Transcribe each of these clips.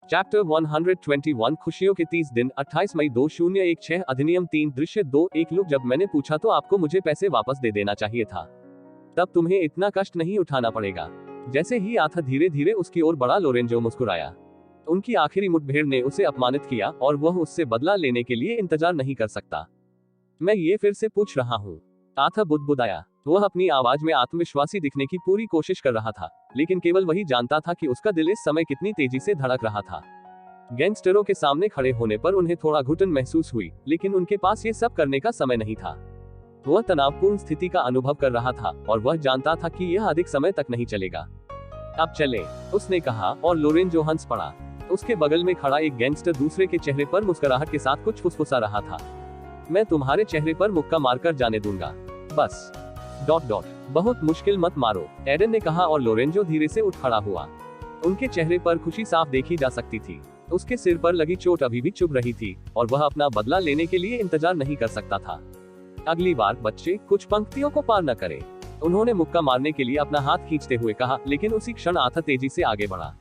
Chapter 121 खुशियों के 30 दिन 28 मई 2016 अधिनियम 3 दृश्य 2:1 लुक जब मैंने पूछा तो आपको मुझे पैसे वापस दे देना चाहिए था, तब तुम्हें इतना कष्ट नहीं उठाना पड़ेगा। जैसे ही आथा धीरे धीरे उसकी ओर बढ़ा, लोरेंजो मुस्कुराया। उनकी आखिरी मुठभेड़ ने उसे अपमानित किया और वह उससे बदला लेने के लिए इंतजार नहीं कर सकता। मैं ये फिर से पूछ रहा हूँ, आथा बुदबुदाया। वह अपनी आवाज में आत्मविश्वासी दिखने की पूरी कोशिश कर रहा था, लेकिन केवल वही जानता था कि उसका दिल इस समय कितनी तेजी से धड़क रहा था। गैंगस्टरों के सामने खड़े होने पर उन्हें थोड़ा घुटन महसूस हुई, लेकिन उनके पास ये सब करने का समय नहीं था। वह तनावपूर्ण स्थिति का अनुभव कर रहा था और वह जानता था कि यह अधिक समय तक नहीं चलेगा। अब चले, उसने कहा और लोरेंजो हंस पड़ा। उसके बगल में खड़ा एक गैंगस्टर दूसरे के चेहरे पर मुस्कुराहट के साथ कुछ फुसफुसा रहा था। मैं तुम्हारे चेहरे पर मुक्का मारकर जाने दूंगा, बस ... बहुत मुश्किल मत मारो, एडन ने कहा और लोरेंजो धीरे से उठ खड़ा हुआ। उनके चेहरे पर खुशी साफ देखी जा सकती थी। उसके सिर पर लगी चोट अभी भी चुभ रही थी और वह अपना बदला लेने के लिए इंतजार नहीं कर सकता था। अगली बार बच्चे कुछ पंक्तियों को पार न करें, उन्होंने मुक्का मारने के लिए अपना हाथ खींचते हुए कहा, लेकिन उसी क्षण आथा तेजी से आगे बढ़ा।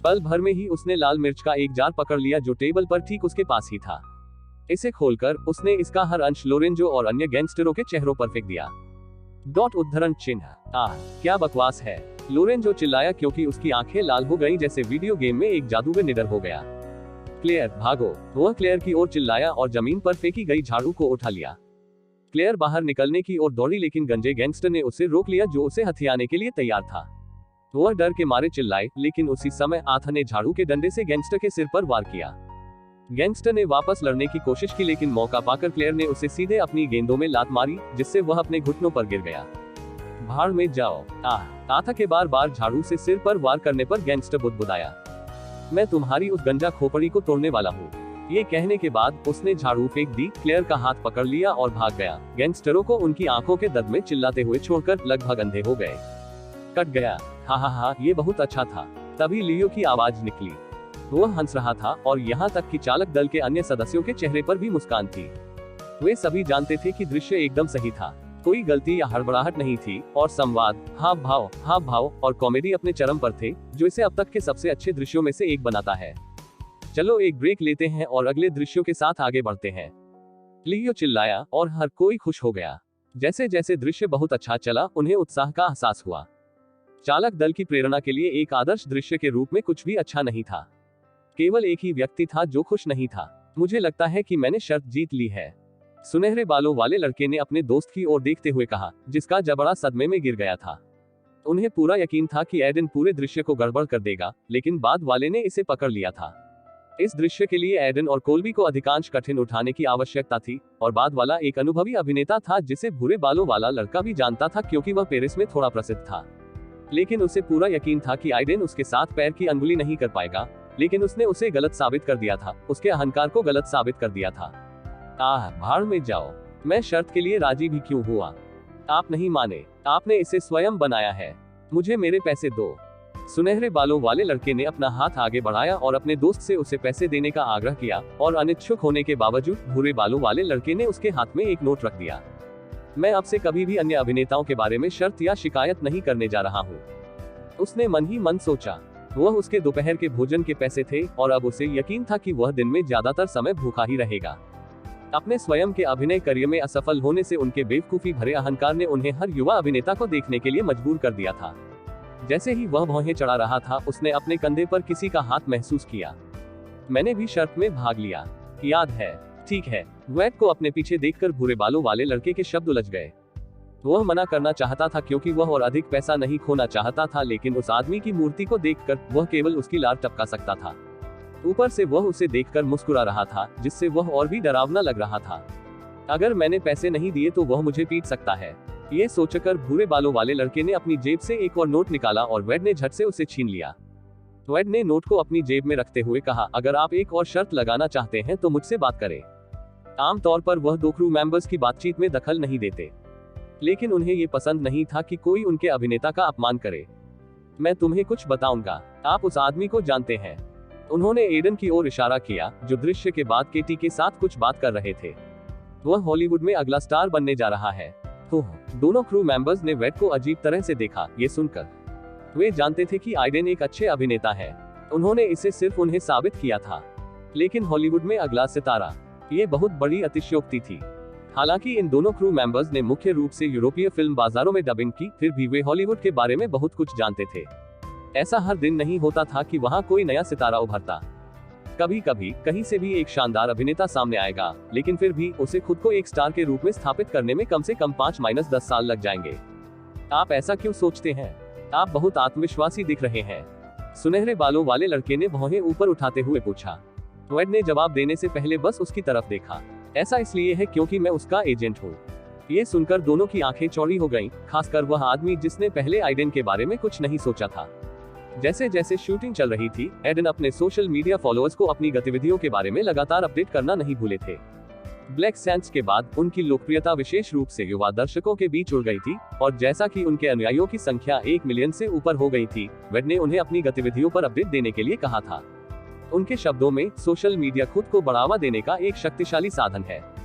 पल भर में ही उसने लाल मिर्च का एक जार पकड़ लिया जो टेबल पर ठीक उसके पास ही था। इसे खोलकर उसने इसका हर अंश लोरेंजो और अन्य गैंगस्टरों के चेहरों पर फेंक दिया। उद्धरण चिन्ह। क्या बकवास है, लोरेंजो चिल्लाया क्योंकि उसकी आंखें लाल हो गईं जैसे वीडियो गेम में एक जादूगर निडर हो गया। क्लेयर भागो, वह क्लेयर की ओर चिल्लाया और जमीन पर फेंकी गई झाड़ू को उठा लिया। क्लेयर बाहर निकलने की ओर दौड़ी, लेकिन गंजे गैंगस्टर ने उसे रोक लिया जो उसे हथियाने के लिए तैयार था। वह डर के मारे चिल्लाए, लेकिन उसी समय आथा ने झाड़ू के डंडे से गैंगस्टर के सिर पर वार किया। गैंगस्टर ने वापस लड़ने की कोशिश की, लेकिन मौका पाकर क्लेयर ने उसे सीधे अपनी गेंदों में लात मारी, जिससे वह अपने घुटनों पर गिर गया। भाड़ में जाओ। आथा के बार बार झाड़ू से सिर पर वार करने पर गैंगस्टर बुदबुदाया, मैं तुम्हारी उस गंजा खोपड़ी को तोड़ने वाला हूँ। ये कहने के बाद उसने झाड़ू फेंक दी, क्लेयर का हाथ पकड़ लिया और भाग गया। गैंगस्टरों को उनकी आंखों के दर्द में चिल्लाते हुए छोड़कर लगभग अंधे हो गए। कट गया, हा, ये बहुत अच्छा था। तभी लियो की आवाज निकली। वह हंस रहा था और यहाँ तक कि चालक दल के अन्य सदस्यों के चेहरे पर भी मुस्कान थी। वे सभी जानते थे कि दृश्य एकदम सही था, कोई गलती या हड़बड़ाहट नहीं थी और संवाद, हाव भाव और कॉमेडी अपने चरम पर थे, जो इसे अब तक के सबसे अच्छे दृश्यों में से एक बनाता है। चलो एक ब्रेक लेते हैं और अगले दृश्यों के साथ आगे बढ़ते हैं, लियो चिल्लाया और हर कोई खुश हो गया। जैसे जैसे दृश्य बहुत अच्छा चला, उन्हें उत्साह का एहसास हुआ। चालक दल की प्रेरणा के लिए एक आदर्श दृश्य के रूप में कुछ भी अच्छा नहीं था। केवल एक ही व्यक्ति था जो खुश नहीं था। मुझे लगता है कि मैंने शर्त जीत ली है, सुनहरे बालों वाले लड़के ने अपने दोस्त की ओर देखते हुए कहा, जिसका जबड़ा सदमे में गिर गया था। उन्हें पूरा यकीन था कि एडन पूरे दृश्य को गड़बड़ कर देगा, लेकिन बाद वाले ने इसे पकड़ लिया था। इस दृश्य के लिए एडन और कोल्बी को अधिकांश कठिन उठाने की आवश्यकता थी और बाद वाला एक अनुभवी अभिनेता था जिसे भूरे बालों वाला लड़का भी जानता था क्योंकि वह पेरिस में थोड़ा प्रसिद्ध था। लेकिन उसे पूरा यकीन था कि आइडेन उसके साथ पैर की अनगुली नहीं कर पाएगा, लेकिन उसने उसे गलत साबित कर दिया था, उसके अहंकार को गलत साबित कर दिया था। भाड़ में जाओ, मैं शर्त के लिए राजी भी क्यों हुआ? आप नहीं माने, आपने इसे स्वयं बनाया है, मुझे मेरे पैसे दो। सुनहरे बालों वाले लड़के ने अपना हाथ आगे बढ़ाया और अपने दोस्त से उसे पैसे देने का आग्रह किया और अनिच्छुक होने के बावजूद भूरे बालों वाले लड़के ने उसके हाथ में एक नोट रख दिया। मैं अब से कभी भी अन्य अभिनेताओं के बारे में शर्त या शिकायत नहीं करने जा रहा हूँ, उसने मन ही मन सोचा। वह उसके दोपहर के भोजन के पैसे थे और अब उसे यकीन था कि वह दिन में ज्यादातर समय भूखा ही रहेगा। अपने स्वयं के अभिनय करियर में असफल होने से उनके बेवकूफी भरे अहंकार ने उन्हें हर युवा अभिनेता को देखने के लिए मजबूर कर दिया था। जैसे ही वह भौहें चढ़ा रहा था, उसने अपने कंधे पर किसी का हाथ महसूस किया। मैंने भी शर्त में भाग लिया, याद है? ठीक है। वेट को अपने पीछे देखकर भूरे बालों वाले लड़के के शब्द उलझ गए। वह मना करना चाहता था क्योंकि वह और अधिक पैसा नहीं खोना चाहता था, लेकिन उस आदमी की मूर्ति को देखकर वह केवल उसकी लार टपका सकता था। ऊपर से वह उसे देखकर मुस्कुरा रहा था, जिससे वह और भी डरावना लग रहा था। अगर मैंने पैसे नहीं दिए तो वह मुझे पीट सकता है, ये सोचकर भूरे बालों वाले लड़के ने अपनी जेब से एक और नोट निकाला और वेड ने झट से उसे छीन लिया। वेड ने नोट को अपनी जेब में रखते हुए कहा, अगर आप एक और शर्त लगाना चाहते हैं तो मुझसे बात करें। आमतौर पर वह दो क्रू मेंबर्स की बातचीत में दखल नहीं देते, लेकिन उन्हें ये पसंद नहीं था कि कोई उनके अभिनेता का अपमान करे। मैं तुम्हें कुछ बताऊंगा, आप उस आदमी को जानते हैं। उन्होंने एडन की ओर इशारा किया, जो दृश्य के बाद केटी के साथ कुछ बात कर रहे थे। वह हॉलीवुड में अगला स्टार बनने जा रहा है। दोनों क्रू मेंबर्स ने वेड को अजीब तरह से देखा। ये सुनकर वे जानते थे कि आइडेन एक अच्छे अभिनेता है। उन्होंने इसे सिर्फ उन्हें साबित किया था। लेकिन हॉलीवुड में अगला सितारा, ये बहुत बड़ी अतिशयोक्ति थी। हालांकि इन दोनों क्रू मेंबर्स ने मुख्य रूप से यूरोपीय फिल्म बाजारों में डबिंग की, फिर भी वे हॉलीवुड के बारे में बहुत कुछ जानते थे। ऐसा हर दिन नहीं होता था कि वहां कोई नया सितारा उभरता। कभी कभी कहीं से भी एक शानदार अभिनेता सामने आएगा, लेकिन फिर भी उसे खुद को एक स्टार के रूप में स्थापित करने में कम से कम 5-10 साल लग जाएंगे। आप ऐसा क्यों सोचते हैं? आप बहुत आत्मविश्वासी दिख रहे हैं, सुनहरे बालों वाले लड़के ने भौहें ऊपर उठाते हुए पूछा। वेड ने जवाब देने से पहले बस उसकी तरफ देखा। ऐसा इसलिए है क्योंकि मैं उसका एजेंट हूँ। ये सुनकर दोनों की आंखें चौड़ी हो गईं, खासकर वह आदमी जिसने पहले आइडेन के बारे में कुछ नहीं सोचा था। जैसे जैसे शूटिंग चल रही थी, एडन अपने सोशल मीडिया फॉलोअर्स को अपनी गतिविधियों के बारे में लगातार अपडेट करना नहीं भूले थे। ब्लैक सैंड्स के बाद उनकी लोकप्रियता विशेष रूप से युवा दर्शकों के बीच उड़ गई थी, और जैसा कि उनके अनुयायियों की संख्या 1 मिलियन से ऊपर हो गई थी, वेड ने उन्हें अपनी गतिविधियों पर अपडेट देने के लिए कहा था। उनके शब्दों में, सोशल मीडिया खुद को बढ़ावा देने का एक शक्तिशाली साधन है।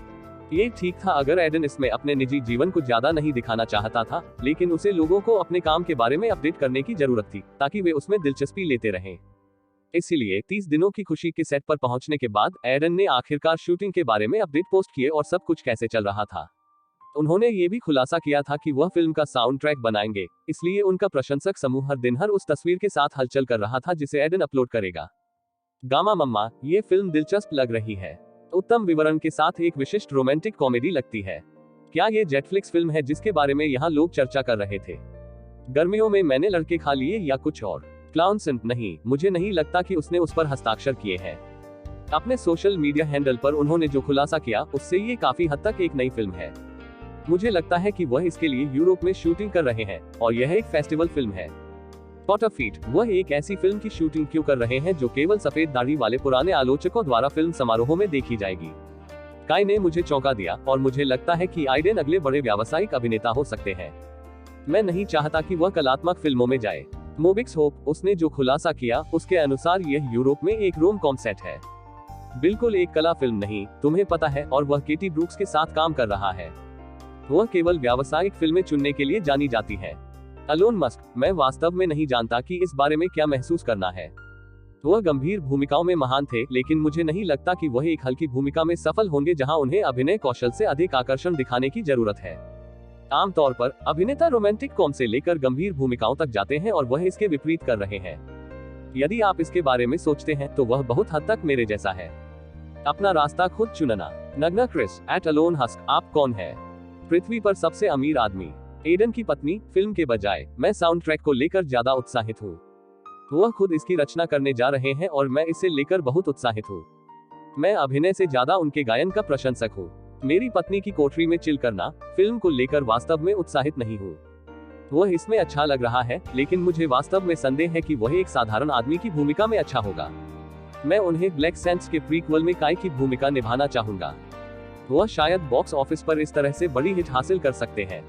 ये ठीक था अगर एडन इसमें अपने निजी जीवन को ज्यादा नहीं दिखाना चाहता था, लेकिन उसे लोगों को अपने काम के बारे में अपडेट करने की जरूरत थी, ताकि वे उसमें दिलचस्पी लेते रहें। इसलिए 30 दिनों की खुशी के सेट पर पहुंचने के बाद एडन ने आखिरकार शूटिंग के बारे में अपडेट पोस्ट किए और सब कुछ कैसे चल रहा था। उन्होंने ये भी खुलासा किया था कि वह फिल्म का साउंड ट्रैक बनाएंगे, इसलिए उनका प्रशंसक समूह हर दिन हर उस तस्वीर के साथ हलचल कर रहा था जिसे एडन अपलोड करेगा। गामा मम्मा, ये फिल्म दिलचस्प लग रही है। उत्तम विवरण के साथ एक विशिष्ट रोमांटिक कॉमेडी लगती है। क्या ये जेटफ्लिक्स फिल्म है जिसके बारे में यहाँ लोग चर्चा कर रहे थे? गर्मियों में मैंने लड़के खा लिए या कुछ और? क्लाउनसन, नहीं, मुझे नहीं लगता कि उसने उस पर हस्ताक्षर किए हैं। अपने सोशल मीडिया हैंडल पर उन्होंने जो खुलासा किया, उससे ये काफी हद तक एक नई फिल्म है। मुझे लगता है कि वह इसके लिए यूरोप में शूटिंग कर रहे हैं, और यह एक फेस्टिवल फिल्म है। पॉटर फीट, वह एक ऐसी फिल्म की शूटिंग क्यों कर रहे हैं जो केवल सफेद दाढ़ी वाले पुराने आलोचकों द्वारा फिल्म समारोहों में देखी जाएगी? काई ने मुझे चौंका दिया, और मुझे लगता है कि आइडेन अगले बड़े व्यावसायिक अभिनेता हो सकते हैं। मैं नहीं चाहता कि वह कलात्मक फिल्मों में जाए। मोबिक्स होप, उसने जो खुलासा किया उसके अनुसार यह यूरोप में एक रोम कॉम सेट है, बिल्कुल एक कला फिल्म नहीं, तुम्हें पता है, और वह केटी ब्रूक्स के साथ काम कर रहा है। वह केवल व्यावसायिक फिल्में चुनने के लिए जानी जाती है। एलोन मस्क, मैं वास्तव में नहीं जानता कि इस बारे में क्या महसूस करना है। वह गंभीर भूमिकाओं में महान थे, लेकिन मुझे नहीं लगता कि वह एक हल्की भूमिका में सफल होंगे जहां उन्हें अभिनय कौशल से अधिक आकर्षण दिखाने की जरूरत है। आमतौर पर अभिनेता रोमांटिक कॉम से लेकर गंभीर भूमिकाओं तक जाते हैं, और वह इसके विपरीत कर रहे हैं। यदि आप इसके बारे में सोचते हैं तो वह बहुत हद तक मेरे जैसा है। अपना रास्ता खुद चुनना। नगना क्रिस @अलोन हस्क, आप कौन है? पृथ्वी पर सबसे अमीर आदमी। एडन की पत्नी, फिल्म के बजाय मैं साउंड ट्रैक को लेकर ज्यादा उत्साहित हूँ। वह खुद इसकी रचना करने जा रहे हैं और मैं इसे लेकर बहुत उत्साहित हूँ। मैं अभिनय से ज्यादा उनके गायन का प्रशंसक हूँ। मेरी पत्नी की कोठरी में चिल करना, फिल्म को लेकर वास्तव में उत्साहित नहीं हूँ। वह इसमें अच्छा लग रहा है, लेकिन मुझे वास्तव में संदेह है कि वह एक साधारण आदमी की भूमिका में अच्छा होगा। मैं उन्हें ब्लैक सैंड्स के प्रीक्वल में काई की भूमिका निभाना चाहूंगा। वह शायद बॉक्स ऑफिस पर इस तरह से बड़ी हिट हासिल कर सकते हैं।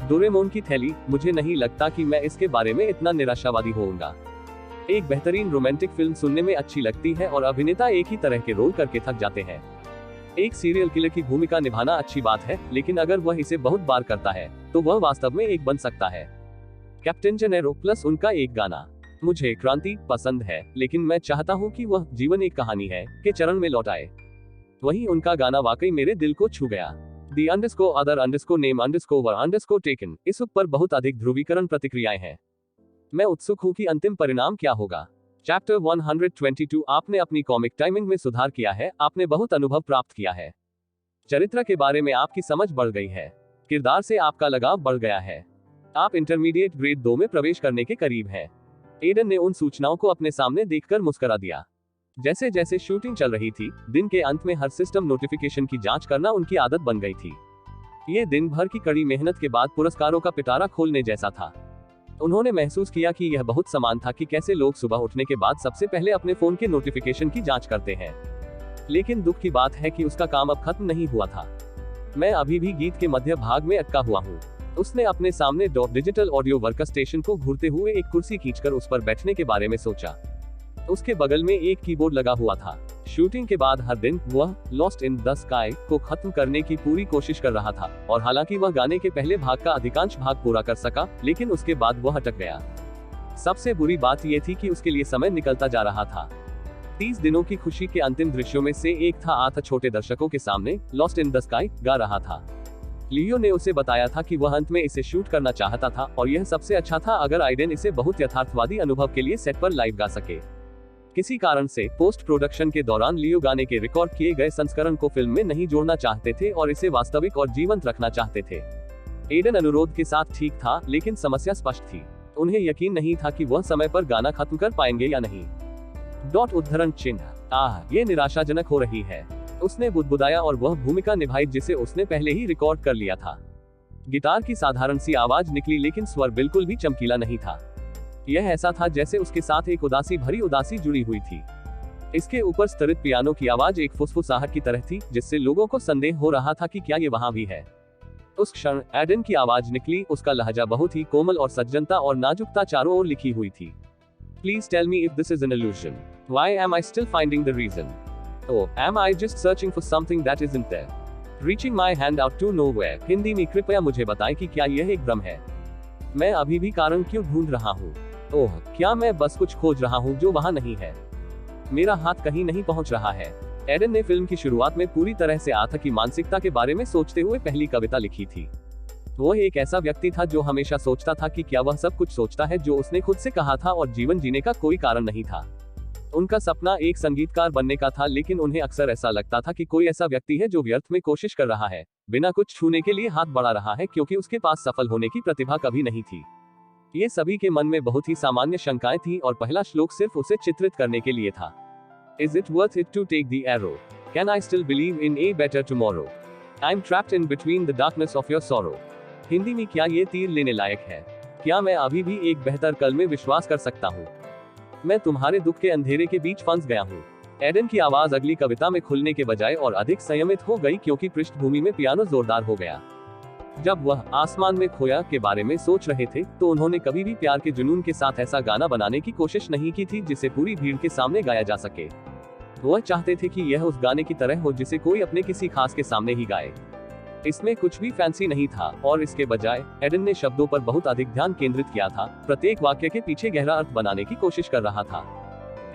डोरेमोन की थैली, मुझे नहीं लगता कि मैं इसके बारे में इतना निराशावादी होऊंगा। एक बेहतरीन रोमांटिक फिल्म सुनने में अच्छी लगती है और अभिनेता एक ही तरह के रोल करके थक जाते हैं। एक सीरियल किलर की भूमिका निभाना अच्छी बात है, लेकिन अगर वह इसे बहुत बार करता है तो वह वास्तव में एक बन सकता है। कैप्टन जेनेरो प्लस उनका एक गाना। मुझे क्रांति पसंद है, लेकिन मैं चाहता हूँ कि वह जीवन एक कहानी है के चरण में लौट आए। वहीं उनका गाना वाकई मेरे दिल को छू गया। _other_name_वर_taken, इस पर बहुत अधिक ध्रुवीकरण प्रतिक्रियाएं हैं। मैं उत्सुक हूं कि अंतिम परिणाम क्या होगा। चैप्टर 122, आपने अपनी कॉमिक टाइमिंग में सुधार किया है, आपने बहुत अनुभव प्राप्त किया है। चरित्र के बारे में आपकी समझ बढ़ गई है। किरदार से आपका लगाव बढ़ गया है। आप इंटरमीडिएट ग्रेड 2 में प्रवेश करने के करीब हैं। एडन ने उन सूचनाओं को अपने सामने देखकर मुस्कुरा दिया। जैसे जैसे शूटिंग चल रही थी, दिन के अंत में हर सिस्टम नोटिफिकेशन की जांच करना उनकी आदत बन गई थी। ये दिन भर की कड़ी मेहनत के बाद पुरस्कारों का पिटारा खोलने जैसा था। उन्होंने महसूस किया कि यह बहुत समान था कि कैसे लोग सुबह उठने के बाद सबसे पहले अपने फोन के नोटिफिकेशन की जांच करते हैं। लेकिन दुख की बात है कि उसका काम अब खत्म नहीं हुआ था। मैं अभी भी गीत के मध्य भाग में अटका हुआ हूँ। उसने अपने सामने डिजिटल ऑडियो वर्कस्टेशन को घूरते हुए एक कुर्सी खींचकर उस पर बैठने के बारे में सोचा। उसके बगल में एक कीबोर्ड लगा हुआ था। शूटिंग के बाद हर दिन वह लॉस्ट इन द स्काई को खत्म करने की पूरी कोशिश कर रहा था, और हालांकि वह गाने के पहले भाग का अधिकांश भाग पूरा कर सका, लेकिन उसके बाद वह अटक गया। सबसे बुरी बात यह थी कि उसके लिए समय निकलता जा रहा था। 30 दिनों की खुशी के अंतिम दृश्यों में से एक था आथ छोटे दर्शकों के सामने लॉस्ट इन द स्काई गा रहा था। लियो ने उसे बताया था कि वह अंत में इसे शूट करना चाहता था और यह सबसे अच्छा था अगर आइडेन इसे बहुत यथार्थवादी अनुभव के लिए सेट पर लाइव गा सके। किसी कारण से पोस्ट प्रोडक्शन के दौरान लियो गाने के रिकॉर्ड किए गए संस्करण को फिल्म में नहीं जोड़ना चाहते थे और इसे वास्तविक और जीवंत रखना चाहते थे। एडन अनुरोध के साथ ठीक था, लेकिन समस्या स्पष्ट थी। उन्हें यकीन नहीं था कि वह समय पर गाना खत्म कर पाएंगे या नहीं। उद्धरण चिन्ह ये निराशाजनक हो रही है, उसने बुदबुदाया और वह भूमिका निभाई जिसे उसने पहले ही रिकॉर्ड कर लिया था। गिटार की साधारण सी आवाज निकली, लेकिन स्वर बिल्कुल भी चमकीला नहीं था। यह ऐसा था जैसे उसके साथ एक उदासी भरी उदासी जुड़ी हुई थी। इसके ऊपर स्तरित पियानो की आवाज एक फुसफुसाहट की तरह थी, जिससे लोगों को संदेह हो रहा था कि क्या ये वहां भी है। उस क्षण एडन की आवाज निकली, उसका लहजा बहुत ही कोमल और सज्जनता और नाजुकता चारों ओर लिखी हुई थी। Please tell me if this is an illusion. Why am I still finding the reason? Oh, am I just searching for something that isn't there? Reaching my hand out to nowhere. Hindi में कृपया मुझे बताएं कि क्या यह एक भ्रम है? मैं अभी भी कारण क्यों ढूंढ रहा हूँ? ओह, क्या मैं बस कुछ खोज रहा हूँ जो वहाँ नहीं है? मेरा हाथ कहीं नहीं पहुँच रहा है। एडन ने फिल्म की शुरुआत में पूरी तरह से आथ की मानसिकता के बारे में सोचते हुए पहली कविता लिखी थी। वह एक ऐसा व्यक्ति था जो हमेशा सोचता था कि क्या वह सब कुछ सोचता है जो उसने खुद से कहा था और जीवन जीने का कोई कारण नहीं था। उनका सपना एक संगीतकार बनने का था, लेकिन उन्हें अक्सर ऐसा लगता था कि कोई ऐसा व्यक्ति है जो व्यर्थ में कोशिश कर रहा है, बिना कुछ छूने के लिए हाथ बढ़ा रहा है, क्योंकि उसके पास सफल होने की प्रतिभा कभी नहीं थी। ये सभी के मन में बहुत ही सामान्य शंकाएं थी और पहला श्लोक सिर्फ उसे चित्रित करने के लिए था। Is it worth it to take the arrow? Can I still believe in a better tomorrow? I'm trapped in between the darkness of your sorrow. Hindi में क्या ये तीर लेने लायक है? क्या मैं अभी भी एक बेहतर कल में विश्वास कर सकता हूँ? मैं तुम्हारे दुख के अंधेरे के बीच फंस गया हूँ। एडन की आवाज अगली कविता में खुलने के बजाय और अधिक संयमित हो गई, क्योंकि पृष्ठभूमि में पियानो जोरदार हो गया। जब वह आसमान में खोया के बारे में सोच रहे थे, तो उन्होंने कभी भी प्यार के जुनून के साथ ऐसा गाना बनाने की कोशिश नहीं की थी जिसे पूरी भीड़ के सामने गाया जा सके। वह चाहते थे कि यह उस गाने की तरह हो जिसे कोई अपने किसी खास के सामने ही गाए। इसमें कुछ भी फैंसी नहीं था, और इसके बजाय एडन ने शब्दों पर बहुत अधिक ध्यान केंद्रित किया था, प्रत्येक वाक्य के पीछे गहरा अर्थ बनाने की कोशिश कर रहा था।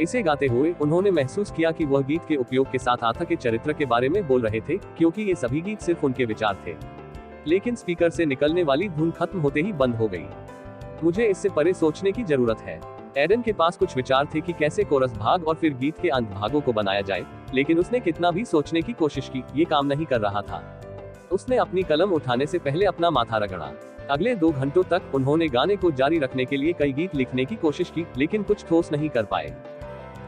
इसे गाते हुए उन्होंने महसूस किया कि वह गीत के उपयोग के साथ आथा के चरित्र के बारे में बोल रहे थे, क्योंकि ये सभी गीत सिर्फ उनके विचार थे। लेकिन स्पीकर से निकलने वाली धुन खत्म होते ही बंद हो गई। मुझे इससे परे सोचने की जरूरत है। एडन के पास कुछ विचार थे कि कैसे कोरस भाग और फिर गीत के अंत भागों को बनाया जाए, लेकिन उसने कितना भी सोचने की कोशिश की, ये काम नहीं कर रहा था। उसने अपनी कलम उठाने से पहले अपना माथा रगड़ा। अगले 2 घंटों तक उन्होंने गाने को जारी रखने के लिए कई गीत लिखने की कोशिश की, लेकिन कुछ ठोस नहीं कर पाए।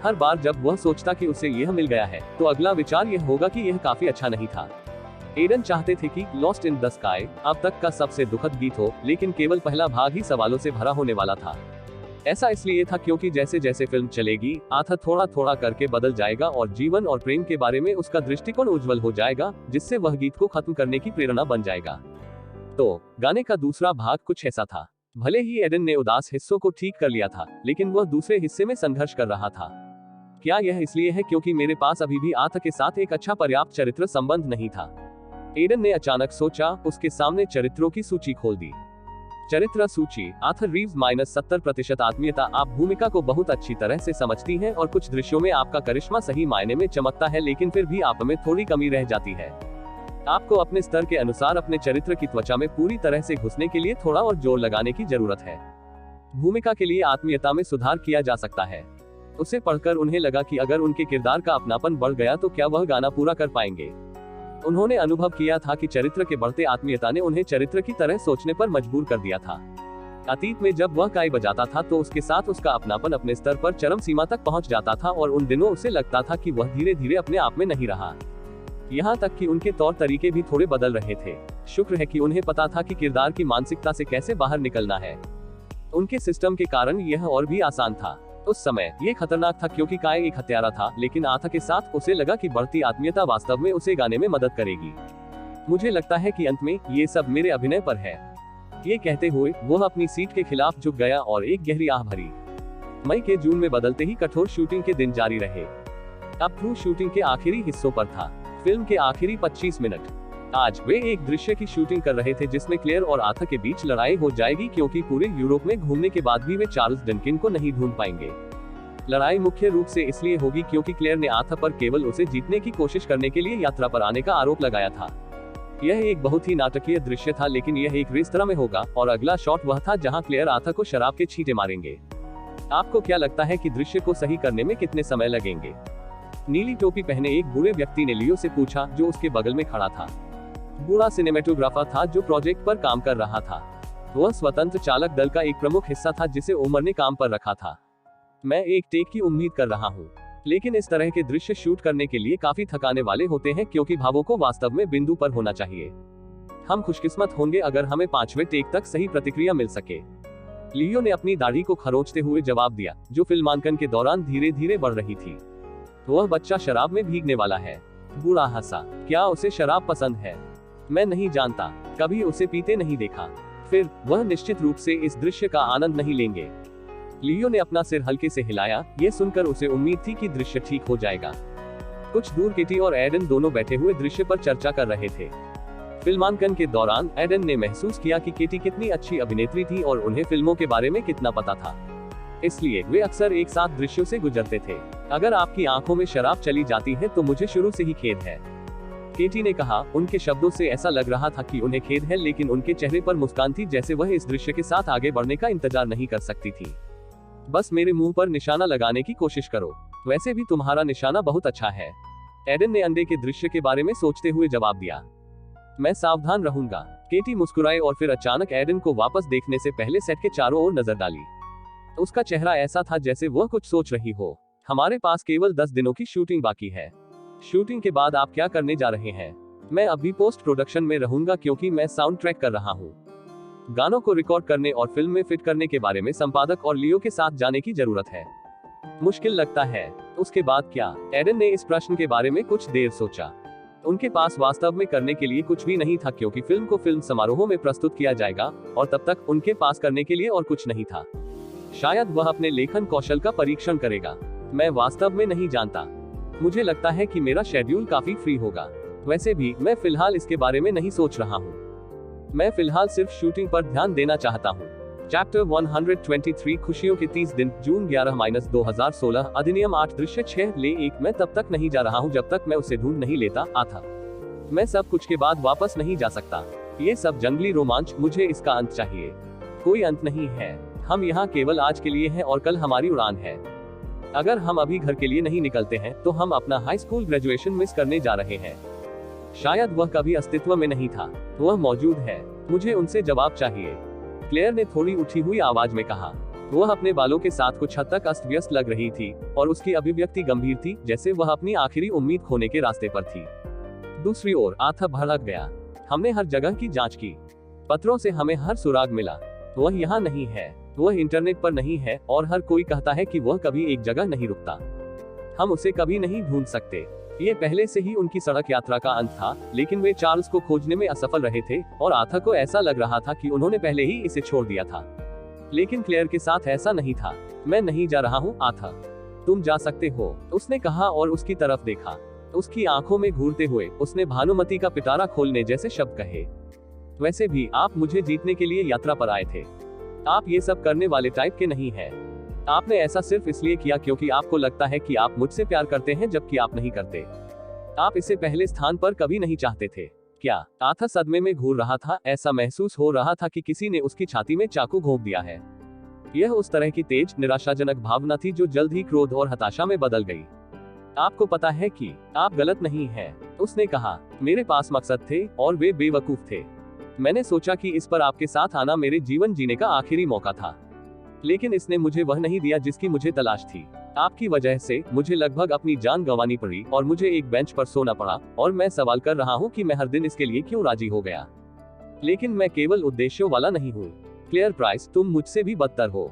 हर बार जब वह सोचता कि उसे यह मिल गया है, तो अगला विचार यह होगा कि यह काफी अच्छा नहीं था। एडन चाहते थे कि लॉस्ट इन द स्काई अब तक का सबसे दुखद गीत हो, लेकिन केवल पहला भाग ही सवालों से भरा होने वाला था। ऐसा इसलिए था क्योंकि जैसे जैसे फिल्म चलेगी, आथा थोड़ा थोड़ा करके बदल जाएगा और जीवन और प्रेम के बारे में उसका दृष्टिकोण उज्जवल हो जाएगा, जिससे वह गीत को खत्म करने की प्रेरणा बन जाएगा। तो गाने का दूसरा भाग कुछ ऐसा था। भले ही एडन ने उदास हिस्सों को ठीक कर लिया था, लेकिन वह दूसरे हिस्से में संघर्ष कर रहा था। क्या यह इसलिए है क्योंकि मेरे पास अभी भी आथा के साथ एक अच्छा पर्याप्त चरित्र संबंध नहीं था? एडन ने अचानक सोचा, उसके सामने चरित्रों की सूची खोल दी। चरित्र सूची। आर्थर रीव्स -70% आत्मीयता। आप भूमिका को बहुत अच्छी तरह से समझती हैं और कुछ दृश्यों में आपका करिश्मा सही मायने में चमकता है, लेकिन फिर भी आप में थोड़ी कमी रह जाती है। आपको अपने स्तर के अनुसार अपने चरित्र की त्वचा में पूरी तरह से घुसने के लिए थोड़ा और जोर लगाने की जरूरत है। भूमिका के लिए आत्मीयता में सुधार किया जा सकता है। उसे पढ़कर उन्हें लगा कि अगर उनके किरदार का अपनापन बढ़ गया तो क्या वह गाना पूरा कर पाएंगे। उन्होंने अनुभव किया था कि चरित्र के बढ़ते आत्मीयता ने उन्हें चरित्र की तरह सोचने पर मजबूर कर दिया था। अतीत में जब वह काई बजाता था तो उसके साथ उसका अपनापन अपने स्तर पर चरम सीमा तक पहुंच जाता था और उन दिनों उसे लगता था कि वह धीरे धीरे अपने आप में नहीं रहा। यहाँ तक कि उनके तौर तरीके भी थोड़े बदल रहे थे। शुक्र है कि उन्हें पता था कि किरदार की मानसिकता से कैसे बाहर निकलना है। उनके सिस्टम के कारण यह और भी आसान था। उस समय ये खतरनाक था क्योंकि काय एक हत्यारा था, लेकिन आथा के साथ उसे लगा कि बढ़ती आत्मीयता वास्तव में उसे गाने में मदद करेगी। मुझे लगता है कि अंत में ये सब मेरे अभिनय पर है। ये कहते हुए वह अपनी सीट के खिलाफ झुक गया और एक गहरी आह भरी। मई के जून में बदलते ही कठोर शूटिंग के दिन जारी रहे। अब क्रू शूटिंग के आखिरी हिस्सों पर था। फिल्म के आखिरी 25 मिनट आज वे एक दृश्य की शूटिंग कर रहे थे जिसमें क्लेयर और आर्थर के बीच लड़ाई हो जाएगी क्योंकि पूरे यूरोप में घूमने के बाद भी वे चार्ल्स डनकिन को नहीं ढूंढ पाएंगे। लड़ाई मुख्य रूप से इसलिए होगी क्योंकि क्लेयर ने आर्थर पर केवल उसे जीतने की कोशिश करने के लिए यात्रा पर आने का आरोप लगाया था। यह एक बहुत ही नाटकीय दृश्य था, लेकिन यह एक रेस्तरां में होगा और अगला शॉट वह था जहां क्लेयर आर्थर को शराब के छींटे मारेंगे। आपको क्या लगता है कि दृश्य को सही करने में कितने समय लगेंगे? नीली टोपी पहने एक बूढ़े व्यक्ति ने लियो से पूछा, जो उसके बगल में खड़ा था। बूढ़ा सिनेमेटोग्राफर था जो प्रोजेक्ट पर काम कर रहा था। वह स्वतंत्र चालक दल का एक प्रमुख हिस्सा था जिसे उमर ने काम पर रखा था। मैं एक टेक की उम्मीद कर रहा हूँ, लेकिन इस तरह के दृश्य शूट करने के लिए काफी थकाने वाले होते हैं क्योंकि भावों को वास्तव में बिंदु पर होना चाहिए। हम खुशकिस्मत होंगे अगर हमें 5वें टेक तक सही प्रतिक्रिया मिल सके। लियो ने अपनी दाढ़ी को खरोंचते हुए जवाब दिया, जो फिल्मांकन के दौरान धीरे धीरे बढ़ रही थी। वह बच्चा शराब में भीगने वाला है। बूढ़ा हंसा। क्या उसे शराब पसंद है? मैं नहीं जानता, कभी उसे पीते नहीं देखा। फिर वह निश्चित रूप से इस दृश्य का आनंद नहीं लेंगे। लियो ने अपना सिर हल्के से हिलाया। ये सुनकर उसे उम्मीद थी कि दृश्य ठीक हो जाएगा। कुछ दूर केटी और एडन दोनों बैठे हुए दृश्य पर चर्चा कर रहे थे। फिल्मांकन के दौरान एडन ने महसूस किया कि केटी कितनी अच्छी अभिनेत्री थी और उन्हें फिल्मों के बारे में कितना पता था। इसलिए वे अक्सर एक साथ दृश्यों से गुजरते थे। अगर आपकी आंखों में शराब चली जाती है तो मुझे शुरू से ही खेद है, केटी ने कहा। उनके शब्दों से ऐसा लग रहा था कि उन्हें खेद है, लेकिन उनके चेहरे पर मुस्कान थी, जैसे वह इस दृश्य के साथ आगे बढ़ने का इंतजार नहीं कर सकती थी। बस मेरे मुंह पर निशाना लगाने की कोशिश करो। वैसे भी तुम्हारा निशाना बहुत अच्छा है। एडन ने अंडे के दृश्य के बारे में सोचते हुए जवाब दिया। मैं सावधान रहूंगा। केटी मुस्कुराई और फिर अचानक एडन को वापस देखने से पहले सेट के चारों ओर नजर डाली। उसका चेहरा ऐसा था जैसे वह कुछ सोच रही हो। हमारे पास केवल 10 दिनों की शूटिंग बाकी है। शूटिंग के बाद आप क्या करने जा रहे हैं? मैं अभी पोस्ट प्रोडक्शन में रहूंगा क्योंकि मैं साउंड ट्रैक कर रहा हूँ। गानों को रिकॉर्ड करने और फिल्म में फिट करने के बारे में संपादक और लियो के साथ जाने की जरूरत है। मुश्किल लगता है। उसके बाद क्या? एडन ने इस प्रश्न के बारे में कुछ देर सोचा। उनके पास वास्तव में करने के लिए कुछ भी नहीं था क्योंकि फिल्म को फिल्म समारोहों में प्रस्तुत किया जाएगा और तब तक उनके पास करने के लिए और कुछ नहीं था। शायद वह अपने लेखन कौशल का परीक्षण करेगा। मैं वास्तव में नहीं जानता। मुझे लगता है कि मेरा शेड्यूल काफी फ्री होगा। वैसे भी मैं फिलहाल इसके बारे में नहीं सोच रहा हूँ। मैं फिलहाल सिर्फ शूटिंग पर ध्यान देना चाहता हूँ। चैप्टर 123 खुशियों के 30 दिन जून 11-2016 अधिनियम 8 दृश्य 6 मैं तब तक नहीं जा रहा हूँ जब तक मैं उसे ढूंढ नहीं लेता। आर्थर, मैं सब कुछ के बाद वापस नहीं जा सकता। ये सब जंगली रोमांच, मुझे इसका अंत चाहिए। कोई अंत नहीं है। हम यहाँ केवल आज के लिए हैं और कल हमारी उड़ान है। अगर हम अभी घर के लिए नहीं निकलते हैं तो हम अपना हाई स्कूल ग्रेजुएशन मिस करने जा रहे हैं। शायद वह कभी अस्तित्व में नहीं था। वह मौजूद है। मुझे उनसे जवाब चाहिए। क्लेयर ने थोड़ी उठी हुई आवाज में कहा। वह अपने बालों के साथ कुछ हद तक अस्त व्यस्त लग रही थी और उसकी अभिव्यक्ति गंभीर थी, जैसे वह अपनी आखिरी उम्मीद खोने के रास्ते पर थी। दूसरी ओर आर्थर भड़क गया। हमने हर जगह की जांच की। पत्रों से हमें हर सुराग मिला। वह यहाँ नहीं है। वह इंटरनेट पर नहीं है और हर कोई कहता है कि वह कभी एक जगह नहीं रुकता। हम उसे कभी नहीं ढूंढ सकते। ये पहले से ही उनकी सड़क यात्रा का अंत था, लेकिन वे चार्ल्स को खोजने में असफल रहे थे और आर्थर को ऐसा लग रहा था कि उन्होंने पहले ही इसे छोड़ दिया था। लेकिन क्लेयर के साथ ऐसा नहीं था। मैं नहीं जा रहा हूँ आर्थर। तुम जा सकते हो, उसने कहा और उसकी तरफ देखा। उसकी आंखों में घूरते हुए उसने भानुमति का पिटारा खोलने जैसे शब्द कहे। वैसे भी आप मुझे जीतने के लिए यात्रा पर आए थे। आप ये सब करने वाले टाइप के नहीं हैं। आपने ऐसा सिर्फ इसलिए किया क्योंकि आपको लगता है कि आप मुझसे प्यार करते हैं जबकि आप नहीं करते। आप इसे पहले स्थान पर कभी नहीं चाहते थे। क्या? आर्थर सदमे में घूर रहा था। ऐसा महसूस हो रहा था कि किसी ने उसकी छाती में चाकू घोंप दिया है। यह उस तरह की तेज, निराशाजनक भावना थी जो जल्द ही क्रोध और हताशा में बदल गई। आपको पता है कि आप गलत नहीं हैं, उसने कहा। मेरे पास मकसद थे और वे बेवकूफ थे। मैंने सोचा कि इस पर आपके साथ आना मेरे जीवन जीने का आखिरी मौका था, लेकिन इसने मुझे वह नहीं दिया जिसकी मुझे तलाश थी। आपकी वजह से मुझे लगभग अपनी जान गंवानी पड़ी और मुझे एक बेंच पर सोना पड़ा और मैं सवाल कर रहा हूँ कि मैं हर दिन इसके लिए क्यों राजी हो गया। लेकिन मैं केवल उद्देश्यों वाला नहीं हूँ। क्लेयर प्राइस, तुम मुझसे भी बदतर हो।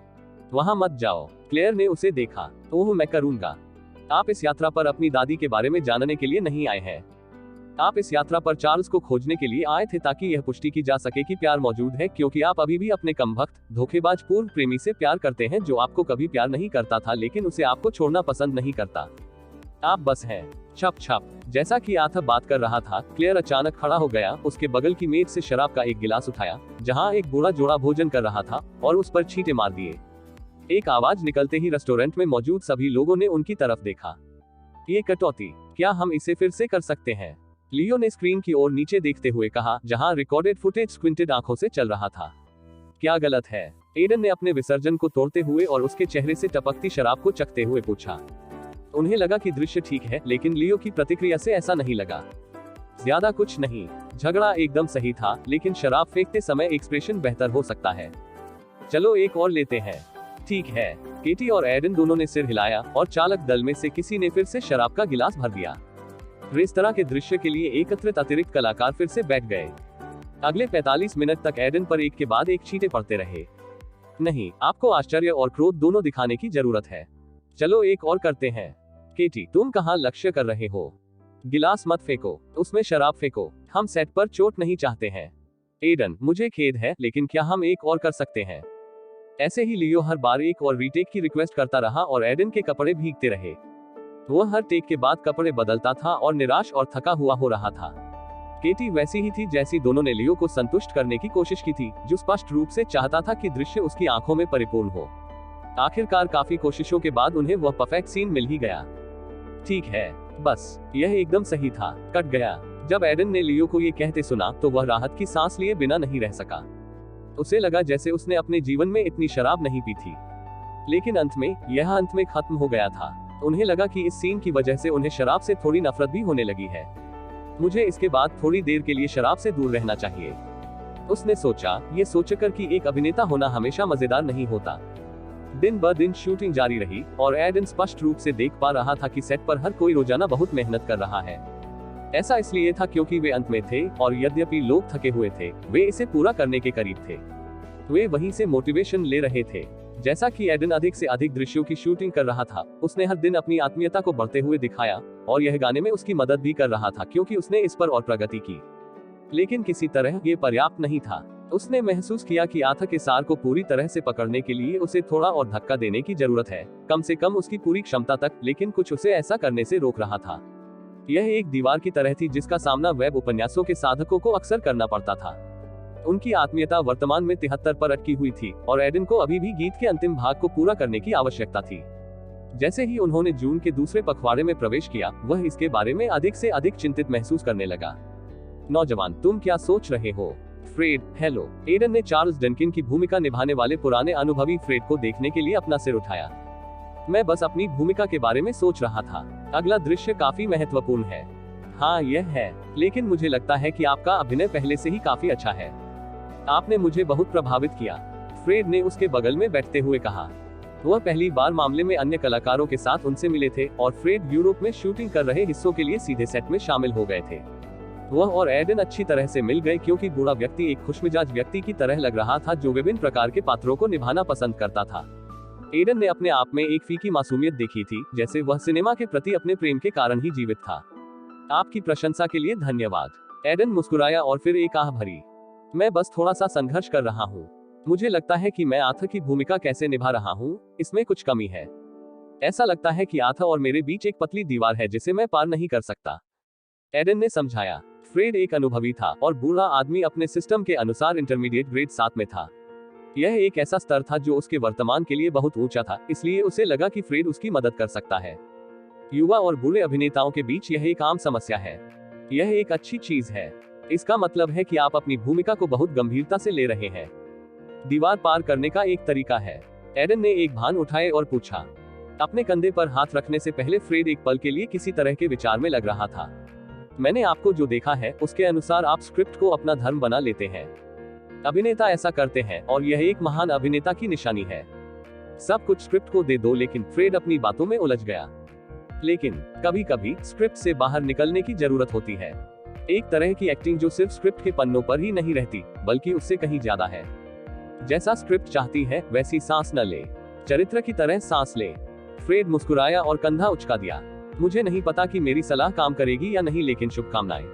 वहाँ मत जाओ। क्लेयर ने उसे देखा। ओह, मैं करूँगा। आप इस यात्रा पर अपनी दादी के बारे में जानने के लिए नहीं आए हैं। आप इस यात्रा पर चार्ल्स को खोजने के लिए आए थे ताकि यह पुष्टि की जा सके कि प्यार मौजूद है, क्योंकि आप अभी भी अपने कमबख्त, धोखेबाज पूर्व प्रेमी से प्यार करते हैं जो आपको कभी प्यार नहीं करता था लेकिन उसे आपको छोड़ना पसंद नहीं करता। आप बस हैं। छप छप। जैसा कि आथर बात कर रहा था, क्लेयर अचानक खड़ा हो गया, उसके बगल की मेज से शराब का एक गिलास उठाया, जहां एक बूढ़ा जोड़ा भोजन कर रहा था, और उस पर छींटे मार दिए। एक आवाज निकलते ही रेस्टोरेंट में मौजूद सभी लोगों ने उनकी तरफ देखा। ये कटौती, क्या हम इसे फिर से कर सकते हैं? लियो ने स्क्रीन की ओर नीचे देखते हुए कहा, जहां रिकॉर्डेड फुटेज स्क्विंटेड आंखों से चल रहा था। क्या गलत है? एडन ने अपने विसर्जन को तोड़ते हुए और उसके चेहरे से टपकती शराब को चखते हुए पूछा। उन्हें लगा कि दृश्य ठीक है, लेकिन लियो की प्रतिक्रिया से ऐसा नहीं लगा। ज्यादा कुछ नहीं, झगड़ा एकदम सही था, लेकिन शराब फेंकते समय एक्सप्रेशन बेहतर हो सकता है। चलो एक और लेते हैं। ठीक है। केटी और एडन दोनों ने सिर हिलाया, और चालक दल में से किसी ने फिर से शराब का गिलास भर दिया। रेस्तरां के दृश्य के लिए एकत्रित अतिरिक्त कलाकार फिर से बैठ गए। अगले 45 मिनट तक एडन पर एक के बाद एक छींटे पड़ते रहे। नहीं, आपको आश्चर्य और क्रोध दोनों दिखाने की जरूरत है। चलो एक और करते हैं। केटी, तुम कहां लक्ष्य कर रहे हो? गिलास मत फेंको, उसमें शराब फेंको। हम सेट पर चोट नहीं चाहते हैं। एडन, मुझे खेद है, लेकिन क्या हम एक और कर सकते हैं? ऐसे ही लियो हर बार एक और रीटेक की रिक्वेस्ट करता रहा और एडन के कपड़े भीगते रहे। वह हर टेक के बाद कपड़े बदलता था और निराश और थका हुआ हो रहा था। केटी वैसी ही थी जैसी दोनों ने लियो को संतुष्ट करने की कोशिश की थी, जो स्पष्ट रूप से चाहता था कि दृश्य उसकी आंखों में परिपूर्ण हो। आखिरकार काफी कोशिशों के बाद उन्हें वह परफेक्ट सीन मिल ही गया। ठीक है, बस यह एकदम सही था। कट गया। जब एडन ने लियो को ये कहते सुना, तो वह राहत की सांस लिए बिना नहीं रह सका। उसे लगा जैसे उसने अपने जीवन में इतनी शराब नहीं पी थी। लेकिन अंत में खत्म हो गया था। उन्हें लगा कि इस सीन की वजह से उन्हें शराब से थोड़ी नफरत भी होने लगी है। मुझे इसके बाद थोड़ी देर के लिए शराब से दूर रहना चाहिए, उसने सोचा, ये सोचकर कि एक अभिनेता होना हमेशा मजेदार नहीं होता। दिन ब दिन शूटिंग जारी रही, और एडन स्पष्ट रूप से देख पा रहा था कि सेट पर हर कोई रोजाना बहुत मेहनत कर रहा है। ऐसा इसलिए था क्योंकि वे अंत में थे, और यद्यपि लोग थके हुए थे, वे इसे पूरा करने के करीब थे। वे वहीं से मोटिवेशन ले रहे थे। जैसा कि एडन अधिक से अधिक दृश्यों की शूटिंग कर रहा था, उसने हर दिन अपनी आत्मीयता को बढ़ते हुए दिखाया, और यह गाने में उसकी मदद भी कर रहा था क्योंकि उसने इस पर और प्रगति की। लेकिन किसी तरह ये पर्याप्त नहीं था। उसने महसूस किया कि आथा के सार को पूरी तरह से पकड़ने के लिए उसे थोड़ा और धक्का देने की जरूरत है, कम से कम उसकी पूरी क्षमता तक, लेकिन कुछ उसे ऐसा करने से रोक रहा था। यह एक दीवार की तरह थी जिसका सामना वेब उपन्यासों के साधकों को अक्सर करना पड़ता था। उनकी आत्मीयता वर्तमान में 73 पर अटकी हुई थी, और एडन को अभी भी गीत के अंतिम भाग को पूरा करने की आवश्यकता थी। जैसे ही उन्होंने जून के दूसरे पखवाड़े में प्रवेश किया, वह इसके बारे में अधिक से अधिक चिंतित महसूस करने लगा। नौजवान, तुम क्या सोच रहे हो? Fred, hello. एडन ने चार्ल्स डनकिन की भूमिका निभाने वाले पुराने अनुभवी फ्रेड को देखने के लिए अपना सिर उठाया। मैं बस अपनी भूमिका के बारे में सोच रहा था। अगला दृश्य काफी महत्वपूर्ण है। हाँ, यह है, लेकिन मुझे लगता है कि आपका अभिनय पहले से ही काफी अच्छा है। आपने मुझे बहुत प्रभावित किया, फ्रेड ने उसके बगल में बैठते हुए कहा। वह पहली बार मामले में अन्य कलाकारों के साथ उनसे मिले थे, और फ्रेड यूरोप में शूटिंग कर रहे हिस्सों के लिए सीधे सेट में शामिल हो गए थे। वह और एडन अच्छी तरह से मिल गए क्योंकि बूढ़ा व्यक्ति एक खुशमिजाज व्यक्ति की तरह लग रहा था जो विभिन्न प्रकार के पात्रों को निभाना पसंद करता था। एडन ने अपने आप में एक फीकी मासूमियत देखी थी, जैसे वह सिनेमा के प्रति अपने प्रेम के कारण ही जीवित था। आपकी प्रशंसा के लिए धन्यवाद। एडन मुस्कुराया और फिर एक आह भरी। मैं बस थोड़ा सा संघर्ष कर रहा हूँ। मुझे लगता है कि मैं आथा की भूमिका कैसे निभा रहा हूँ, इसमें कुछ कमी है। ऐसा लगता है कि आथा और मेरे बीच एक पतली दीवार है जिसे मैं पार नहीं कर सकता, एडन ने समझाया। फ्रेड एक अनुभवी था, और बूढ़ा आदमी अपने सिस्टम के अनुसार इंटरमीडिएट ग्रेड 7 में था। यह एक ऐसा स्तर था जो उसके वर्तमान के लिए बहुत ऊंचा था, इसलिए उसे लगा कि फ्रेड उसकी मदद कर सकता है। युवा और बूढ़े अभिनेताओं के बीच यह एक आम समस्या है। यह एक अच्छी चीज है। इसका मतलब है कि आप अपनी भूमिका को बहुत गंभीरता से ले रहे हैं। दीवार पार करने का एक तरीका है। एडन ने एक भान उठाए और पूछा। अपने कंधे पर हाथ रखने से पहले फ्रेड एक पल के लिए किसी तरह के विचार में लग रहा था। मैंने आपको जो देखा है, उसके अनुसार आप स्क्रिप्ट को अपना धर्म बना लेते हैं। अभिनेता ऐसा करते हैं, और यह एक महान अभिनेता की निशानी है। सब कुछ स्क्रिप्ट को दे दो, लेकिन फ्रेड अपनी बातों में उलझ गया। लेकिन कभी कभी स्क्रिप्ट से बाहर निकलने की जरूरत होती है। एक तरह की एक्टिंग जो सिर्फ स्क्रिप्ट के पन्नों पर ही नहीं रहती, बल्कि उससे कहीं ज्यादा है। जैसा स्क्रिप्ट चाहती है वैसी सांस न ले, चरित्र की तरह सांस ले। फ्रेड मुस्कुराया और कंधा उचका दिया। मुझे नहीं पता कि मेरी सलाह काम करेगी या नहीं, लेकिन शुभकामनाएं।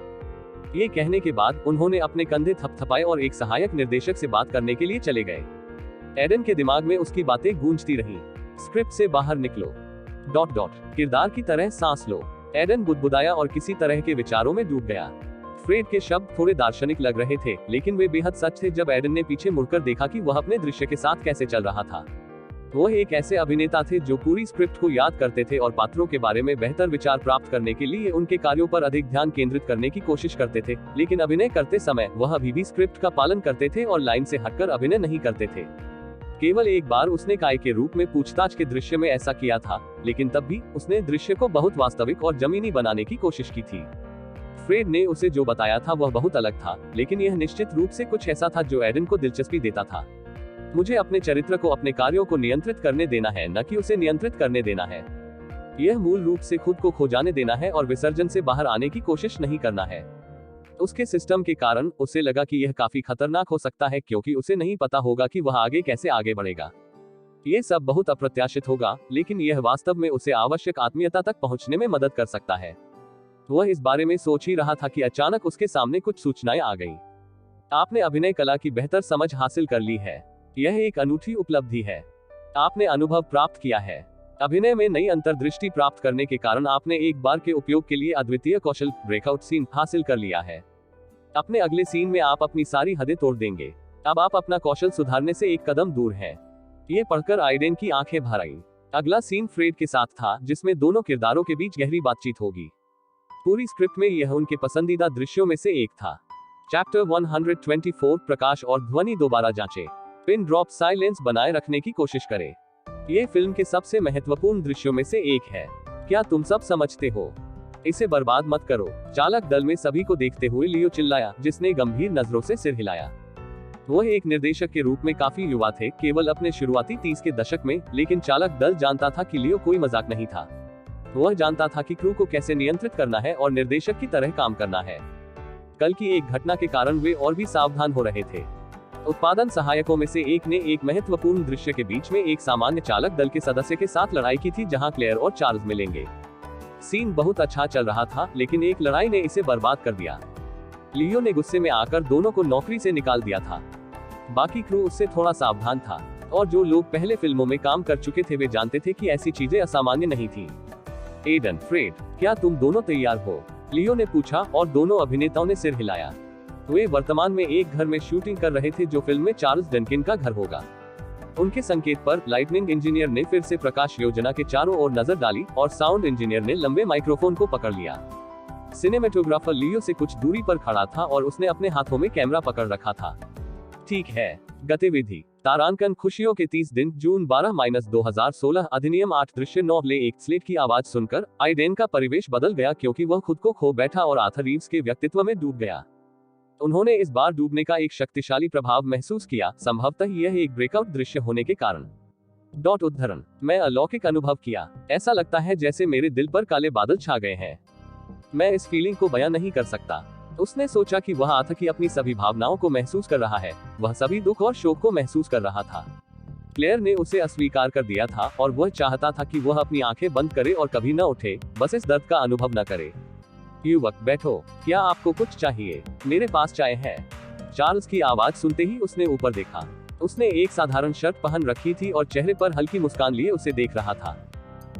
ये कहने के बाद उन्होंने अपने कंधे थपथपाए और एक सहायक निर्देशक से बात करने के लिए चले गए। एडन के दिमाग में उसकी बातें गूंजती रहीं। स्क्रिप्ट से बाहर निकलो, किरदार की तरह सांस लो। एडन बुदबुदाया और किसी तरह के विचारों में डूब गया। फ्रेड के शब्द थोड़े दार्शनिक लग रहे थे, लेकिन वे बेहद सच थे जब एडन ने पीछे मुड़कर देखा कि वह अपने दृश्य के साथ कैसे चल रहा था। वह एक ऐसे अभिनेता थे जो पूरी स्क्रिप्ट को याद करते थे और पात्रों के बारे में बेहतर विचार प्राप्त करने के लिए उनके कार्यों पर अधिक ध्यान केंद्रित करने की कोशिश करते थे, लेकिन अभिनय करते समय वह अभी भी स्क्रिप्ट का पालन करते थे और लाइन से हटकर अभिनय नहीं करते थे। केवल एक बार उसने काय के रूप में पूछताछ के दृश्य में ऐसा किया था, लेकिन तब भी उसने दृश्य को बहुत वास्तविक और जमीनी बनाने की कोशिश की थी। फ्रेड ने उसे जो बताया था वह बहुत अलग था, लेकिन यह निश्चित रूप से कुछ ऐसा था जो एडन को दिलचस्पी देता था। मुझे अपने चरित्र को अपने कार्यों को नियंत्रित करने देना है, न कि उसे नियंत्रित करने देना है। यह मूल रूप से खुद को खो जाने देना है और विसर्जन से बाहर आने की कोशिश नहीं करना है। उसके सिस्टम के कारण उसे लगा कि यह काफी खतरनाक हो सकता है, क्योंकि उसे नहीं पता होगा कि वह आगे कैसे आगे बढ़ेगा। यह सब बहुत अप्रत्याशित होगा, लेकिन यह वास्तव में उसे आवश्यक आत्मीयता तक पहुंचने में मदद कर सकता है। वह इस बारे में सोच ही रहा था कि अचानक उसके सामने कुछ सूचनाएं आ गईं। आपने अभिनय कला की बेहतर समझ हासिल कर ली है। यह एक अनूठी उपलब्धि है। आपने अनुभव प्राप्त किया है। अभिनय में नई अंतर्दृष्टि प्राप्त करने के कारण आपने एक बार के उपयोग के लिए अद्वितीय कौशल ब्रेकआउट सीन हासिल कर लिया है। अपने अगले सीन में आप अपनी सारी हदें तोड़ देंगे। अब आप अपना कौशल सुधारने से एक कदम दूर हैं। ये पढ़कर आइडेन की आंखें भर आईं। अगला सीन फ्रेड के साथ था, जिसमें दोनों किरदारों के बीच गहरी बातचीत होगी। पूरी स्क्रिप्ट में यह उनके पसंदीदा दृश्यों में से एक था। चैप्टर 124 प्रकाश और ध्वनि दोबारा जांचें। पिन ड्रॉप साइलेंस बनाए रखने की कोशिश करें। ये फिल्म के सबसे महत्वपूर्ण दृश्यों में से एक है। क्या तुम सब समझते हो? इसे बर्बाद मत करो। चालक दल में सभी को देखते हुए लियो चिल्लाया, जिसने गंभीर नजरों से सिर हिलाया। वह एक निर्देशक के रूप में काफी युवा थे, केवल अपने शुरुआती 30 के दशक में, लेकिन चालक दल जानता था कि लियो कोई मजाक नहीं था। वह जानता था कि क्रू को कैसे नियंत्रित करना है और निर्देशक की तरह काम करना है। कल की एक घटना के कारण वे और भी सावधान हो रहे थे। उत्पादन सहायकों में से एक ने एक महत्वपूर्ण दृश्य के बीच में एक सामान्य चालक दल के सदस्य के साथ लड़ाई की थी, जहां क्लेयर और चार्ल्स मिलेंगे। सीन बहुत अच्छा चल रहा था, लेकिन एक लड़ाई ने इसे बर्बाद कर दिया। लियो ने गुस्से में आकर दोनों को नौकरी से निकाल दिया था। बाकी क्रू उससे थोड़ा सावधान था, और जो लोग पहले फिल्मों में काम कर चुके थे वे जानते थे कि ऐसी चीजें असामान्य नहीं थी। एडन, फ्रेड, क्या तुम दोनों तैयार हो? लियो ने पूछा, और दोनों अभिनेताओं ने सिर हिलाया। वे वर्तमान में एक घर में शूटिंग कर रहे थे, जो फिल्म में चार्ल्स डनकिन का घर होगा। उनके संकेत पर लाइटनिंग इंजीनियर ने फिर से प्रकाश योजना के चारों ओर नजर डाली, और साउंड इंजीनियर ने लंबे माइक्रोफोन को पकड़ लिया। सिनेमेटोग्राफर लियो से कुछ दूरी पर खड़ा था और उसने अपने हाथों में कैमरा पकड़ रखा था। ठीक है। गतिविधि तारांकन खुशियों के 30 दिन जून 12-2016 अधिनियम 8 दृश्य 9 ले एक स्लेट की आवाज सुनकर आइडेन का परिवेश बदल गया, क्योंकि वह खुद को खो बैठा और आर्थर रीव्स के व्यक्तित्व में डूब गया। उन्होंने इस बार डूबने का एक शक्तिशाली प्रभाव महसूस किया, संभवतः यह एक ब्रेकआउट दृश्य होने के कारण। उद्धरण, मैं अलौकिक अनुभव किया। ऐसा लगता है जैसे मेरे दिल पर काले बादल छा गए हैं। मैं इस फीलिंग को बयां नहीं कर सकता। उसने सोचा कि वह आर्थर की अपनी सभी भावनाओं को महसूस कर रहा है। वह सभी दुख और शोक को महसूस कर रहा था। क्लेयर ने उसे अस्वीकार कर दिया था, और वह चाहता था कि वह अपनी आंखें बंद करे और कभी न उठे, बस इस दर्द का अनुभव न करे। युवक, बैठो। क्या आपको कुछ चाहिए? मेरे पास चाय है। चार्ल्स की आवाज सुनते ही उसने ऊपर देखा। उसने एक साधारण शर्ट पहन रखी थी और चेहरे पर हल्की मुस्कान लिए उसे देख रहा था।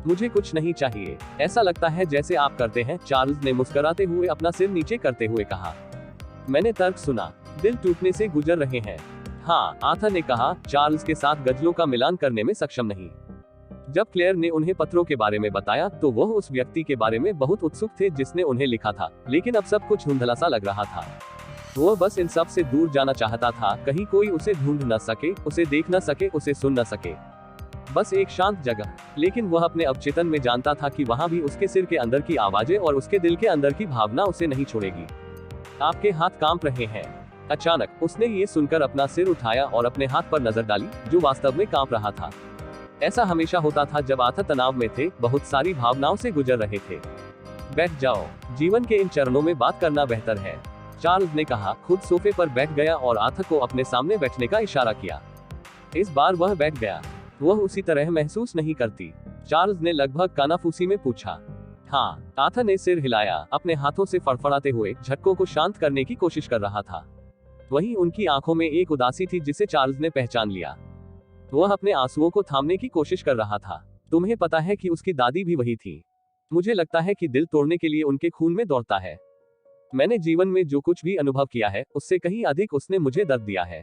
मुझे कुछ नहीं चाहिए। ऐसा लगता है जैसे आप करते हैं, चार्ल्स ने मुस्कुराते हुए अपना सिर नीचे करते हुए कहा। मैंने तर्क सुना। दिल टूटने से गुजर रहे हैं। हाँ, आर्थर ने कहा, चार्ल्स के साथ गजलों का मिलान करने में सक्षम नहीं। जब क्लेयर ने उन्हें पत्रों के बारे में बताया, तो वह उस व्यक्ति के बारे में बहुत उत्सुक थे जिसने उन्हें लिखा था, लेकिन अब सब कुछ धुंधला सा लग रहा था। वह बस इन सब से दूर जाना चाहता था, कहीं कोई उसे ढूंढ न सके, उसे देख न सके, उसे सुन न सके। बस एक शांत जगह। लेकिन वह अपने अवचेतन में जानता था कि वहां भी उसके सिर के अंदर की आवाजें और उसके दिल के अंदर की भावना उसे नहीं छोड़ेगी। आपके हाथ कांप रहे हैं। अचानक उसने ये सुनकर अपना सिर उठाया और अपने हाथ पर नजर डाली, जो वास्तव में कांप रहा था। ऐसा हमेशा होता था जब आर्थर तनाव में थे, बहुत सारी भावनाओं से गुजर रहे थे। बैठ जाओ। जीवन के इन चरणों में बात करना बेहतर है, चार्ल्स ने कहा। खुद सोफे पर बैठ गया और आर्थर को अपने सामने बैठने का इशारा किया। इस बार वह बैठ गया। वह उसी तरह महसूस नहीं करती? चार्ल्स ने लगभग कानाफूसी में पूछा। हाँ, आर्थर ने सिर हिलाया, अपने हाथों से फड़फड़ाते हुए झटकों को शांत करने की कोशिश कर रहा था। वहीं उनकी आंखों में एक उदासी थी जिसे चार्ल्स ने पहचान लिया। वह अपने आंसुओं को थामने की कोशिश कर रहा था। तुम्हें पता है कि उसकी दादी भी वही थी। मुझे लगता है कि दिल तोड़ने के लिए उनके खून में दौड़ता है। मैंने जीवन में जो कुछ भी अनुभव किया है उससे कहीं अधिक उसने मुझे दर्द दिया है।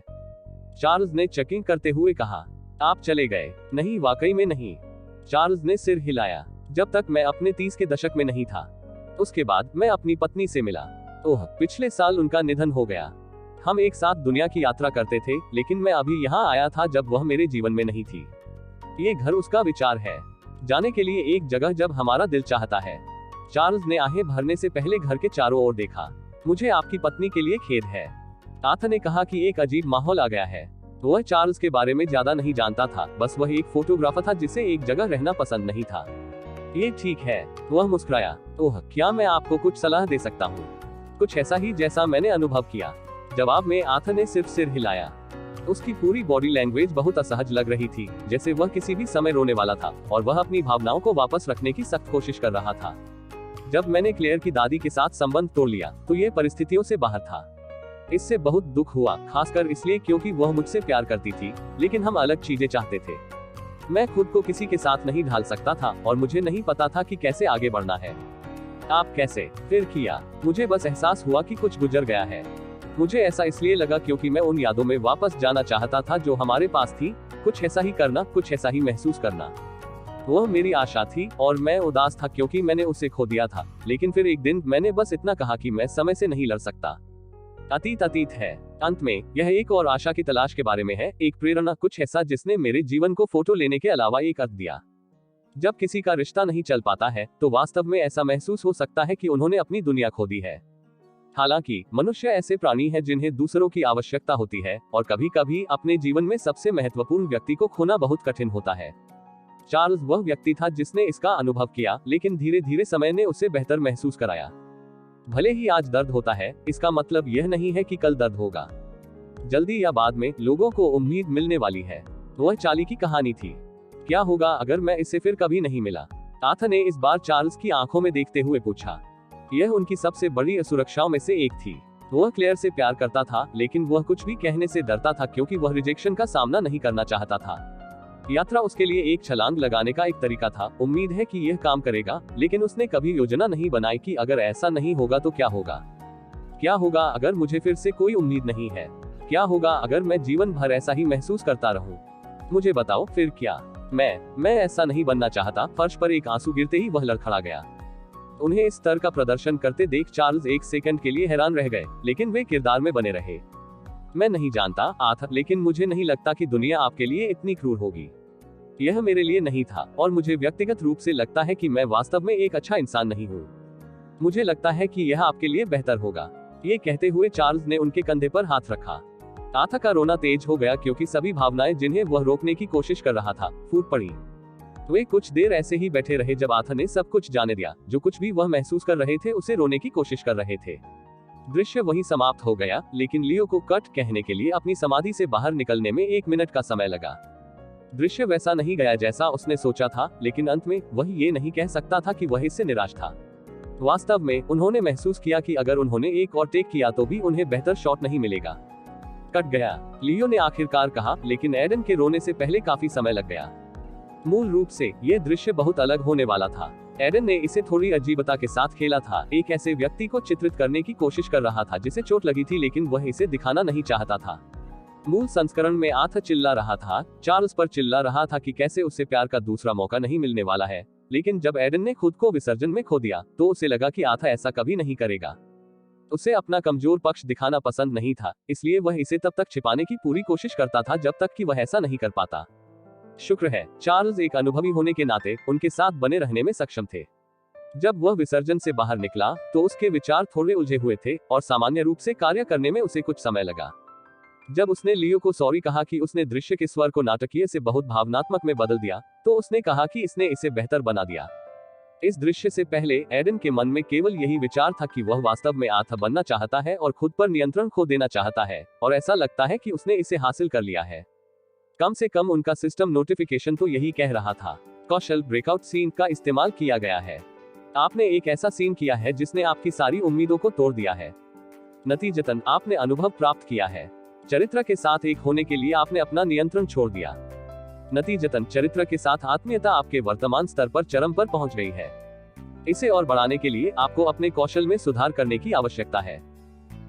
चार्ल्स ने चेकिंग करते हुए कहा। आप चले गए? नहीं, वाकई में नहीं। चार्ल्स ने सिर हिलाया। जब तक मैं अपने 30 के दशक में नहीं था। उसके बाद मैं अपनी पत्नी से मिला। ओह, पिछले साल उनका निधन हो गया। हम एक साथ दुनिया की यात्रा करते थे, लेकिन मैं अभी यहाँ आया था जब वह मेरे जीवन में नहीं थी। ये घर उसका विचार है, जाने के लिए एक जगह जब हमारा दिल चाहता है। चार्ल्स ने आहें भरने से पहले घर के चारों ओर देखा। मुझे आपकी पत्नी के लिए खेद है। आथ ने कहा कि एक अजीब माहौल आ गया है। वह चार्ल्स के बारे में ज्यादा नहीं जानता था, बस वह एक फोटोग्राफर था जिसे एक जगह रहना पसंद नहीं था। ये ठीक है, वह मुस्कुराया। ओह, क्या मैं आपको कुछ सलाह दे सकता हूँ? कुछ ऐसा ही जैसा मैंने अनुभव किया। जवाब में आथ ने सिर्फ सिर हिलाया। उसकी पूरी बॉडी लैंग्वेज बहुत असहज लग रही थी, जैसे वह किसी भी समय रोने वाला था, और वह अपनी भावनाओं को वापस रखने की सख्त कोशिश कर रहा था। जब मैंने क्लेयर की दादी के साथ संबंध तोड़ लिया तो ये परिस्थितियों से बाहर था। इससे बहुत दुख हुआ, खासकर इसलिए क्योंकि वह मुझसे प्यार करती थी, लेकिन हम अलग चीजें चाहते थे। मैं खुद को किसी के साथ नहीं ढाल सकता था और मुझे नहीं पता था कि कैसे आगे बढ़ना है। आप कैसे फिर किया? मुझे बस एहसास हुआ कि कुछ गुजर गया है। मुझे ऐसा इसलिए लगा क्योंकि मैं उन यादों में वापस जाना चाहता था जो हमारे पास थी, कुछ ऐसा ही करना, कुछ ऐसा ही महसूस करना। वह मेरी आशा थी और मैं उदास था क्योंकि मैंने उसे खो दिया था। लेकिन फिर एक दिन मैंने बस इतना कहा कि मैं समय से नहीं लड़ सकता। अतीत अतीत है। अंत में यह एक और आशा की तलाश के बारे में है, एक प्रेरणा, कुछ ऐसा जिसने मेरे जीवन को फोटो लेने के अलावा एक अर्थ दिया। जब किसी का रिश्ता नहीं चल पाता है तो वास्तव में ऐसा महसूस हो सकता है कि उन्होंने अपनी दुनिया खो दी है। हालांकि मनुष्य ऐसे प्राणी हैं जिन्हें दूसरों की आवश्यकता होती है, और कभी कभी अपने जीवन में सबसे महत्वपूर्ण व्यक्ति को खोना बहुत कठिन होता है। चार्ल्स वह व्यक्ति था जिसने इसका अनुभव किया, लेकिन धीरे धीरे समय ने उसे बेहतर महसूस कराया। भले ही आज दर्द होता है, इसका मतलब यह नहीं है कि कल दर्द होगा। जल्दी या बाद में लोगों को उम्मीद मिलने वाली है। वह चाली की कहानी थी। क्या होगा अगर मैं इससे फिर कभी नहीं मिला? आथ ने इस बार चार्ल्स की आंखों में देखते हुए पूछा। यह उनकी सबसे बड़ी असुरक्षाओं में से एक थी। वह क्लेयर से प्यार करता था, लेकिन वह कुछ भी कहने से डरता था क्योंकि वह रिजेक्शन का सामना नहीं करना चाहता था। यात्रा उसके लिए एक छलांग लगाने का एक तरीका था। उम्मीद है कि यह काम करेगा, लेकिन उसने कभी योजना नहीं बनाई कि अगर ऐसा नहीं होगा तो क्या होगा। क्या होगा अगर मुझे फिर से कोई उम्मीद नहीं है? क्या होगा अगर मैं जीवन भर ऐसा ही महसूस करता रहूं? मुझे बताओ फिर क्या? मैं ऐसा नहीं बनना चाहता। फर्श पर एक आंसू गिरते ही वह लड़खड़ा गया। उन्हें इस स्तर का प्रदर्शन करते देख चार्ल्स एक सेकंड के लिए हैरान रह गए, लेकिन वे किरदार में बने रहे। मैं नहीं जानता आथ, लेकिन मुझे नहीं लगता कि दुनिया आपके लिए इतनी क्रूर होगी। यह मेरे लिए नहीं था, और मुझे व्यक्तिगत रूप से लगता है कि मैं वास्तव में एक अच्छा इंसान नहीं हूँ। मुझे लगता है कि यह आपके लिए बेहतर होगा। ये कहते हुए चार्ल्स ने उनके कंधे पर हाथ रखा। आथ का रोना तेज हो गया क्योंकि सभी भावनाएं जिन्हें वह रोकने की कोशिश कर रहा था फूट पड़ी। वे कुछ देर ऐसे ही बैठे रहे जब आथ ने सब कुछ जाने दिया। जो कुछ भी वह महसूस कर रहे थे उसे रोने की कोशिश कर रहे थे। दृश्य वहीं समाप्त हो गया, लेकिन लियो को कट कहने के लिए अपनी समाधि से बाहर निकलने में 1 मिनट का समय लगा। दृश्य वैसा नहीं गया जैसा उसने सोचा था, लेकिन अंत में वह ये नहीं कह सकता था कि वह इससे निराश था। वास्तव में उन्होंने महसूस किया कि अगर उन्होंने एक और टेक किया तो भी उन्हें बेहतर शॉट नहीं मिलेगा। कट गया, लियो ने आखिरकार कहा, लेकिन एडन के रोने से पहले काफी समय लग गया। मूल रूप से यह दृश्य बहुत अलग होने वाला था। एडन ने इसे थोड़ी अजीबता के साथ खेला था, एक ऐसे व्यक्ति को चित्रित करने की कोशिश कर रहा था जिसे चोट लगी थी, लेकिन वह इसे दिखाना नहीं चाहता था। मूल संस्करण में आथ चिल्ला रहा था, चार्ल्स पर चिल्ला रहा था कि कैसे उसे प्यार का दूसरा मौका नहीं मिलने वाला है। लेकिन जब एडन ने खुद को विसर्जन में खो दिया तो उसे लगा कि आथ ऐसा कभी नहीं करेगा। उसे अपना कमजोर पक्ष दिखाना पसंद नहीं था, इसलिए वह इसे तब तक छिपाने की पूरी कोशिश करता था जब तक कि वह ऐसा नहीं कर पाता। शुक्र है, चार्ल्स एक अनुभवी होने के नाते उनके साथ बने रहने में सक्षम थे। जब वह विसर्जन से बाहर निकला तो उसके विचार थोड़े उलझे हुए थे और सामान्य रूप से कार्य करने में उसे कुछ समय लगा। जब उसने लियो को सॉरी कहा कि उसने दृश्य के स्वर को नाटकीय से बहुत भावनात्मक में बदल दिया, तो उसने कहा कि इसने इसे बेहतर बना दिया। इस दृश्य से पहले एडन के मन में केवल यही विचार था कि वह वास्तव में आथ बनना चाहता है और खुद पर नियंत्रण खो देना चाहता है, और ऐसा लगता है कि उसने इसे हासिल कर लिया है। कम से कम उनका सिस्टम नोटिफिकेशन तो यही कह रहा था। कौशल ब्रेकआउट सीन का इस्तेमाल किया गया है। आपने एक ऐसा सीन किया है जिसने आपकी सारी उम्मीदों को तोड़ दिया है। नतीजतन आपने अनुभव प्राप्त किया है। चरित्र के साथ एक होने के लिए आपने अपना नियंत्रण छोड़ दिया। नतीजतन चरित्र के साथ आत्मीयता आपके वर्तमान स्तर पर चरम पर पहुंच गई है। इसे और बढ़ाने के लिए आपको अपने कौशल में सुधार करने की आवश्यकता है।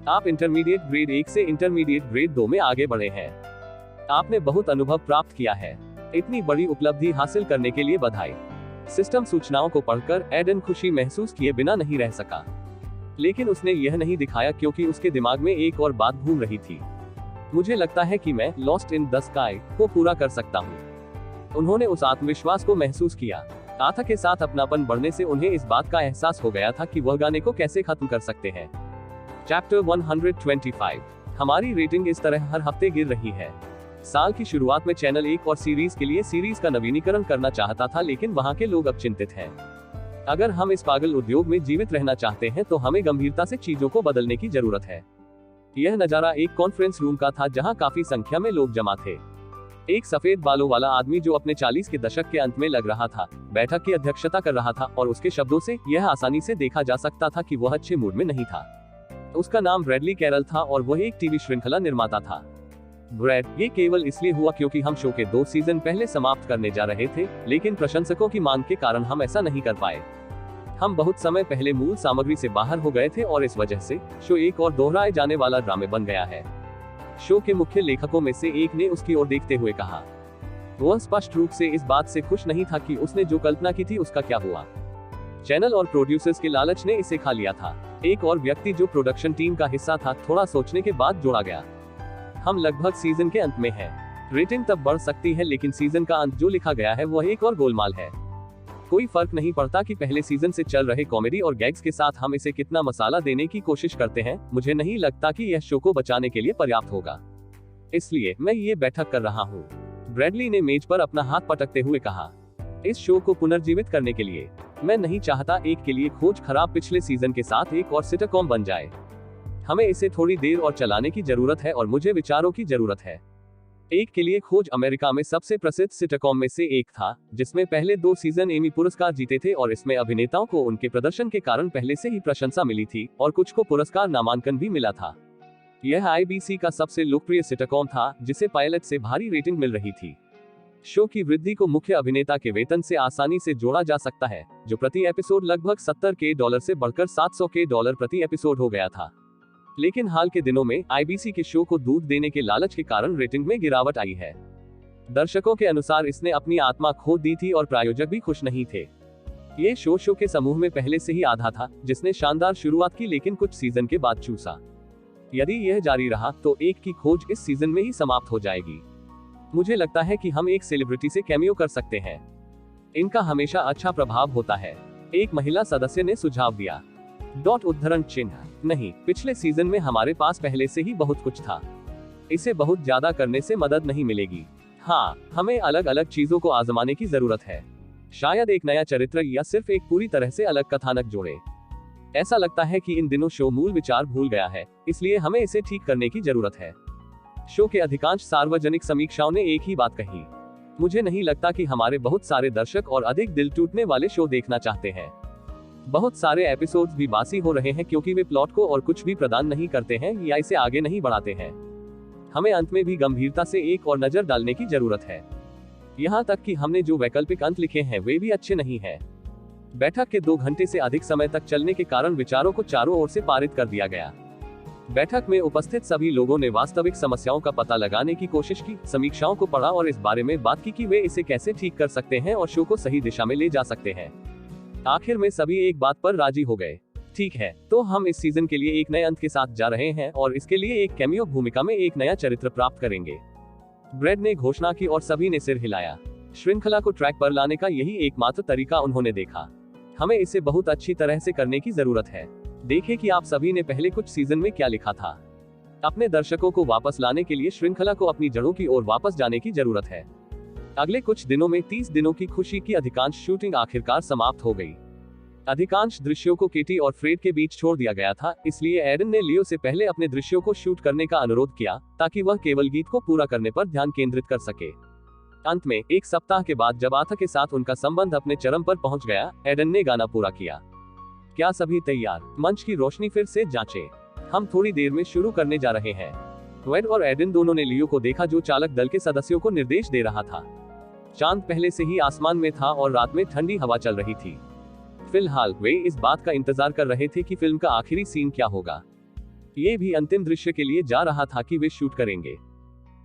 आप इंटरमीडिएट ग्रेड 1 से इंटरमीडिएट ग्रेड 2 में आगे बढ़े हैं। आपने बहुत अनुभव प्राप्त किया है। इतनी बड़ी उपलब्धि हासिल करने के लिए बधाई। सिस्टम सूचनाओं को पढ़कर एडन खुशी महसूस किए बिना नहीं रह सका, लेकिन उसने यह नहीं दिखाया क्योंकि उसके दिमाग में एक और बात घूम रही थी। मुझे लगता है कि मैं लॉस्ट इन द स्काई को पूरा कर सकता हूँ। उन्होंने उस आत्मविश्वास को महसूस किया। आथा के साथ अपनापन बढ़ने से उन्हें इस बात का एहसास हो गया था कि वह गाने को कैसे खत्म कर सकते हैं। चैप्टर 125। हमारी रेटिंग इस तरह हर हफ्ते गिर रही है। साल की शुरुआत में चैनल एक और सीरीज के लिए सीरीज का नवीनीकरण करना चाहता था, लेकिन वहां के लोग अब चिंतित हैं। अगर हम इस पागल उद्योग में जीवित रहना चाहते हैं तो हमें गंभीरता से चीजों को बदलने की जरूरत है। यह नजारा एक कॉन्फ्रेंस रूम का था जहां काफी संख्या में लोग जमा थे। एक सफेद बालों वाला आदमी जो अपने 40 के दशक के अंत में लग रहा था, बैठक की अध्यक्षता कर रहा था और उसके शब्दों से यह आसानी से देखा जा सकता था कि वह अच्छे मूड में नहीं था। उसका नाम ब्रैडली कैरल था और वह एक टीवी श्रृंखला निर्माता था। ब्रैड, ये केवल इसलिए हुआ क्योंकि हम शो के 2 सीजन पहले समाप्त करने जा रहे थे, लेकिन प्रशंसकों की मांग के कारण हम ऐसा नहीं कर पाए। हम बहुत समय पहले मूल सामग्री से बाहर हो गए थे और इस वजह से शो एक और दोहराए जाने वाला ड्रामे बन गया है। शो के मुख्य लेखकों में से एक ने उसकी ओर देखते हुए कहा। वह स्पष्ट रूप से इस बात से खुश नहीं था कि उसने जो कल्पना की थी उसका क्या हुआ। चैनल और प्रोड्यूसर्स के लालच ने इसे खा लिया था। एक और व्यक्ति जो प्रोडक्शन टीम का हिस्सा था थोड़ा सोचने के बाद जोड़ा गया। हम लगभग सीजन के अंत में हैं। रेटिंग तब बढ़ सकती है, लेकिन सीजन का अंत जो लिखा गया है वह एक और गोलमाल है। कोई फर्क नहीं पड़ता कि पहले सीजन से चल रहे कॉमेडी और गैग्स के साथ हम इसे कितना मसाला देने की कोशिश करते हैं। मुझे नहीं लगता कि यह शो को बचाने के लिए पर्याप्त होगा, इसलिए मैं ये बैठक कर रहा हूँ। ब्रैडली ने मेज पर अपना हाथ पटकते हुए कहा। इस शो को पुनर्जीवित करने के लिए मैं नहीं चाहता एक के लिए खोज खराब पिछले सीजन के साथ एक और सिटकॉम बन जाए। हमें इसे थोड़ी देर और चलाने की जरूरत है और मुझे विचारों की जरूरत है। एक के लिए खोज अमेरिका में सबसे प्रसिद्ध सिटकॉम में से एक था, जिसमें पहले 2 सीजन एमी पुरस्कार जीते थे और इसमें अभिनेताओं को उनके प्रदर्शन के कारण पहले से ही प्रशंसा मिली थी और कुछ को पुरस्कार नामांकन भी मिला था। यह आईबीसी का सबसे लोकप्रिय सिटकॉम था, जिसे पायलट से भारी रेटिंग मिल रही थी। शो की वृद्धि को मुख्य अभिनेता के वेतन से आसानी से जोड़ा जा सकता है, जो प्रति एपिसोड लगभग $70 से बढ़कर $700 प्रति एपिसोड हो गया था। लेकिन हाल के दिनों में आईबीसी के शो को दूध देने के लालच के कारण रेटिंग में गिरावट आई है। दर्शकों के अनुसार इसने अपनी आत्मा खो दी थी और प्रायोजक भी खुश नहीं थे। ये शो के समूह में पहले से ही आधा था, जिसने शानदार शुरुआत की लेकिन कुछ सीजन के बाद चूसा। यदि यह जारी रहा तो एक की खोज इस सीजन में ही समाप्त हो जाएगी। मुझे लगता है कि हम एक सेलिब्रिटी से कैमियो कर सकते हैं। इनका हमेशा अच्छा प्रभाव होता है, एक महिला सदस्य ने सुझाव दिया। उद्धरण चिन्ह नहीं, पिछले सीजन में हमारे पास पहले से ही बहुत कुछ था। इसे बहुत ज्यादा करने से मदद नहीं मिलेगी। हाँ, हमें अलग अलग चीजों को आजमाने की जरूरत है। शायद एक नया चरित्र या सिर्फ एक पूरी तरह से अलग कथानक जोड़े। ऐसा लगता है कि इन दिनों शो मूल विचार भूल गया है, इसलिए हमें इसे ठीक करने की जरूरत है। शो के अधिकांश सार्वजनिक समीक्षाओं ने एक ही बात कही। मुझे नहीं लगता कि हमारे बहुत सारे दर्शक और अधिक दिल टूटने वाले शो देखना चाहते हैं। बहुत सारे एपिसोड्स भी बासी हो रहे हैं क्योंकि वे प्लॉट को और कुछ भी प्रदान नहीं करते हैं या इसे आगे नहीं बढ़ाते हैं। हमें अंत में भी गंभीरता से एक और नजर डालने की जरूरत है। यहाँ तक कि हमने जो वैकल्पिक अंत लिखे हैं वे भी अच्छे नहीं हैं। बैठक के 2 घंटे से अधिक समय तक चलने के कारण विचारों को चारों ओर से पारित कर दिया गया। बैठक में उपस्थित सभी लोगों ने वास्तविक समस्याओं का पता लगाने की कोशिश की, समीक्षाओं को पढ़ा और इस बारे में बात की कि वे इसे कैसे ठीक कर सकते हैं और शो को सही दिशा में ले जा सकते हैं। आखिर में सभी एक बात पर राजी हो गए। ठीक है, तो हम इस सीजन के लिए एक नए अंत के साथ जा रहे हैं और इसके लिए एक कैमियो भूमिका में एक नया चरित्र प्राप्त करेंगे। ब्रैड ने घोषणा की और सभी ने सिर हिलाया। श्रृंखला को ट्रैक पर लाने का यही एकमात्र तरीका उन्होंने देखा। हमें इसे बहुत अच्छी तरह से करने की जरूरत है। देखें कि आप सभी ने पहले कुछ सीजन में क्या लिखा था। अपने दर्शकों को वापस लाने के लिए श्रृंखला को अपनी जड़ों की ओर वापस जाने की जरूरत है। अगले कुछ दिनों में 30 दिनों की खुशी की अधिकांश शूटिंग आखिरकार समाप्त हो गई। अधिकांश दृश्यों को केटी और फ्रेड के बीच छोड़ दिया गया था, इसलिए एडन ने लियो से पहले अपने दृश्यों को शूट करने का अनुरोध किया ताकि वह केवल गीत को पूरा करने पर ध्यान केंद्रित कर सके। अंत में 1 सप्ताह के बाद जब आथा के साथ उनका संबंध अपने चरम पर पहुंच गया, एडन ने गाना पूरा किया। क्या सभी तैयार? मंच की रोशनी फिर से जांचें। हम थोड़ी देर में शुरू करने जा रहे हैं। वेड और एडन दोनों ने लियो को देखा जो चालक दल के सदस्यों को निर्देश दे रहा था। चांद पहले से ही आसमान में था और रात में ठंडी हवा चल रही थी। फिलहाल वे इस बात का इंतजार कर रहे थे कि फिल्म का आखिरी सीन क्या होगा। ये भी अंतिम दृश्य के लिए जा रहा था कि वे शूट करेंगे।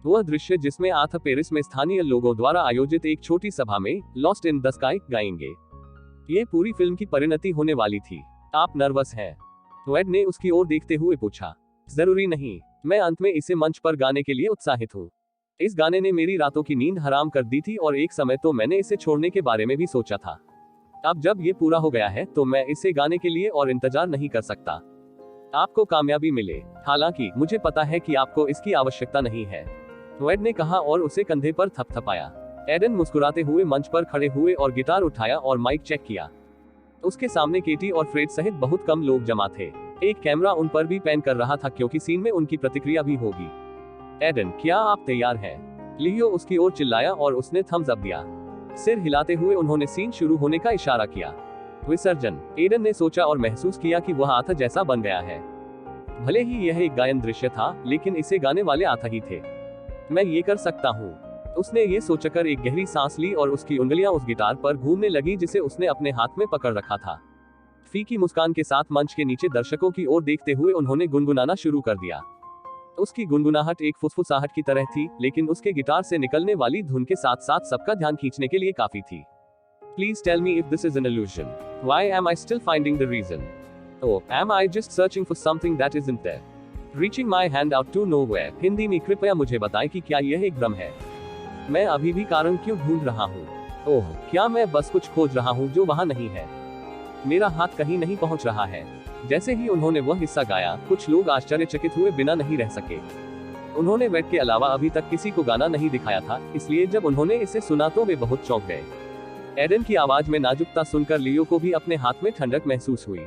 वह दृश्य जिसमें आर्थ पेरिस में स्थानीय लोगों द्वारा आयोजित एक छोटी सभा में लॉस्ट इन द स्काई गाएंगे। ये पूरी फिल्म की परिणति होने वाली थी। आप नर्वस हैं? वेड ने उसकी ओर देखते हुए पूछा। जरूरी नहीं, मैं अंत में इसे मंच पर गाने के लिए उत्साहित हूँ। इस गाने ने मेरी रातों की नींद हराम कर दी थी और एक समय तो मैंने इसे छोड़ने के बारे में भी सोचा था। अब जब ये पूरा हो गया है तो मैं इसे गाने के लिए और इंतजार नहीं कर सकता। आपको कामयाबी मिले। हालांकि मुझे पता है कि आपको इसकी आवश्यकता नहीं है, वेड ने कहा और उसे कंधे पर थपथपाया। एडन मुस्कुराते हुए मंच पर खड़े हुए और गिटार उठाया और माइक चेक किया। उसके सामने केटी और फ्रेड सहित बहुत कम लोग जमा थे। एक कैमरा उन पर भी पैन कर रहा था क्योंकि सीन में उनकी प्रतिक्रिया भी होगी। एडन, क्या आप तैयार हैं? लियो उसकी ओर चिल्लाया और उसने थम्स अप दिया। सिर हिलाते हुए उन्होंने सीन शुरू होने का इशारा किया। विसर्जन। एडन ने सोचा और महसूस किया कि वह आथा जैसा बन गया है। भले ही यह एक गायन दृश्य था, लेकिन इसे गाने वाले आथा ही थे। मैं ये कर सकता हूँ, उसने ये सोचकर एक गहरी सांस ली और उसकी उंगलियां उस गिटार पर घूमने लगी जिसे उसने अपने हाथ में पकड़ रखा था। फीकी मुस्कान के साथ मंच के नीचे दर्शकों की ओर देखते हुए उन्होंने गुनगुनाना शुरू कर दिया। उसकी गुनगुनाहट एक फुसफुसाहट की तरह थी, लेकिन उसके गिटार से निकलने वाली धुन के साथ साथ सबका ध्यान खींचने के लिए काफी थी। Please tell me if this is an illusion. Why am I still finding the reason? Oh, am I just searching for something that isn't there? Reaching my hand out to nowhere. Hindi में कृपया मुझे बताएं कि क्या यह एक भ्रम है? मैं अभी भी कारण क्यों ढूंढ रहा हूँ? ओह, क्या मैं बस कुछ खोज रहा हूँ जो वहाँ नहीं है? मेरा हाथ कहीं नहीं पहुँच रहा है। जैसे ही उन्होंने वह हिस्सा गाया, कुछ लोग आश्चर्यचकित हुए बिना नहीं रह सके। उन्होंने वेड के अलावा अभी तक किसी को गाना नहीं दिखाया था, इसलिए जब उन्होंने इसे सुना तो वे बहुत चौंक गए। एडन की आवाज में नाजुकता सुनकर लियो को भी अपने हाथ में ठंडक महसूस हुई।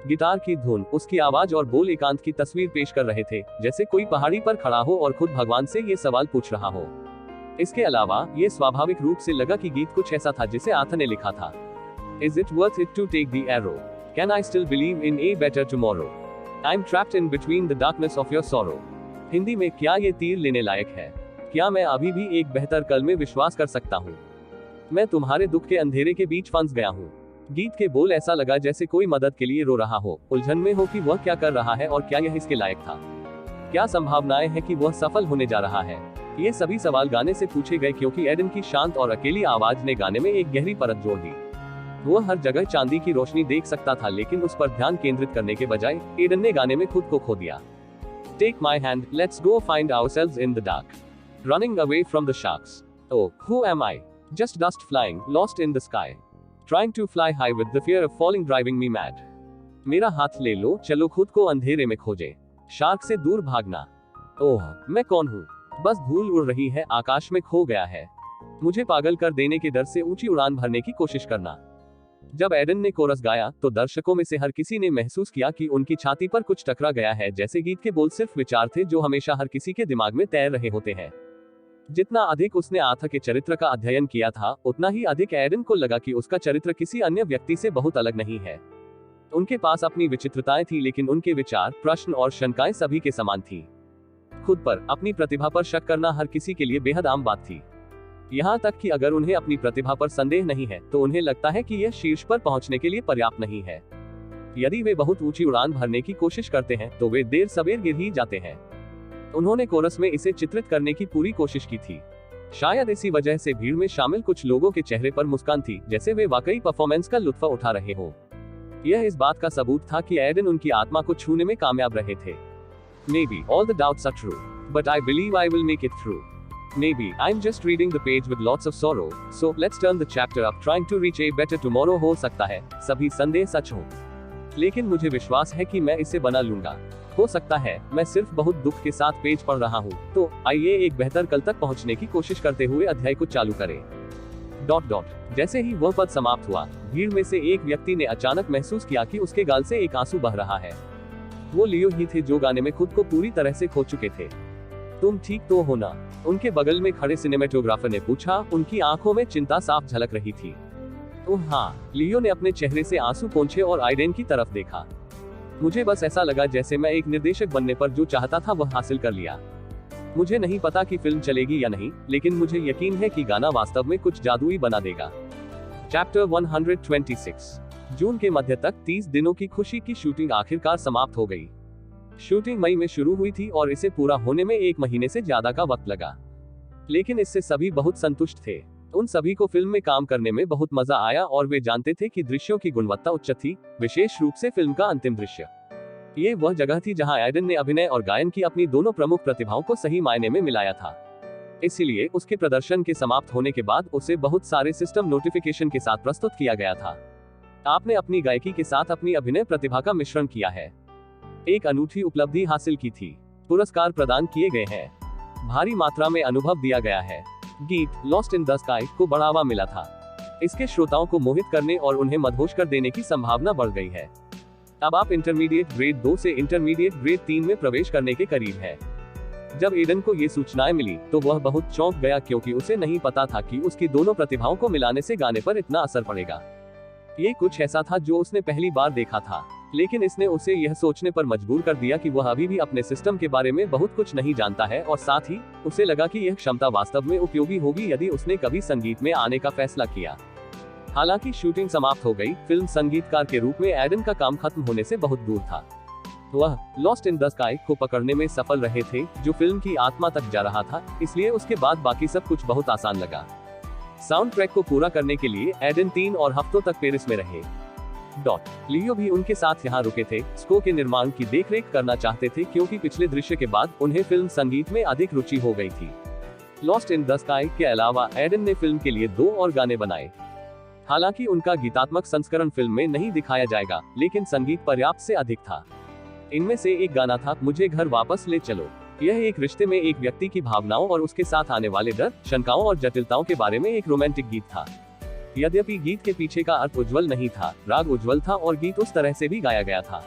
गिटार की धुन, उसकी आवाज और बोल एकांत की तस्वीर पेश कर रहे थे, जैसे कोई पहाड़ी पर खड़ा हो और खुद भगवान से ये सवाल पूछ रहा हो। इसके अलावा ये स्वाभाविक रूप से लगा कि गीत कुछ ऐसा था जिसे आर्थ ने लिखा था। Is it worth it to take the arrow? Can I still believe in a better tomorrow? I'm trapped in between the darkness of your sorrow. Hindi में, क्या ये तीर लेने लायक है? क्या मैं अभी भी एक बेहतर कल में विश्वास कर सकता हूँ? मैं तुम्हारे दुख के अंधेरे के बीच फंस गया हूँ। गीत के बोल ऐसा लगा जैसे कोई मदद के लिए रो रहा हो, उलझन में हो कि वह क्या कर रहा है और क्या यह इसके लायक था। क्या संभावनाएं हैं कि वह सफल होने जा रहा है? ये सभी सवाल गाने से पूछे गए क्योंकि एडन की शांत और अकेली आवाज ने गाने में एक गहरी परत जोड़ दी। वह हर जगह चांदी की रोशनी देख सकता था, लेकिन उस पर ध्यान केंद्रित करने के बजाय एडन ने गाने में खुद को खो दिया। Take my hand, let's go find ourselves in the dark. Running away from the sharks. Oh, who am I? Just dust flying, lost in the sky. Trying to fly high with the fear of falling driving me mad. मेरा हाथ ले लो, चलो खुद को अंधेरे में खोजे, shark से दूर भागना। ओह, मैं कौन हूँ? बस धूल उड़ रही है, आकाश में खो गया है। मुझे पागल कर देने के डर से ऊंची उड़ान भरने की कोशिश करना। जब एडन ने कोरस गाया तो दर्शकों में से हर किसी ने महसूस किया कि उनकी छाती पर कुछ टकरा गया है, जैसे गीत के बोल सिर्फ विचार थे जो हमेशा हर किसी के दिमाग में तैर रहे होते हैं। जितना अधिक उसने आर्थ के चरित्र का अध्ययन किया था, उतना ही अधिक एडन को लगा कि उसका चरित्र किसी अन्य व्यक्ति से बहुत अलग नहीं है। उनके पास अपनी विचित्रताएं थी, लेकिन उनके विचार, प्रश्न और शंकाएं सभी के समान थी। खुद पर, अपनी प्रतिभा पर शक करना हर किसी के लिए बेहद आम बात थी। यहाँ तक कि अगर उन्हें अपनी प्रतिभा पर संदेह नहीं है, तो उन्हें लगता है कि यह शीर्ष पर पहुंचने के लिए पर्याप्त नहीं है। यदि वे बहुत ऊंची उड़ान भरने की कोशिश करते हैं, तो वे देर सवेर गिर ही जाते हैं। उन्होंने कोरस में इसे चित्रित करने की पूरी कोशिश की थी। शायद इसी वजह से भीड़ में शामिल कुछ लोगों के चेहरे पर मुस्कान थी, जैसे वे वाकई परफॉर्मेंस का लुत्फ उठा रहे हो। यह इस बात का सबूत था कि एडन उनकी आत्मा को छूने में कामयाब रहे थे। Maybe all the doubts are true, but I believe I will make it through. Maybe I'm just reading the page with lots of sorrow, so let's turn the chapter up trying to reach a better tomorrow. हो सकता है सभी संदेह सच हो, लेकिन मुझे विश्वास है कि मैं इसे बना लूंगा। हो सकता है मैं सिर्फ बहुत दुख के साथ पेज पढ़ रहा हूँ, तो आइए एक बेहतर कल तक पहुँचने की कोशिश करते हुए अध्याय को चालू करें। ... जैसे ही वह पद समाप्त हुआ, भीड़ में से एक व्यक्ति ने अचानक महसूस किया कि उसके गाल से एक आंसू बह रहा है। वो लियो ही थे जो गाने में खुद को पूरी तरह से खो चुके थे। तुम ठीक तो हो ना? उनके बगल में खड़े सिनेमेटोग्राफर ने पूछा, उनकी आंखों में चिंता साफ झलक रही थी। ओह हाँ, लियो ने अपने चेहरे से आंसू पोंछे और आइडेन की तरफ देखा। मुझे बस ऐसा लगा जैसे मैं एक निर्देशक बनने पर जो चाहता था वह हासिल कर लिया। मुझे नहीं पता कि फिल्म चलेगी या नहीं, लेकिन मुझे यकीन है कि गाना वास्तव में कुछ जादुई बना देगा। चैप्टर 126। जून के मध्य तक 30 दिनों की खुशी की शूटिंग आखिरकार समाप्त हो गई। शूटिंग मई में शुरू हुई थी और इसे पूरा होने में 1 महीने से ज्यादा का वक्त लगा, लेकिन इससे सभी बहुत संतुष्ट थे। उन सभी को फिल्म में काम करने में बहुत मजा आया और वे जानते थे कि दृश्यों की गुणवत्ता उच्च थी, विशेष रूप से फिल्म का अंतिम दृश्य। ये वह जगह थी जहां एडन ने अभिनय और गायन की अपनी दोनों प्रमुख प्रतिभाओं को सही मायने में मिलाया था। इसलिए उसके प्रदर्शन के समाप्त होने के बाद उसे बहुत सारे सिस्टम नोटिफिकेशन के साथ प्रस्तुत किया गया था। आपने अपनी गायकी के साथ अपनी अभिनय प्रतिभा का मिश्रण किया है, एक अनूठी उपलब्धि हासिल की थी, पुरस्कार प्रदान किए गए हैं, भारी मात्रा में अनुभव दिया गया है। गीत लॉस्ट इन द स्काई को बढ़ावा मिला था। इसके श्रोताओं को मोहित करने और उन्हें मदहोश कर देने की संभावना बढ़ गई है। अब आप इंटरमीडिएट ग्रेड 2 से इंटरमीडिएट ग्रेड 3 में प्रवेश करने के करीब है। जब एडन को ये सूचनाएं मिली तो वह बहुत चौंक गया, क्योंकि उसे नहीं पता था कि उसकी दोनों प्रतिभाओं को मिलाने से गाने पर इतना असर पड़ेगा। ये कुछ ऐसा था जो उसने पहली बार देखा था, लेकिन इसने उसे यह सोचने पर मजबूर कर दिया कि वह अभी भी अपने सिस्टम के बारे में बहुत कुछ नहीं जानता है, और साथ ही उसे लगा कि यह क्षमता वास्तव में उपयोगी होगी यदि उसने कभी संगीत में आने का फैसला किया। हालांकि शूटिंग समाप्त हो गई, फिल्म संगीतकार के रूप में एडन का काम खत्म होने से बहुत दूर था। वह लॉस्ट इन द स्काई को पकड़ने में सफल रहे थे, जो फिल्म की आत्मा तक जा रहा था, इसलिए उसके बाद बाकी सब कुछ बहुत आसान लगा। साउंड ट्रैक को पूरा करने के लिए एडन 3 और हफ्तों तक पेरिस में रहे। लियो भी उनके साथ यहाँ रुके थे, स्को के निर्माण की देखरेख करना चाहते थे, क्योंकि पिछले दृश्य के बाद उन्हें फिल्म संगीत में अधिक रुचि हो गई थी। लॉस्ट इन द स्काई के अलावा एडन ने फिल्म के लिए 2 और गाने बनाए। हालांकि उनका गीतात्मक संस्करण फिल्म में नहीं दिखाया जाएगा, लेकिन संगीत पर्याप्त से अधिक था। इनमें से एक गाना था मुझे घर वापस ले चलो। यह एक रिश्ते में एक व्यक्ति की भावनाओं और उसके साथ आने वाले डर, शंकाओं और जटिलताओं के बारे में एक रोमांटिक गीत था। यद्यपि गीत के पीछे का अर्थ उज्जवल नहीं था, राग उज्जवल था और गीत उस तरह से भी गाया गया था।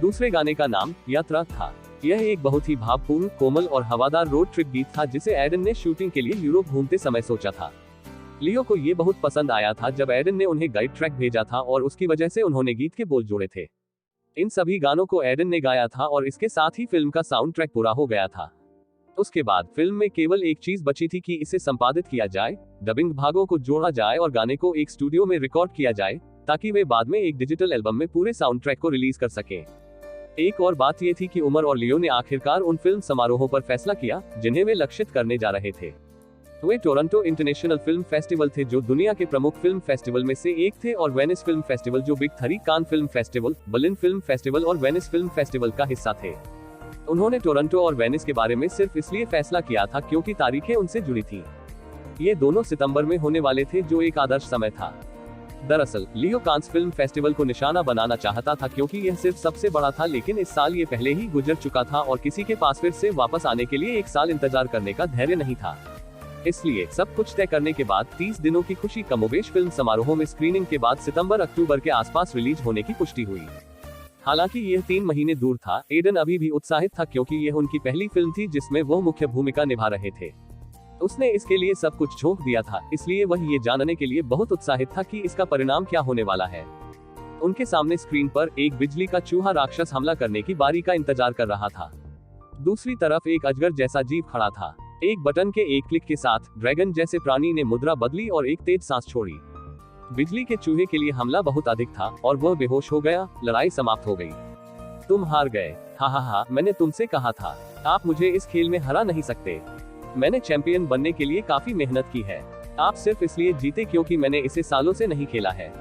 दूसरे गाने का नाम यात्रा था। यह एक बहुत ही भावपूर्ण, कोमल और हवादार रोड ट्रिप गीत था, जिसे एडन ने शूटिंग के लिए यूरोप घूमते समय सोचा था। लियो को ये बहुत पसंद आया था जब एडन ने उन्हें गाइड ट्रैक भेजा था, और उसकी वजह से उन्होंने गीत के बोल जोड़े थे। इन सभी गानों को एडन ने गाया था और इसके साथ ही फिल्म का साउंड ट्रैक पूरा हो गया था। उसके बाद फिल्म में केवल एक चीज बची थी कि इसे संपादित किया जाए, डबिंग भागों को जोड़ा जाए और गाने को एक स्टूडियो में रिकॉर्ड किया जाए, ताकि वे बाद में एक डिजिटल एल्बम में पूरे साउंड ट्रैक को रिलीज कर सकें। एक और बात यह थी कि उमर और लियो ने आखिरकार उन फिल्म समारोहों पर फैसला किया जिन्हें वे लक्षित करने जा रहे थे। वे टोरंटो इंटरनेशनल फिल्म फेस्टिवल थे, जो दुनिया के प्रमुख फिल्म फेस्टिवल में से एक थे, और वेनिस फिल्म फेस्टिवल, जो big 3, Cannes film festival, Berlin film festival और वेनिस फिल्म फेस्टिवल का हिस्सा थे। उन्होंने टोरंटो और वेनिस के बारे में सिर्फ इसलिए फैसला किया था क्योंकि तारीखें उनसे जुड़ी थी। ये दोनों सितंबर में होने वाले थे, जो एक आदर्श समय था। दरअसल लियो कांस फिल्म फेस्टिवल को निशाना बनाना चाहता था, क्योंकि यह सिर्फ सबसे बड़ा था, लेकिन इस साल ये पहले ही गुजर चुका था और किसी के पास फिर से वापस आने के लिए 1 साल इंतजार करने का धैर्य नहीं था। इसलिए सब कुछ तय करने के बाद 30 दिनों की खुशी कमोबेश फिल्म समारोहों में स्क्रीनिंग के बाद सितंबर-अक्टूबर के आसपास रिलीज होने की पुष्टि हुई। हालांकि यह 3 महीने दूर था, एडन अभी भी उत्साहित था, क्योंकि यह उनकी पहली फिल्म थी जिसमें वो मुख्य भूमिका निभा रहे थे। उसने इसके लिए सब कुछ झोंक दिया था, इसलिए वह ये जानने के लिए बहुत उत्साहित था कि इसका परिणाम क्या होने वाला है। उनके सामने स्क्रीन पर एक बिजली का चूहा राक्षस हमला करने की बारी का इंतजार कर रहा था। दूसरी तरफ एक अजगर जैसा जीव खड़ा था। एक बटन के एक क्लिक के साथ ड्रैगन जैसे प्राणी ने मुद्रा बदली और एक तेज सांस छोड़ी। बिजली के चूहे के लिए हमला बहुत अधिक था और वह बेहोश हो गया। लड़ाई समाप्त हो गई। तुम हार गए। हा, मैंने तुमसे कहा था, आप मुझे इस खेल में हरा नहीं सकते। मैंने चैंपियन बनने के लिए काफी मेहनत की है। आप सिर्फ इसलिए जीते क्योंकि मैंने इसे सालों से नहीं खेला है।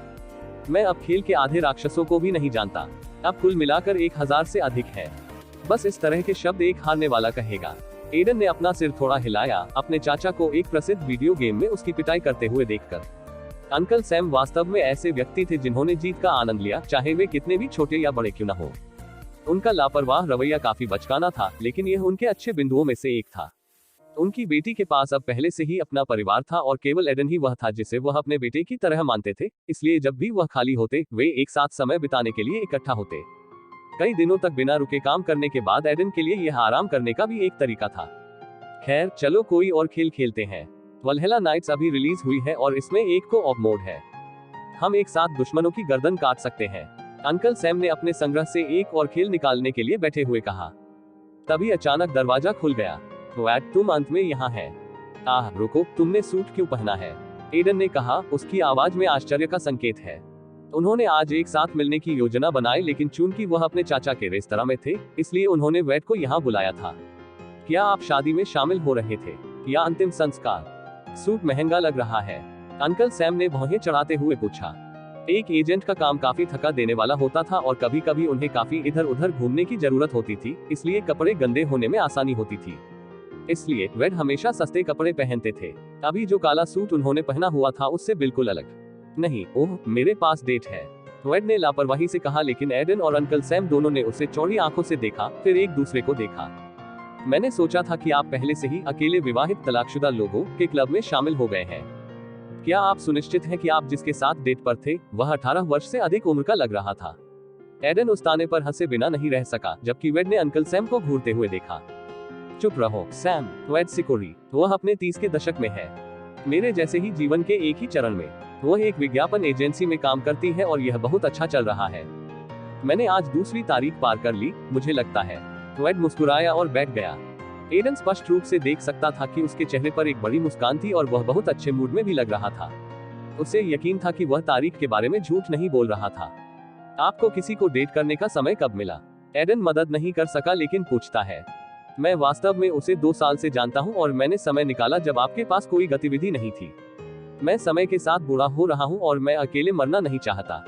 मैं अब खेल के आधे राक्षसों को भी नहीं जानता। अब कुल मिलाकर 1000 से अधिक है। बस इस तरह के शब्द एक हारने वाला कहेगा। एडन ने अपना सिर थोड़ा हिलाया, अपने चाचा को एक प्रसिद्ध वीडियो गेम में उसकी पिटाई करते हुए देखकर। अंकल सैम वास्तव में ऐसे व्यक्ति थे जिन्होंने जीत का आनंद लिया, चाहे वे कितने भी छोटे या बड़े क्यों न हो। उनका लापरवाह रवैया काफी बचकाना था, लेकिन यह उनके अच्छे बिंदुओं में से एक था। उनकी बेटी के पास अब पहले से ही अपना परिवार था और केवल एडन ही वह था जिसे वह अपने बेटे की तरह मानते थे, इसलिए जब भी वह खाली होते, वे एक साथ समय बिताने के लिए इकट्ठा होते। कई दिनों तक बिना रुके काम करने के बाद एडन के लिए यह आराम करने का भी एक तरीका था। खैर, चलो कोई और खेल खेलते हैं। वल्हैला नाइट्स अभी रिलीज हुई है और इसमें एक को-ऑप मोड है। हम एक साथ दुश्मनों की गर्दन काट सकते हैं। अंकल सैम ने अपने संग्रह से एक और खेल निकालने के लिए बैठे हुए कहा। तभी अचानक दरवाजा खुल गया। वेड, तुम अंत में यहाँ है। आह रुको, तुमने सूट क्यों पहना है? एडन ने कहा, उसकी आवाज में आश्चर्य का संकेत है। उन्होंने आज एक साथ मिलने की योजना बनाई, लेकिन चूंकि वह अपने चाचा के रेस्तरां में थे, इसलिए उन्होंने वेड को यहाँ बुलाया था। क्या आप शादी में शामिल हो रहे थे या अंतिम संस्कार? सूट महंगा लग रहा है, अंकल सैम ने भौहें चढ़ाते हुए पूछा। एक एजेंट का काम काफी थका देने वाला होता था और कभी कभी उन्हें काफी इधर उधर घूमने की जरूरत होती थी, इसलिए कपड़े गंदे होने में आसानी होती थी। इसलिए वेड हमेशा सस्ते कपड़े पहनते थे। अभी जो काला सूट उन्होंने पहना हुआ था उससे बिल्कुल अलग। नहीं, ओह, मेरे पास डेट है, वेड ने लापरवाही से कहा, लेकिन एडन और अंकल सैम दोनों ने उसे चौड़ी आंखों से देखा, फिर एक दूसरे को देखा। मैंने सोचा था कि आप पहले से ही अकेले विवाहित तलाकशुदा लोगों के क्लब में शामिल हो गए हैं। क्या आप सुनिश्चित हैं कि आप जिसके साथ डेट पर थे वह 18 वर्ष से अधिक उम्र का लग रहा था? एडन उस ताने पर हंसे बिना नहीं रह सका, जबकि वेड ने अंकल सैम को घूरते हुए देखा। चुप रहो सैम, वेड सिकोड़ी, वह अपने 30 के दशक में है, मेरे जैसे ही जीवन के एक ही चरण में। वह एक विज्ञापन एजेंसी में काम करती है और यह बहुत अच्छा चल रहा है। मैंने आज दूसरी तारीख पार कर ली, मुझे लगता है। वेड मुस्कुराया और बैठ गया। एडन स्पष्ट रूप से देख सकता था कि उसके चेहरे पर एक बड़ी मुस्कान थी और वह बहुत अच्छे मूड में भी लग रहा था। उसे यकीन था कि वह तारीख के बारे में झूठ नहीं बोल रहा था। आपको किसी को डेट करने का समय कब मिला? एडन मदद नहीं कर सका, लेकिन पूछता है। मैं वास्तव में उसे 2 साल से जानता हूं और मैंने समय निकाला जब आपके पास कोई गतिविधि नहीं थी। मैं समय के साथ बूढ़ा हो रहा हूं और मैं अकेले मरना नहीं चाहता।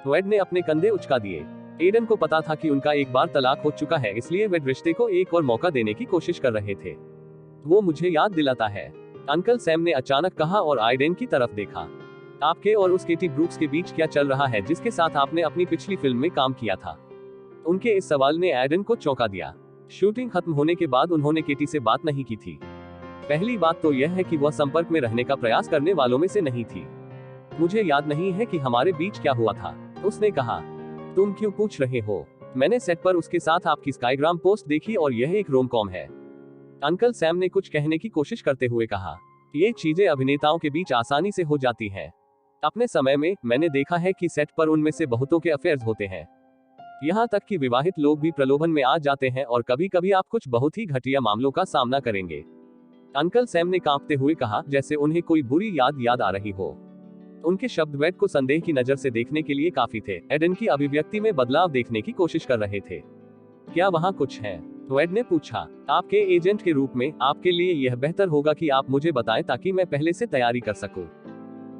वेड ने अपने कंधे उचका दिए। एडन को पता था कि उनका एक बार तलाक हो चुका है, इसलिए वेड रिश्ते को एक और मौका देने की कोशिश कर रहे थे। वो मुझे याद दिलाता है, अंकल सैम ने अचानक कहा और आइडेन की तरफ देखा। आपके और उस केटी ब्रूक्स के बीच क्या चल रहा है जिसके साथ आपने अपनी पिछली फिल्म में काम किया था? उनके इस सवाल ने आइडेन को चौंका दिया। शूटिंग खत्म होने के बाद उन्होंने केटी से बात नहीं की थी। पहली बात तो यह है कि वह संपर्क में रहने का प्रयास करने वालों में से नहीं थी। मुझे याद नहीं है कि हमारे बीच क्या हुआ था, उसने कहा। तुम क्यों पूछ रहे हो? मैंने सेट पर उसके साथ आपकी स्काईग्राम पोस्ट देखी और यह एक रोम-कॉम है। अंकल सैम ने कुछ कहने की कोशिश करते हुए कहा। ये चीजें अभिनेताओं के बीच आसानी से हो जाती हैं। अपने समय में मैंने देखा है कि सेट पर उनमें से बहुतों के अफेयर्स होते हैं। यहाँ तक कि विवाहित लोग भी प्रलोभन में आ जाते हैं और कभी कभी आप कुछ बहुत ही घटिया मामलों का सामना करेंगे। अंकल सैम ने कांपते हुए कहा, जैसे उन्हें कोई बुरी याद आ रही हो। उनके शब्द वेड को संदेह की नजर से देखने के लिए काफी थे। एडन की अभिव्यक्ति में बदलाव देखने की कोशिश कर रहे थे। क्या वहाँ कुछ है? वेड ने पूछा। आपके एजेंट के रूप में आपके लिए यह बेहतर होगा कि आप मुझे बताएं ताकि मैं पहले से तैयारी कर सकूं।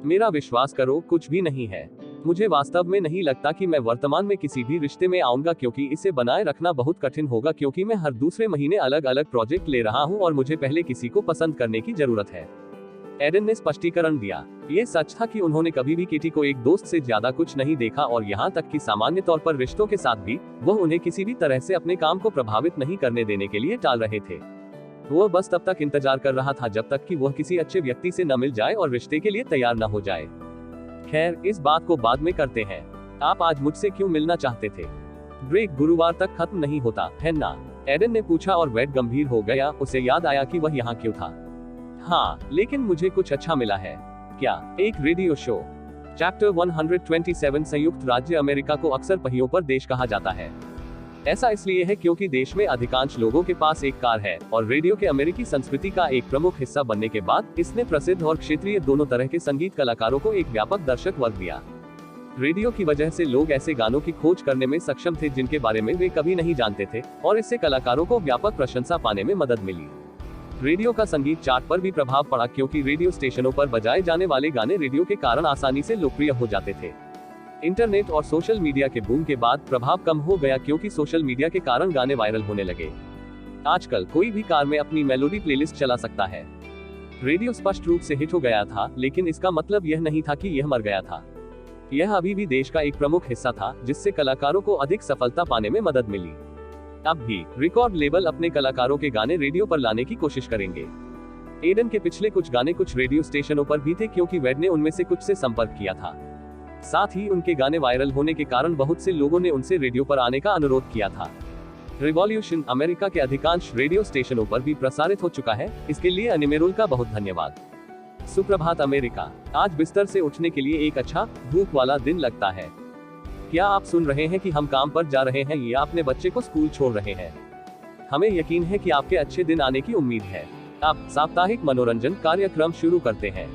मेरा विश्वास करो, कुछ भी नहीं है। मुझे वास्तव में नहीं लगता कि मैं वर्तमान में किसी भी रिश्ते में आऊंगा, क्योंकि इसे बनाए रखना बहुत कठिन होगा, क्योंकि मैं हर दूसरे महीने अलग अलग प्रोजेक्ट ले रहा हूं और मुझे पहले किसी को पसंद करने की जरूरत है। एडन ने स्पष्टीकरण दिया। ये सच था कि उन्होंने कभी भी केटी को एक दोस्त से ज्यादा कुछ नहीं देखा और यहाँ तक कि सामान्य तौर पर रिश्तों के साथ भी वह उन्हें किसी भी तरह से अपने काम को प्रभावित नहीं करने देने के लिए टाल रहे थे। वह बस तब तक इंतजार कर रहा था जब तक कि वह किसी अच्छे व्यक्ति से न मिल जाए और रिश्ते के लिए तैयार न हो जाए। खैर, इस बात को बाद में करते हैं। आप आज मुझसे क्यों मिलना चाहते थे? ब्रेक गुरुवार तक खत्म नहीं होता है ना? एडन ने पूछा और वेड गंभीर हो गया। उसे याद आया कि वह यहाँ क्यों था। हाँ, लेकिन मुझे कुछ अच्छा मिला है। क्या? एक रेडियो शो। चैप्टर 127। संयुक्त राज्य अमेरिका को अक्सर पहियों पर देश कहा जाता है। ऐसा इसलिए है क्योंकि देश में अधिकांश लोगों के पास एक कार है और रेडियो के अमेरिकी संस्कृति का एक प्रमुख हिस्सा बनने के बाद इसने प्रसिद्ध और क्षेत्रीय दोनों तरह के संगीत कलाकारों को एक व्यापक दर्शक वर्ग दिया। रेडियो की वजह से लोग ऐसे गानों की खोज करने में सक्षम थे जिनके बारे में वे कभी नहीं जानते थे, और इससे कलाकारों को व्यापक प्रशंसा पाने में मदद मिली। रेडियो का संगीत चार्ट पर भी प्रभाव पड़ा, क्योंकि रेडियो स्टेशनों पर बजाए जाने वाले गाने रेडियो के कारण आसानी से लोकप्रिय हो जाते थे। इंटरनेट और सोशल मीडिया के बूम के बाद प्रभाव कम हो गया, क्योंकि सोशल मीडिया के कारण गाने वायरल होने लगे। आजकल कोई भी कार में अपनी मेलोडी प्लेलिस्ट चला सकता है। रेडियो स्पष्ट रूप से हिट हो गया था, लेकिन इसका मतलब यह नहीं था कि यह मर गया था। यह अभी भी देश का एक प्रमुख हिस्सा था, जिससे कलाकारों को अधिक सफलता पाने में मदद मिली। अब भी रिकॉर्ड लेबल अपने कलाकारों के गाने रेडियो पर लाने की कोशिश करेंगे। एडन के पिछले कुछ गाने कुछ रेडियो स्टेशनों पर भी थे, क्योंकि वेड ने उनमें से कुछ से संपर्क किया था। साथ ही उनके गाने वायरल होने के कारण बहुत से लोगों ने उनसे रेडियो पर आने का अनुरोध किया था। रिवॉल्यूशन अमेरिका के अधिकांश रेडियो स्टेशनों पर भी प्रसारित हो चुका है। इसके लिए अनिमेरुल का बहुत धन्यवाद। सुप्रभात अमेरिका। आज बिस्तर से उठने के लिए एक अच्छा धूप वाला दिन लगता है। क्या आप सुन रहे हैं कि हम काम पर जा रहे हैं या अपने बच्चे को स्कूल छोड़ रहे हैं? हमें यकीन है कि आपके अच्छे दिन आने की उम्मीद है। अब साप्ताहिक मनोरंजन कार्यक्रम शुरू करते हैं।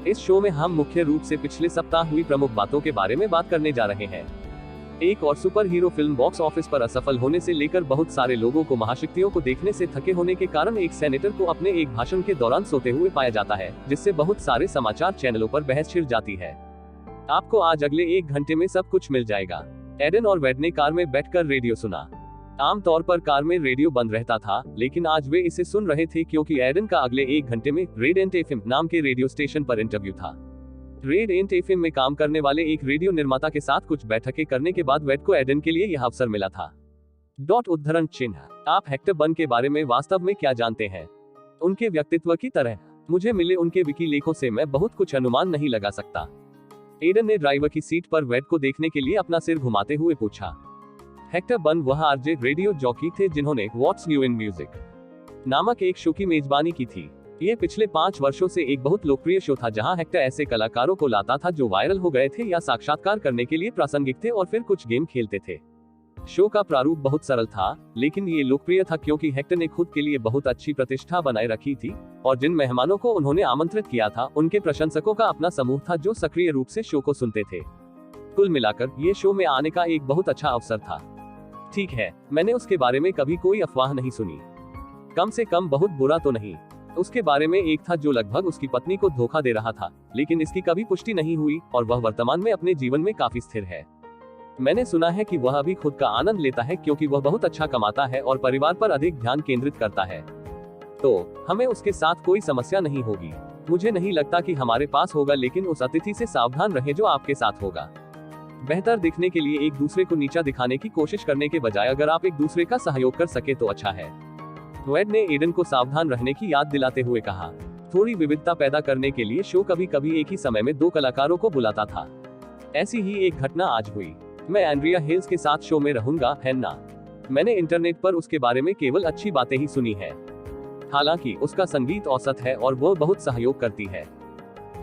इस शो में हम मुख्य रूप से पिछले सप्ताह हुई प्रमुख बातों के बारे में बात करने जा रहे हैं। एक और super hero film box office पर असफल होने से लेकर बहुत सारे लोगों को महाशक्तियों को देखने से थके होने के कारण एक सेनेटर को अपने एक भाषण के दौरान सोते हुए पाया जाता है, जिससे बहुत सारे समाचार चैनलों पर बहस छिड़ जाती है। आपको आज अगले 1 घंटे में सब कुछ मिल जाएगा। एडन और वेड ने कार में बैठकर रेडियो सुना। आमतौर पर कार में रेडियो बंद रहता था, लेकिन आज वे इसे सुन रहे थे क्योंकि एडन का अगले 1 घंटे में रेड एंड एफएम नाम के रेडियो स्टेशन पर इंटरव्यू था। रेड एंड एफएम में काम करने वाले एक रेडियो निर्माता के साथ कुछ बैठकें करने के बाद वेड को एडन के लिए यह अवसर मिला था। उद्धरण चिन्ह। आप हेक्टर बन के बारे में वास्तव में क्या जानते हैं? उनके व्यक्तित्व की तरह मुझे मिले उनके विकी लेखों से मैं बहुत कुछ अनुमान नहीं लगा सकता। एडन ने ड्राइवर की सीट पर वेड को देखने के लिए अपना सिर घुमाते हुए पूछा। हेक्टर बन वह आरजे रेडियो जॉकी थे जिन्होंने व्हाट्स न्यू इन म्यूजिक नामक एक शो की मेजबानी की थी। ये पिछले 5 वर्षों से एक बहुत लोकप्रिय शो था जहां हेक्टर ऐसे कलाकारों को लाता था जो वायरल हो गए थे या साक्षात्कार करने के लिए प्रासंगिक थे और फिर कुछ गेम खेलते थे। शो का प्रारूप बहुत सरल था, लेकिन ये लोकप्रिय था क्योंकि हेक्टर ने खुद के लिए बहुत अच्छी प्रतिष्ठा बनाए रखी थी और जिन मेहमानों को उन्होंने आमंत्रित किया था उनके प्रशंसकों का अपना समूह था जो सक्रिय रूप से शो को सुनते थे। कुल मिलाकर ये शो में आने का एक बहुत अच्छा अवसर था। ठीक है, मैंने उसके बारे में कभी कोई अफवाह नहीं सुनी, कम से कम बहुत बुरा तो नहीं। उसके बारे में एक था जो लगभग उसकी पत्नी को धोखा दे रहा था, लेकिन इसकी कभी पुष्टि नहीं हुई और वह वर्तमान में अपने जीवन में काफी स्थिर है। मैंने सुना है कि वह अभी खुद का आनंद लेता है क्योंकि वह बहुत अच्छा कमाता है और परिवार पर अधिक ध्यान केंद्रित करता है, तो हमें उसके साथ कोई समस्या नहीं होगी। मुझे नहीं लगता कि हमारे पास होगा, लेकिन उस अतिथि से सावधान रहे जो आपके साथ होगा। बेहतर दिखने के लिए एक दूसरे को नीचा दिखाने की कोशिश करने के बजाय अगर आप एक दूसरे का सहयोग कर सके तो अच्छा है। वेड ने एडन को सावधान रहने की याद दिलाते हुए कहा। थोड़ी विविधता पैदा करने के लिए शो कभी कभी एक ही समय में 2 कलाकारों को बुलाता था। ऐसी ही एक घटना आज हुई। मैं एंड्रिया हिल्स के साथ शो में रहूंगा, है ना? मैंने इंटरनेट पर उसके बारे में केवल अच्छी बातें ही सुनी है। हालांकि उसका संगीत औसत है और वो बहुत सहयोग करती है।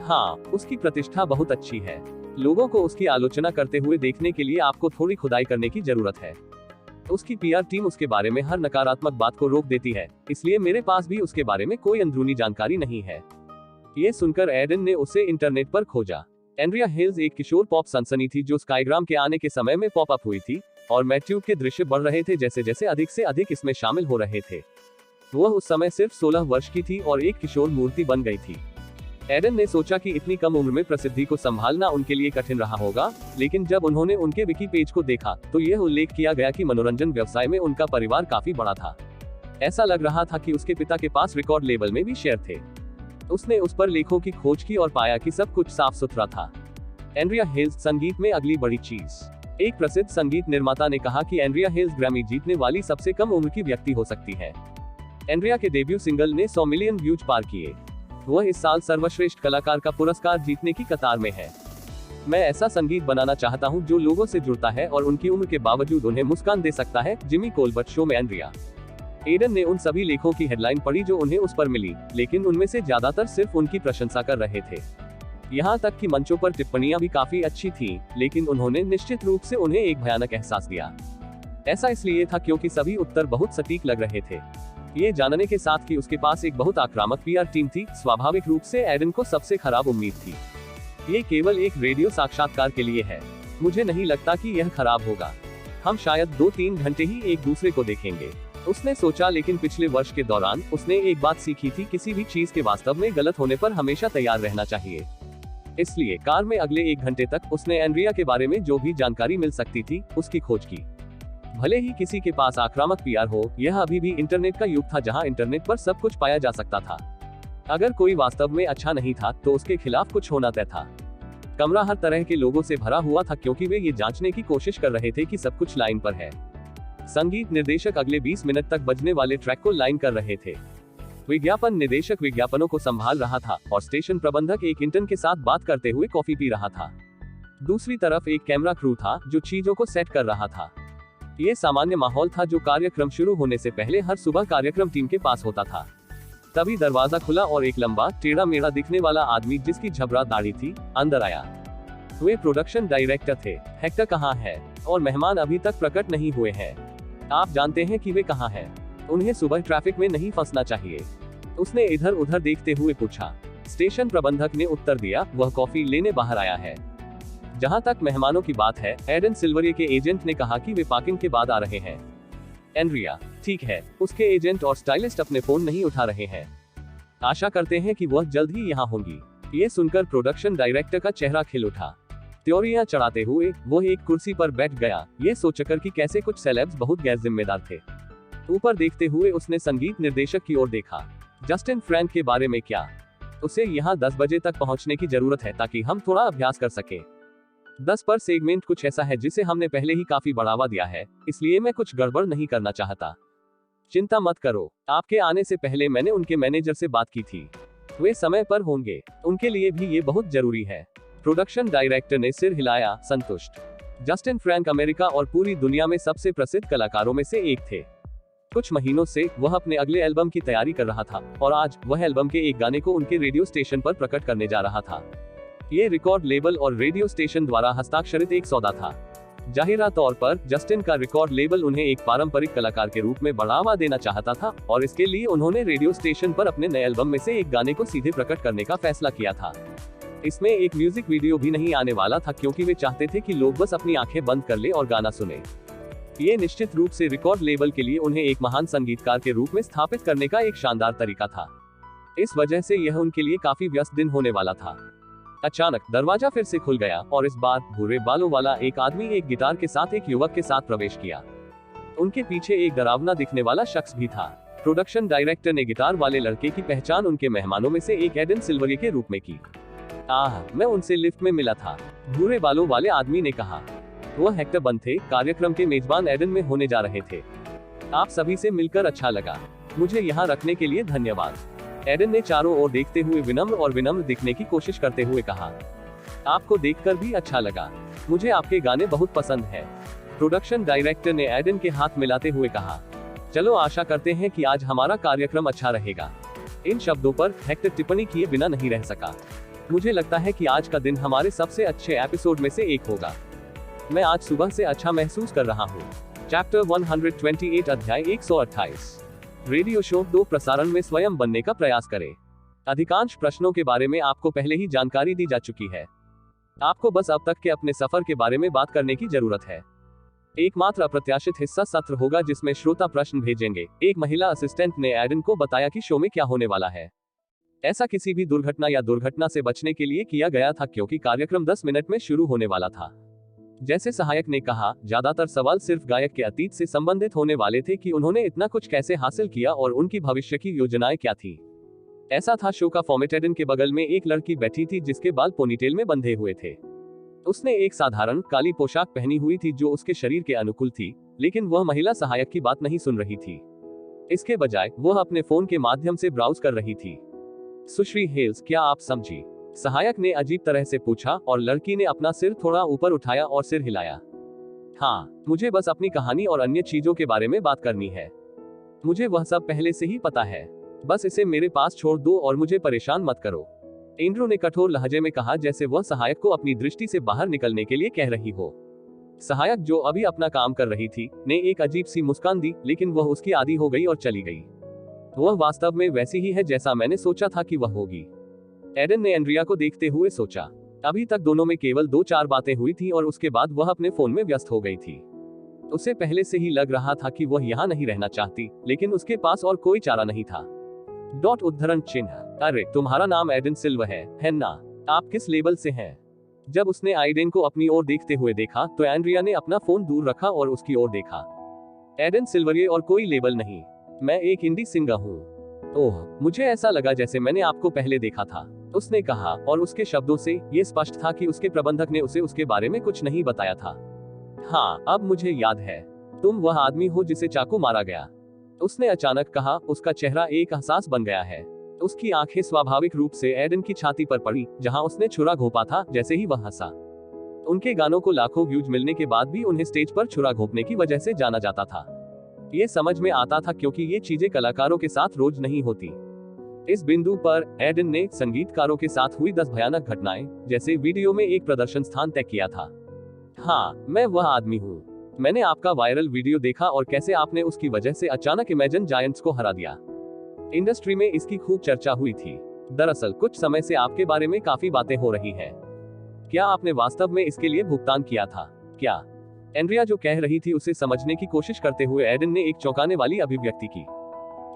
हाँ, उसकी प्रतिष्ठा बहुत अच्छी है। लोगों को उसकी आलोचना करते हुए देखने के लिए आपको थोड़ी खुदाई करने की जरूरत है। उसकी पीआर टीम उसके बारे में हर नकारात्मक बात को रोक देती है, इसलिए मेरे पास भी उसके बारे में कोई अंदरूनी जानकारी नहीं है। ये सुनकर एडन ने उसे इंटरनेट पर खोजा। एंड्रिया हिल्स एक किशोर पॉप सनसनी थी जो स्काईग्राम के आने के समय में पॉप अप हुई थी और मैट्यूब के दृश्य बढ़ रहे थे जैसे जैसे अधिक से अधिक इसमें शामिल हो रहे थे। वह उस समय सिर्फ 16 वर्ष की थी और एक किशोर मूर्ति बन गई थी। एडन ने सोचा कि इतनी कम उम्र में प्रसिद्धि को संभालना उनके लिए कठिन रहा होगा, लेकिन जब उन्होंने उनके विकी पेज को देखा तो यह उल्लेख किया गया कि मनोरंजन व्यवसाय में उनका परिवार काफी बड़ा था। ऐसा लग रहा था कि उसके पिता के पास रिकॉर्ड लेबल में भी शेयर थे। उसने उस पर लेखों की खोज की और पाया कि सब कुछ साफ सुथरा था। एंड्रिया हिल्स संगीत में अगली बड़ी चीज। एक प्रसिद्ध संगीत निर्माता ने कहा कि एंड्रिया हिल्स ग्रैमी जीतने वाली सबसे कम उम्र की व्यक्ति हो सकती है। एंड्रिया के डेब्यू सिंगल ने 100 मिलियन व्यूज पार किए। वह इस साल सर्वश्रेष्ठ कलाकार का पुरस्कार जीतने की कतार में है। मैं ऐसा संगीत बनाना चाहता हूं जो लोगों से जुड़ता है और उनकी उम्र के बावजूद उन्हें मुस्कान दे सकता है। जिमी कोलबर्ट शो में एंड्रिया। एडन ने उन सभी लेखों की हेडलाइन पढ़ी जो उन्हें उस पर मिली, लेकिन उनमें से ज्यादातर सिर्फ उनकी प्रशंसा कर रहे थे। यहाँ तक कि मंचों पर टिप्पणियां भी काफी अच्छी थीं, लेकिन उन्होंने निश्चित रूप से उन्हें एक भयानक एहसास दिया। ऐसा इसलिए था क्योंकि सभी उत्तर बहुत सटीक लग रहे थे। ये जानने के साथ कि उसके पास एक बहुत आक्रामक पीआर टीम थी, स्वाभाविक रूप से एडन को सबसे खराब उम्मीद थी। ये केवल एक रेडियो साक्षात्कार के लिए है। मुझे नहीं लगता कि यह खराब होगा। हम शायद 2-3 घंटे ही एक दूसरे को देखेंगे, उसने सोचा। लेकिन पिछले वर्ष के दौरान उसने एक बात सीखी थी, किसी भी चीज के वास्तव में गलत होने पर हमेशा तैयार रहना चाहिए। इसलिए कार में अगले 1 घंटे तक उसने एंड्रिया के बारे में जो भी जानकारी मिल सकती थी उसकी खोज की। भले ही किसी के पास आक्रामक पीआर हो, यह अभी भी इंटरनेट का युग था जहां इंटरनेट पर सब कुछ पाया जा सकता था। अगर कोई वास्तव में अच्छा नहीं था तो उसके खिलाफ कुछ होना तय था। कमरा हर तरह के लोगों से भरा हुआ था क्योंकि वे ये जांचने की कोशिश कर रहे थे कि सब कुछ लाइन पर है। संगीत निर्देशक अगले 20 मिनट तक बजने वाले ट्रैक को लाइन कर रहे थे। विज्ञापन निदेशक विज्ञापनों को संभाल रहा था और स्टेशन प्रबंधक एक इंटर्न के साथ बात करते हुए कॉफी पी रहा था। दूसरी तरफ एक कैमरा क्रू था जो चीजों को सेट कर रहा था। ये सामान्य माहौल था जो कार्यक्रम शुरू होने से पहले हर सुबह कार्यक्रम टीम के पास होता था। तभी दरवाजा खुला और एक लंबा टेढ़ा मेढ़ा दिखने वाला आदमी जिसकी झबरा दाढ़ी थी अंदर आया। वे प्रोडक्शन डायरेक्टर थे। हेक्टर कहाँ है? और मेहमान अभी तक प्रकट नहीं हुए हैं। आप जानते हैं कि वे कहाँ हैं? उन्हें सुबह ट्रैफिक में नहीं फंसना चाहिए। उसने इधर उधर देखते हुए पूछा। स्टेशन प्रबंधक ने उत्तर दिया, वह कॉफी लेने बाहर आया है। जहां तक मेहमानों की बात है, एडन सिल्वरिए के एजेंट ने कहा कि वे पार्किंग के बाद आ रहे हैं। एंड्रिया, ठीक है, उसके एजेंट और स्टाइलिस्ट अपने फोन नहीं उठा रहे हैं। आशा करते हैं कि वह जल्द ही यहाँ होंगी। ये सुनकर प्रोडक्शन डायरेक्टर का चेहरा खिल उठा। त्योरियां चढ़ाते हुए वो एक कुर्सी पर बैठ गया, ये सोचकर कि कैसे कुछ सेलेब्स बहुत गैर जिम्मेदार थे। ऊपर देखते हुए उसने संगीत निर्देशक की ओर देखा। जस्टिन फ्रैंक के बारे में क्या? उसे यहाँ 10 बजे तक पहुँचने की जरूरत है ताकि हम थोड़ा अभ्यास कर सके। 10 पर सेगमेंट कुछ ऐसा है जिसे हमने पहले ही काफी बढ़ावा दिया है, इसलिए मैं कुछ गड़बड़ नहीं करना चाहता। चिंता मत करो, आपके आने से पहले मैंने उनके मैनेजर से बात की थी। वे समय पर होंगे, उनके लिए भी ये बहुत जरूरी है। प्रोडक्शन डायरेक्टर ने सिर हिलाया, संतुष्ट। जस्टिन फ्रैंक अमेरिका और पूरी दुनिया में सबसे प्रसिद्ध कलाकारों में से एक थे। कुछ महीनों से वह अपने अगले एल्बम की तैयारी कर रहा था और आज वह एल्बम के एक गाने को उनके रेडियो स्टेशन पर प्रकट करने जा रहा था। ये रिकॉर्ड लेबल और रेडियो स्टेशन द्वारा हस्ताक्षरित एक सौदा था। जाहिरा तौर पर जस्टिन का रिकॉर्ड लेबल उन्हें एक पारंपरिक कलाकार के रूप में बढ़ावा देना चाहता था और इसके लिए उन्होंने रेडियो स्टेशन पर अपने नए एल्बम में से एक गाने को सीधे प्रकट करने का फैसला किया था। इसमें एक म्यूजिक वीडियो भी नहीं आने वाला था क्योंकि वे चाहते थे कि लोग बस अपनी आंखें बंद कर ले और गाना सुने। ये निश्चित रूप से रिकॉर्ड लेबल के लिए उन्हें एक महान संगीतकार के रूप में स्थापित करने का एक शानदार तरीका था। इस वजह से यह उनके लिए काफी व्यस्त दिन होने वाला था। अचानक दरवाजा फिर से खुल गया और इस बार भूरे बालों वाला एक आदमी एक गिटार के साथ एक युवक के साथ प्रवेश किया। उनके पीछे एक डरावना दिखने वाला शख्स भी था। प्रोडक्शन डायरेक्टर ने गिटार वाले लड़के की पहचान उनके मेहमानों में से एक एडन सिल्वरिए के रूप में की। मैं उनसे लिफ्ट में मिला था, भूरे बालों वाले आदमी ने कहा। वह हेक्टर बंद थे, कार्यक्रम के मेजबान एडन में होने जा रहे थे। आप सभी से मिलकर अच्छा लगा, मुझे यहाँ रखने के लिए धन्यवाद। एडन ने चारों ओर देखते हुए विनम्र दिखने की कोशिश करते हुए कहा। आपको देखकर भी अच्छा लगा, मुझे आपके गाने बहुत पसंद है। प्रोडक्शन डायरेक्टर ने एडन के हाथ मिलाते हुए कहा। चलो आशा करते हैं कि आज हमारा कार्यक्रम अच्छा रहेगा। इन शब्दों पर हेक्टर टिप्पणी किए बिना नहीं रह सका। मुझे लगता है कि आज का दिन हमारे सबसे अच्छे एपिसोड में से एक होगा। मैं आज सुबह से अच्छा महसूस कर रहा हूँ। चैप्टर 128 अध्याय 128। रेडियो शो 2 प्रसारण में स्वयं बनने का प्रयास करें। अधिकांश प्रश्नों के बारे में आपको पहले ही जानकारी दी जा चुकी है। आपको बस अब तक के अपने सफर के बारे में बात करने की जरूरत है। एकमात्र अप्रत्याशित हिस्सा सत्र होगा जिसमें श्रोता प्रश्न भेजेंगे। एक महिला असिस्टेंट ने एडन को बताया कि शो में क्या होने वाला है। ऐसा किसी भी दुर्घटना या दुर्घटना से बचने के लिए किया गया था क्योंकि कार्यक्रम 10 मिनट में शुरू होने वाला था। जैसे सहायक ने कहा, ज्यादातर सवाल सिर्फ गायक के अतीत से संबंधित होने वाले थे कि उन्होंने इतना कुछ कैसे हासिल किया और उनकी भविष्य की योजनाएं क्या थी। ऐसा था शो का फॉर्मेट। एडन के बगल में एक लड़की बैठी थी जिसके बाल पोनीटेल में बंधे हुए थे। उसने एक साधारण काली पोशाक पहनी हुई थी जो उसके शरीर के अनुकूल थी, लेकिन वह महिला सहायक की बात नहीं सुन रही थी। इसके बजाय वह अपने फोन के माध्यम से ब्राउज कर रही थी। सुश्री हेल्स, क्या आप समझी? सहायक ने अजीब तरह से पूछा और लड़की ने अपना सिर थोड़ा ऊपर उठाया और सिर हिलाया। हाँ, मुझे बस अपनी कहानी और अन्य चीजों के बारे में बात करनी है। मुझे वह सब पहले से ही पता है। बस इसे मेरे पास छोड़ दो और मुझे परेशान मत करो। एंड्रू ने कठोर लहजे में कहा, जैसे वह सहायक को अपनी दृष्टि से बाहर निकलने के लिए कह रही हो। सहायक, जो अभी अपना काम कर रही थी, ने एक अजीब सी मुस्कान दी, लेकिन वह उसकी आदी हो गई और चली गई। वह वास्तव में वैसी ही है जैसा मैंने सोचा था कि वह होगी। एडन ने एंड्रिया को देखते हुए सोचा। अभी तक दोनों में केवल 2-4 बातें हुई थी और उसके बाद वह अपने फोन में व्यस्त हो गई थी। उसे पहले से ही लग रहा था कि वह यहाँ नहीं रहना चाहती, लेकिन उसके पास और कोई चारा नहीं था। उद्धरण चिन्ह। अरे, तुम्हारा नाम एडन सिल्वर है ना? आप किस लेबल से हैं? जब उसने आइडेन को अपनी ओर देखते हुए देखा तो एंड्रिया ने अपना फोन दूर रखा और उसकी ओर देखा। एडन सिल्वरिए और कोई लेबल नहीं, मैं एक इंडी सिंगर हूँ। ओह, मुझे ऐसा लगा जैसे मैंने आपको पहले देखा था, उसने कहा, और उसके शब्दों से ये स्पष्ट था कि उसके प्रबंधक ने उसे उसके बारे में कुछ नहीं बताया था। हाँ, अब मुझे याद है, तुम वह आदमी हो जिसे चाकू मारा गया, उसने अचानक कहा। उसका चेहरा एक एहसास बन गया है। उसकी आंखें स्वाभाविक रूप से एडन की छाती पर पड़ी जहां उसने छुरा घोंपा था। जैसे ही वह हंसा, उनके गानों को लाखों व्यूज मिलने के बाद भी उन्हें स्टेज पर छुरा घोंपने की वजह से जाना जाता था। ये समझ में आता था क्योंकि ये चीजें कलाकारों के साथ रोज नहीं होती। इस बिंदु पर एडन ने संगीतकारों के साथ हुई 10 भयानक घटनाएं जैसे वीडियो में एक प्रदर्शन स्थान तय किया था। हाँ, मैं वह आदमी हूँ। मैंने आपका वायरल वीडियो देखा और कैसे आपने उसकी वजह से अचानक इमेजिन जायंट्स को हरा दिया। इंडस्ट्री में इसकी खूब चर्चा हुई थी। दरअसल कुछ समय से आपके बारे में काफी बातें हो रही हैं। क्या आपने वास्तव में इसके लिए भुगतान किया था? क्या? एंड्रिया जो कह रही थी उसे समझने की कोशिश करते हुए एडन ने एक चौंकाने वाली अभिव्यक्ति की।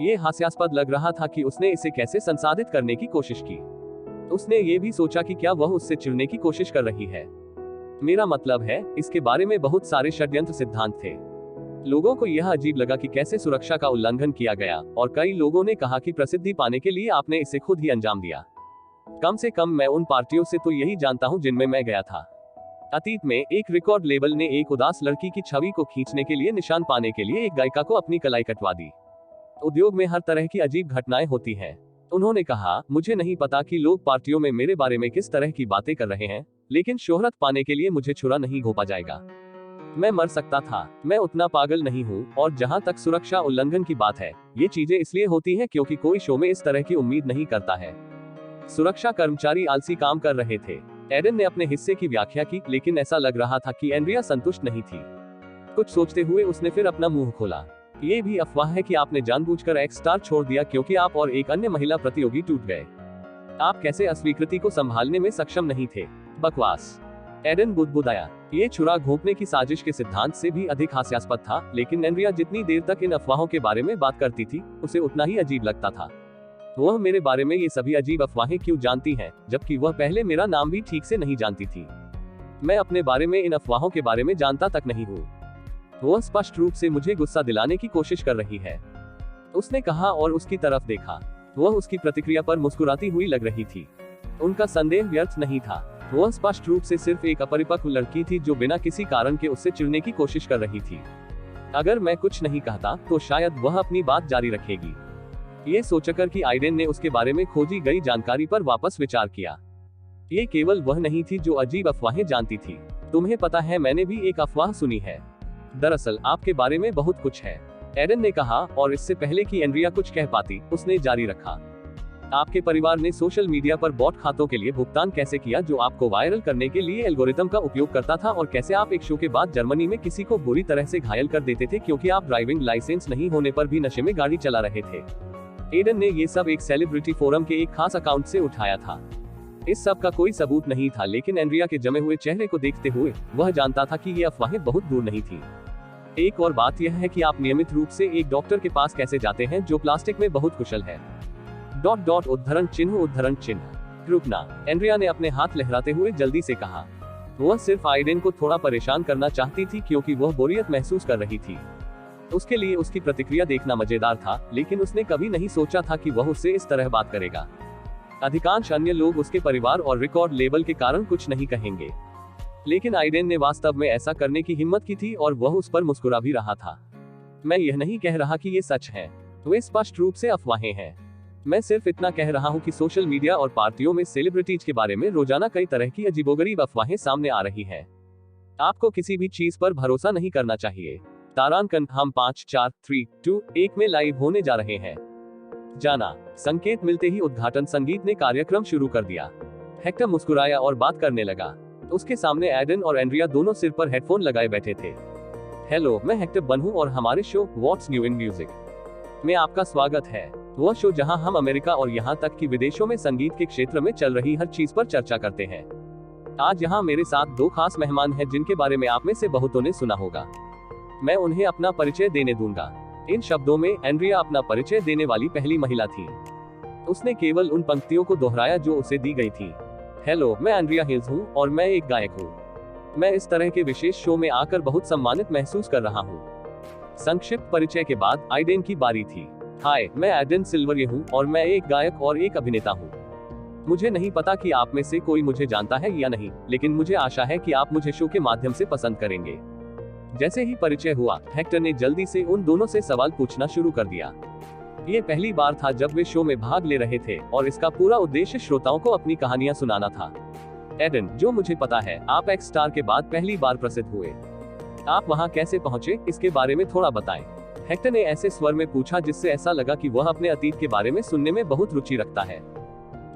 ये हास्यास्पद लग रहा था कि उसने इसे कैसे संसाधित करने की कोशिश की। उसने ये भी सोचा कि क्या वह उससे चिढ़ने की कोशिश कर रही है। मेरा मतलब है, इसके बारे में बहुत सारे षड्यंत्र सिद्धांत थे। लोगों को यह अजीब लगा कि कैसे सुरक्षा का उल्लंघन किया गया, और कई लोगों ने कहा कि प्रसिद्धि पाने के लिए आपने इसे खुद ही अंजाम दिया। कम से कम मैं उन पार्टियों से तो यही जानता हूं जिनमें मैं गया था। अतीत में एक रिकॉर्ड लेबल ने एक उदास लड़की की छवि को खींचने के लिए निशान पाने के लिए एक गायिका को अपनी कलाई कटवा दी। उद्योग में हर तरह की अजीब घटनाएं होती हैं। उन्होंने कहा, मुझे नहीं पता कि लोग पार्टियों में मेरे बारे में किस तरह की बातें कर रहे हैं, लेकिन शोहरत पाने के लिए मुझे छुरा नहीं घोंपा जाएगा। मैं मर सकता था, मैं उतना पागल नहीं हूँ। और जहाँ तक सुरक्षा उल्लंघन की बात है, ये चीजें इसलिए होती हैं क्योंकि कोई शो में इस तरह की उम्मीद नहीं करता है। सुरक्षा कर्मचारी आलसी काम कर रहे थे। एडन ने अपने हिस्से की व्याख्या की, लेकिन ऐसा लग रहा था कि एंड्रिया संतुष्ट नहीं थी। कुछ सोचते हुए उसने फिर अपना मुंह खोला। ये भी अफवाह है कि आपने जानबूझकर एक्स स्टार छोड़ दिया क्योंकि आप और एक अन्य महिला प्रतियोगी टूट गए। आप कैसे अस्वीकृति को संभालने में सक्षम नहीं थे? बकवास। एडन बुदबुदाया। ये छुरा घोंपने की साजिश के सिद्धांत से भी अधिक हास्यास्पद था, लेकिन एंड्रिया जितनी देर तक इन अफवाहों के बारे में बात करती थी, उसे उतना ही अजीब लगता था। वह मेरे बारे में ये सभी अजीब अफवाहें क्यों जानती हैं, जबकि वह पहले मेरा नाम भी ठीक से नहीं जानती थी। मैं अपने बारे में इन अफवाहों के बारे में जानता तक नहीं हूँ। वह स्पष्ट रूप से मुझे गुस्सा दिलाने की कोशिश कर रही है, उसने कहा और उसकी तरफ देखा। वह उसकी प्रतिक्रिया पर मुस्कुराती हुई लग रही थी। उनका संदेह व्यर्थ नहीं था। वह स्पष्ट रूप से सिर्फ एक अपरिपक्व लड़की थी जो बिना किसी कारण के उससे चिढ़ने की कोशिश कर रही थी। अगर मैं कुछ नहीं कहता तो शायद वह अपनी बात जारी रखेगी। ये सोचकर कि आइडेन ने उसके बारे में खोजी गई जानकारी पर वापस विचार किया। ये केवल वह नहीं थी जो अजीब अफवाहें जानती थी। तुम्हें पता है, मैंने भी एक अफवाह सुनी है। दरअसल आपके बारे में बहुत कुछ है, एडन ने कहा, और इससे पहले कि एंड्रिया कुछ कह पाती, उसने जारी रखा। आपके परिवार ने सोशल मीडिया पर बॉट खातों के लिए भुगतान कैसे किया जो आपको वायरल करने के लिए एल्गोरिथम का उपयोग करता था, और कैसे आप एक शो के बाद जर्मनी में किसी को बुरी तरह से घायल कर देते थे क्योंकि आप ड्राइविंग लाइसेंस नहीं होने पर भी नशे में गाड़ी चला रहे थे। एडन ने ये सब एक सेलिब्रिटी फोरम के एक खास अकाउंट से उठाया था। इस सब का कोई सबूत नहीं था, लेकिन एंड्रिया के जमे हुए चेहरे को देखते हुए वह जानता था कि ये अफवाहें बहुत दूर नहीं थी। एक और बात यह है कि आप नियमित रूप से एक डॉक्टर के पास कैसे जाते हैं जो प्लास्टिक में बहुत कुशल है। ... उद्धरण चिन्ह। रुकना, एंड्रिया ने अपने हाथ लहराते हुए जल्दी से कहा। वह सिर्फ आइडेन को थोड़ा परेशान करना चाहती थी क्योंकि वह बोरियत महसूस कर रही थी। उसके लिए उसकी प्रतिक्रिया देखना मजेदार था, लेकिन उसने कभी नहीं सोचा था कि वह उससे इस तरह बात करेगा। अधिकांश अन्य लोग उसके परिवार और रिकॉर्ड लेबल के कारण कुछ नहीं कहेंगे, लेकिन आइडेन ने वास्तव में ऐसा करने की हिम्मत की थी और वह उस पर मुस्कुरा भी रहा था। मैं यह नहीं कह रहा कि ये सच है, वे स्पष्ट रूप से अफवाहें हैं। मैं सिर्फ इतना कह रहा हूं कि सोशल मीडिया और पार्टियों में सेलिब्रिटीज के बारे में रोजाना कई तरह की अजीबोगरीब अफवाहें सामने आ रही हैं। आपको किसी भी चीज पर भरोसा नहीं करना चाहिए। तारांकन, हम 5 4 3 2 1 में लाइव होने जा रहे हैं। जाना। संकेत मिलते ही उद्घाटन संगीत ने कार्यक्रम शुरू कर दिया। हेक्टर मुस्कुराया और बात करने लगा। उसके सामने एडन और एंड्रिया दोनों सिर पर हेडफोन लगाए बैठे थे। हेलो, मैं हेक्टर बन हूं और हमारे show what's new in music में आपका स्वागत है। वह शो जहां हम अमेरिका और यहां तक कि विदेशों में संगीत के क्षेत्र में चल रही हर चीज पर चर्चा करते हैं। आज यहां मेरे साथ 2 खास मेहमान हैं जिनके बारे में आप में से बहुतों ने सुना होगा। मैं उन्हें अपना परिचय देने दूंगा। इन शब्दों में एंड्रिया अपना परिचय देने वाली पहली महिला थी। उसने केवल उन पंक्तियों को दोहराया जो उसे दी गई थी। हेलो, मैं एंड्रिया हिल्स हूँ और मैं एक गायक हूँ। मैं इस तरह के विशेष शो में आकर बहुत सम्मानित महसूस कर रहा हूँ। संक्षिप्त परिचय के बाद आइडेन की बारी थी। हाय, मैं एडन सिल्वरिए हूँ और मैं एक गायक और एक अभिनेता हूँ। मुझे नहीं पता कि आप में से कोई मुझे जानता है या नहीं, लेकिन मुझे आशा है कि आप मुझे शो के माध्यम से पसंद करेंगे। जैसे ही परिचय हुआ, हेक्टर ने जल्दी से उन दोनों से सवाल पूछना शुरू कर दिया। ये पहली बार था जब वे शो में भाग ले रहे थे और इसका पूरा उद्देश्य श्रोताओं को अपनी कहानियां सुनाना था। एडन, जो मुझे पता है, आप एक्स स्टार के बाद पहली बार प्रसिद्ध हुए। आप वहां कैसे पहुंचे, इसके बारे में थोड़ा बताएं। हेक्टर ने ऐसे स्वर में पूछा जिससे ऐसा लगा कि वह अपने अतीत के बारे में सुनने में बहुत रुचि रखता है।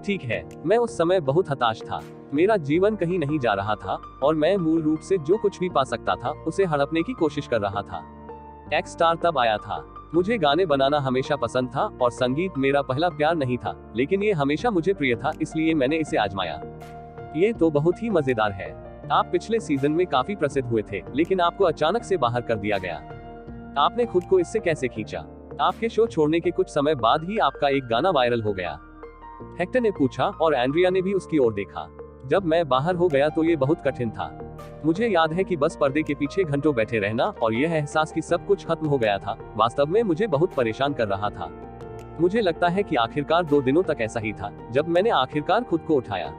ठीक है, मैं उस समय बहुत हताश था। मेरा जीवन कहीं नहीं जा रहा था और मैं मूल रूप से जो कुछ भी पा सकता था उसे हड़पने की कोशिश कर रहा था। एक्स स्टार तब आया था। मुझे गाने बनाना हमेशा पसंद था और संगीत मेरा पहला प्यार नहीं था, लेकिन ये हमेशा मुझे प्रिय था, इसलिए मैंने इसे आजमाया। ये तो बहुत ही मजेदार है। आप पिछले सीजन में काफी प्रसिद्ध हुए थे, लेकिन आपको अचानक से बाहर कर दिया गया। आपने खुद को इससे कैसे खींचा? आपके शो छोड़ने के कुछ समय बाद ही आपका एक गाना वायरल हो गया। हेक्टर ने पूछा और एंड्रिया ने भी उसकी ओर देखा। जब मैं बाहर हो गया तो ये बहुत कठिन था। मुझे याद है कि बस पर्दे के पीछे घंटों बैठे रहना और यह एहसास कि सब कुछ खत्म हो गया था, वास्तव में मुझे बहुत परेशान कर रहा था। मुझे लगता है कि आखिरकार 2 दिनों तक ऐसा ही था, जब मैंने आखिरकार खुद को उठाया।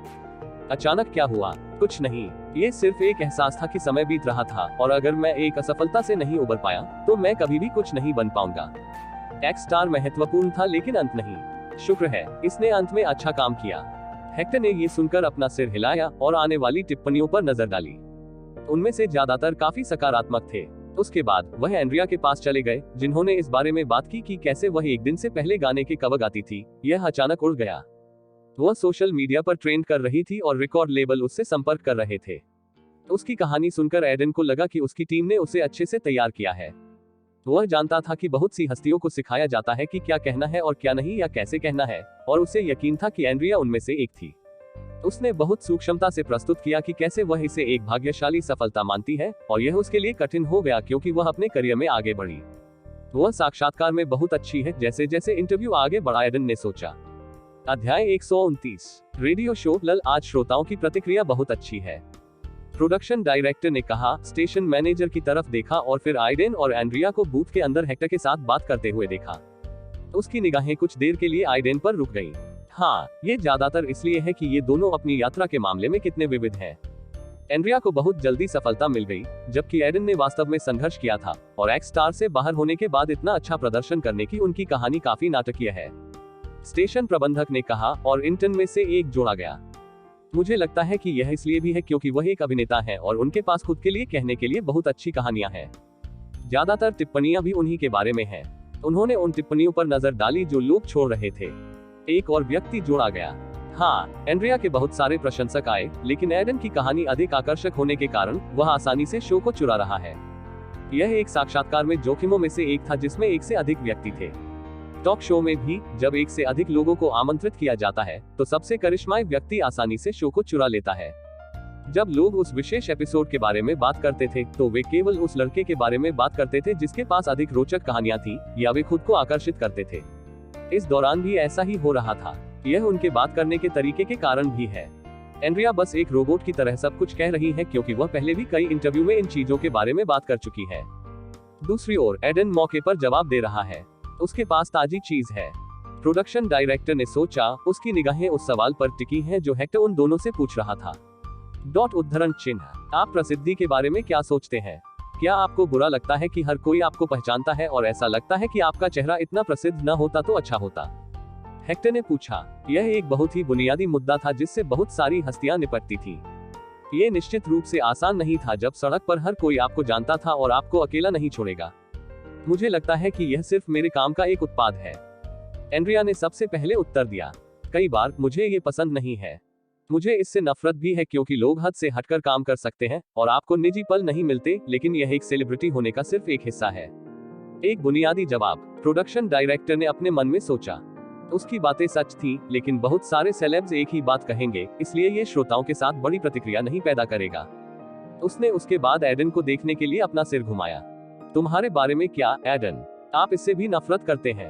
अचानक क्या हुआ? कुछ नहीं, ये सिर्फ एक एहसास था कि समय बीत रहा था और अगर मैं एक असफलता से नहीं उबर पाया तो मैं कभी भी कुछ नहीं बन पाऊंगा। एक्स स्टार महत्वपूर्ण था, लेकिन अंत नहीं। शुक्र है, इसने अंत में अच्छा काम किया। हेक्टर ने ये सुनकर अपना सिर हिलाया और आने वाली टिप्पणियों पर नजर डाली। उनमें से ज्यादातर काफी सकारात्मक थे। उसके बाद वह एंड्रिया के पास चले गए, जिन्होंने इस बारे में बात की कि कैसे वह एक दिन से पहले गाने के कवर गाती थी। यह अचानक उड़ गया। वह सोशल मीडिया पर ट्रेंड कर रही थी और रिकॉर्ड लेबल उससे संपर्क कर रहे थे। उसकी कहानी सुनकर एडन को लगा कि उसकी टीम ने उसे अच्छे से तैयार किया है। वह जानता था कि बहुत सी हस्तियों को सिखाया जाता है कि क्या कहना है और क्या नहीं, या कैसे कहना है, और उसे यकीन था कि एंड्रिया उनमें से एक थी। उसने बहुत सूक्ष्मता से प्रस्तुत किया कि कैसे वह इसे एक भाग्यशाली सफलता मानती है, और यह उसके लिए कठिन हो गया क्योंकि वह अपने करियर में आगे बढ़ी। वह साक्षात्कार में बहुत अच्छी है। जैसे जैसे इंटरव्यू आगे बढ़ा, एडन ने सोचा। अध्याय 129 रेडियो शो लल। आज श्रोताओं की प्रतिक्रिया बहुत अच्छी है। प्रोडक्शन डायरेक्टर ने कहा। स्टेशन मैनेजर की तरफ देखा और फिर आइडेन और एंड्रिया को बूथ के अंदर हेक्टर के साथ बात करते हुए देखा। उसकी निगाहें कुछ देर के लिए आइडेन पर रुक गईं। हाँ, ये ज्यादातर इसलिए है कि ये दोनों अपनी यात्रा के मामले में कितने विविध हैं। एंड्रिया को बहुत जल्दी सफलता मिल गई, जबकि एडन ने वास्तव में संघर्ष किया था, और एक्स स्टार से बाहर होने के बाद इतना अच्छा प्रदर्शन करने की उनकी कहानी काफी नाटकीय है। स्टेशन प्रबंधक ने कहा, और इंटर्न में से एक जोड़ा गया। मुझे लगता है कि यह इसलिए भी है क्योंकि वह एक अभिनेता है और उनके पास खुद के लिए कहने के लिए बहुत अच्छी कहानियां हैं। ज्यादातर टिप्पणियां भी उन्हीं के बारे में हैं। उन्होंने उन टिप्पणियों पर नजर डाली जो लोग छोड़ रहे थे। एक और व्यक्ति जोड़ा गया। हाँ, एंड्रिया के बहुत सारे प्रशंसक आए, लेकिन एडन की कहानी अधिक आकर्षक होने के कारण वह आसानी से शो को चुरा रहा है। यह एक साक्षात्कार में जोखिमों में से एक था जिसमें एक से अधिक व्यक्ति थे। टॉक शो में भी जब एक से अधिक लोगों को आमंत्रित किया जाता है तो सबसे करिश्माई व्यक्ति आसानी से शो को चुरा लेता है। जब लोग उस विशेष एपिसोड के बारे में बात करते थे तो वे केवल उस लड़के के बारे में बात करते थे जिसके पास अधिक रोचक कहानियां थी, या वे खुद को आकर्षित करते थे। इस दौरान भी ऐसा ही हो रहा था। यह उनके बात करने के तरीके के कारण भी है। एंड्रिया बस एक रोबोट की तरह सब कुछ कह रही है क्योंकि वह पहले भी कई इंटरव्यू में इन चीजों के बारे में बात कर चुकी है। दूसरी ओर एडन मौके पर जवाब दे रहा है। उसके पास ताजी चीज है। प्रोडक्शन डायरेक्टर ने सोचा। उसकी निगाहें उस सवाल पर टिकी हैं जो हेक्टर उन दोनों से पूछ रहा था। उद्धरण चिन्ह। आप प्रसिद्धि के बारे में क्या सोचते हैं? क्या आपको बुरा लगता है कि हर कोई आपको पहचानता है और ऐसा लगता है कि आपका चेहरा इतना प्रसिद्ध न होता तो अच्छा होता? हेक्टर ने पूछा। यह एक बहुत ही बुनियादी मुद्दा था जिससे बहुत सारी हस्तियां निपटती थी। ये निश्चित रूप से आसान नहीं था जब सड़क पर हर कोई आपको जानता था और आपको अकेला नहीं छोड़ेगा। मुझे लगता है कि यह सिर्फ मेरे काम का एक उत्पाद है। एंड्रिया ने सबसे पहले उत्तर दिया। कई बार मुझे ये पसंद नहीं है। मुझे इससे नफरत भी है क्योंकि लोग हद से हटकर काम कर सकते हैं और आपको निजी पल नहीं मिलते, लेकिन यह एक सेलिब्रिटी होने का सिर्फ एक हिस्सा है। एक बुनियादी जवाब। प्रोडक्शन डायरेक्टर ने अपने मन में सोचा। उसकी बातें सच थी, लेकिन बहुत सारे सेलेब्स एक ही बात कहेंगे, इसलिए यह श्रोताओं के साथ बड़ी प्रतिक्रिया नहीं पैदा करेगा। उसने उसके बाद एडन को देखने के लिए अपना सिर घुमाया। तुम्हारे बारे में क्या, एडन? आप इससे भी नफरत करते हैं?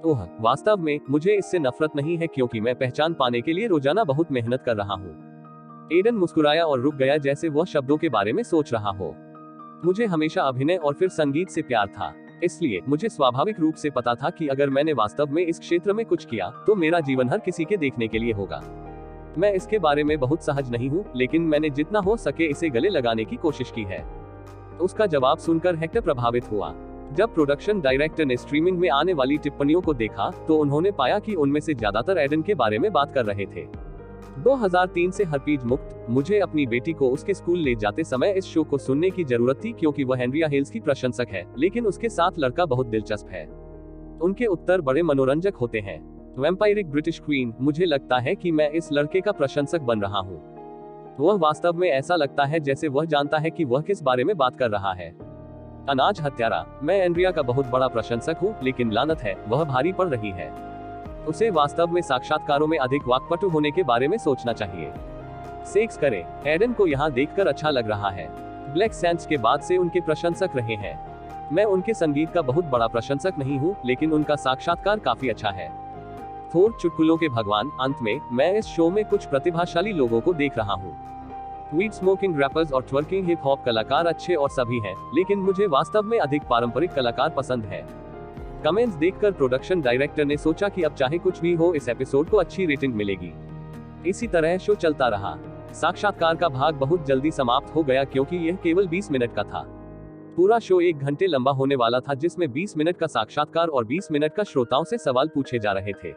ओह, वास्तव में मुझे इससे नफरत नहीं है क्योंकि मैं पहचान पाने के लिए रोजाना बहुत मेहनत कर रहा हूँ। एडन मुस्कुराया और रुक गया जैसे वह शब्दों के बारे में सोच रहा हो। मुझे हमेशा अभिनय और फिर संगीत से प्यार था, इसलिए मुझे स्वाभाविक रूप से पता था कि अगर मैंने वास्तव में इस क्षेत्र में कुछ किया तो मेरा जीवन हर किसी के देखने के लिए होगा। मैं इसके बारे में बहुत सहज नहीं हूँ, लेकिन मैंने जितना हो सके इसे गले लगाने की कोशिश की है। उसका जवाब सुनकर हेक्टर प्रभावित हुआ। जब प्रोडक्शन डायरेक्टर ने स्ट्रीमिंग में आने वाली टिप्पणियों को देखा तो उन्होंने पाया कि उनमें से ज्यादातर एडन के बारे में बात कर रहे थे। 2003 से हरपीज मुक्त। मुझे अपनी बेटी को उसके स्कूल ले जाते समय इस शो को सुनने की जरूरत थी क्योंकि वह हेनरिया हेल्स की प्रशंसक है, लेकिन उसके साथ लड़का बहुत दिलचस्प है। उनके उत्तर बड़े मनोरंजक होते हैं। वैम्पायरिक ब्रिटिश क्वीन। मुझे लगता है कि मैं इस लड़के का प्रशंसक बन रहा हूँ। वह वास्तव में ऐसा लगता है जैसे वह जानता है कि वह किस बारे में बात कर रहा है। अनाज हत्यारा। मैं एंड्रिया का बहुत बड़ा प्रशंसक हूँ, लेकिन लानत है, वह भारी पड़ रही है। उसे वास्तव में साक्षात्कारों में अधिक वाक्पटु होने के बारे में सोचना चाहिए। सेक्स करें। एडन को यहाँ देखकर अच्छा लग रहा है। ब्लैक सैंड्स के बाद से उनके प्रशंसक रहे हैं। मैं उनके संगीत का बहुत बड़ा प्रशंसक नहीं हूँ, लेकिन उनका साक्षात्कार काफी अच्छा है। थोर चुटकुलों के भगवान। अंत में, मैं इस शो में कुछ प्रतिभाशाली लोगों को देख रहा हूँ। वीड स्मोकिंग रैपर्स और ट्वर्किंग हिप हॉप कलाकार अच्छे और सभी हैं, लेकिन मुझे वास्तव में अधिक पारंपरिक कलाकार पसंद है। कमेंट्स देखकर प्रोडक्शन डायरेक्टर ने सोचा कि अब चाहे कुछ भी हो, इस एपिसोड को अच्छी रेटिंग मिलेगी। इसी तरह शो चलता रहा। साक्षात्कार का भाग बहुत जल्दी समाप्त हो गया क्योंकि यह केवल 20 मिनट का था। पूरा शो 1 घंटे लंबा होने वाला था, जिसमें 20 मिनट का साक्षात्कार और 20 मिनट का श्रोताओं से सवाल पूछे जा रहे थे।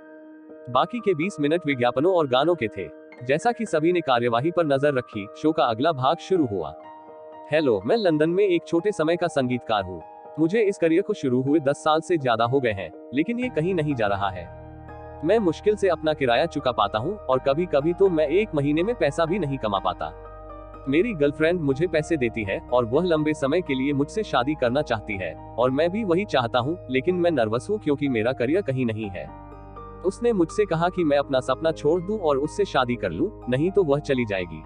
बाकी के 20 मिनट विज्ञापनों और गानों के थे। जैसा कि सभी ने कार्यवाही पर नजर रखी, शो का अगला भाग शुरू हुआ। हेलो, मैं लंदन में एक छोटे समय का संगीतकार हूँ। मुझे इस करियर को शुरू हुए 10 साल से ज्यादा हो गए हैं, लेकिन ये कहीं नहीं जा रहा है। मैं मुश्किल से अपना किराया चुका पाता हूँ और कभी कभी तो मैं 1 महीने में पैसा भी नहीं कमा पाता। मेरी गर्लफ्रेंड मुझे पैसे देती है और वह लंबे समय के लिए मुझसे शादी करना चाहती है, और मैं भी वही चाहता हूँ, लेकिन मैं नर्वस हूँ क्योंकि मेरा करियर कहीं नहीं है। उसने मुझसे कहा कि मैं अपना सपना छोड़ दूं और उससे शादी कर लूं, नहीं तो वह चली जाएगी।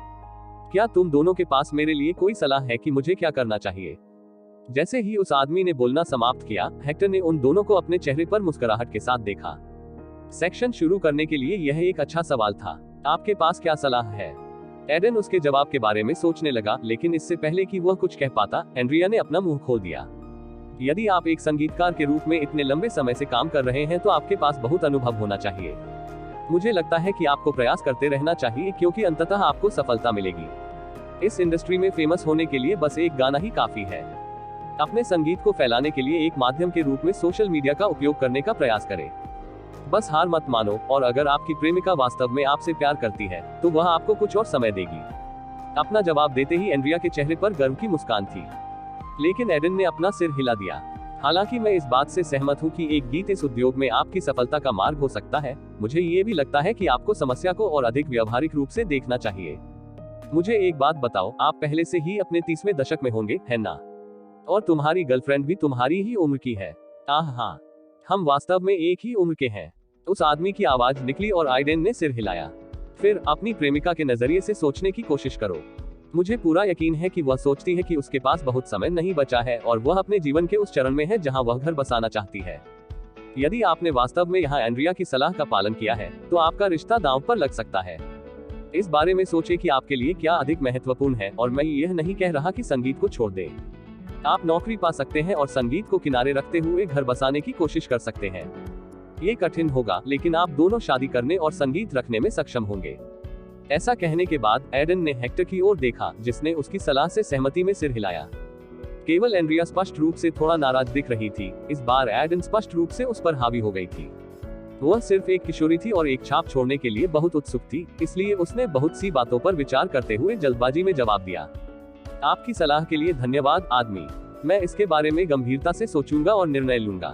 क्या तुम दोनों के पास मेरे लिए कोई सलाह है कि मुझे क्या करना चाहिए? जैसे ही उस आदमी ने बोलना समाप्त किया, हेक्टर ने उन दोनों को अपने चेहरे पर मुस्कुराहट के साथ देखा। सेक्शन शुरू करने के लिए यह एक अच्छा सवाल था। आपके पास क्या सलाह है? एडन उसके जवाब के बारे में सोचने लगा, लेकिन इससे पहले कि वह कुछ कह पाता, एंड्रिया ने अपना मुंह खोल दिया। यदि आप एक संगीतकार के रूप में इतने लंबे समय से काम कर रहे हैं तो आपके पास बहुत अनुभव होना चाहिए। मुझे लगता है कि आपको प्रयास करते रहना चाहिए, क्योंकि अंततः आपको सफलता मिलेगी। इस इंडस्ट्री में फेमस होने के लिए बस एक गाना ही काफी है। अपने संगीत को फैलाने के लिए एक माध्यम के रूप में सोशल मीडिया का उपयोग करने का प्रयास करें। बस हार मत मानो, और अगर आपकी प्रेमिका वास्तव में आपसे प्यार करती है तो वह आपको कुछ और समय देगी। अपना जवाब देते ही एंड्रिया के चेहरे पर गर्व की मुस्कान थी, लेकिन एडन ने अपना सिर हिला दिया। हालांकि मैं इस बात से सहमत हूं कि एक गीत इस उद्योग में आपकी सफलता का मार्ग हो सकता है, मुझे ये भी लगता है कि आपको समस्या को और अधिक व्यावहारिक रूप से देखना चाहिए। मुझे एक बात बताओ, आप पहले से ही अपने 30वें दशक में होंगे, है ना? और तुम्हारी गर्लफ्रेंड भी तुम्हारी ही उम्र की है। हाँ, हम वास्तव में एक ही उम्र के हैं। उस आदमी की आवाज निकली और आइडेन ने सिर हिलाया। फिर अपनी प्रेमिका के नजरिए से सोचने की कोशिश करो। मुझे पूरा यकीन है कि वह सोचती है कि उसके पास बहुत समय नहीं बचा है और वह अपने जीवन के उस चरण में है जहां वह घर बसाना चाहती है। यदि आपने वास्तव में यहां एंड्रिया की सलाह का पालन किया है तो आपका रिश्ता दांव पर लग सकता है। इस बारे में सोचें कि आपके लिए क्या अधिक महत्वपूर्ण है, और मैं यह नहीं कह रहा कि संगीत को छोड़ दें। आप नौकरी पा सकते हैं और संगीत को किनारे रखते हुए घर बसाने की कोशिश कर सकते हैं। ये कठिन होगा, लेकिन आप दोनों शादी करने और संगीत रखने में सक्षम होंगे। ऐसा कहने के बाद एडन ने हेक्टर की ओर देखा, जिसने उसकी सलाह से सहमति में सिर हिलाया। केवल एंड्रिया स्पष्ट रूप से थोड़ा नाराज दिख रही थी। इस बार एडन स्पष्ट रूप से उस पर हावी हो गई थी। वह सिर्फ एक किशोरी थी और एक छाप छोड़ने के लिए बहुत उत्सुक थी, इसलिए उसने बहुत सी बातों पर विचार करते हुए जल्दबाजी में जवाब दिया। आपकी सलाह के लिए धन्यवाद आदमी। मैं इसके बारे में गंभीरता से सोचूंगा और निर्णय लूंगा,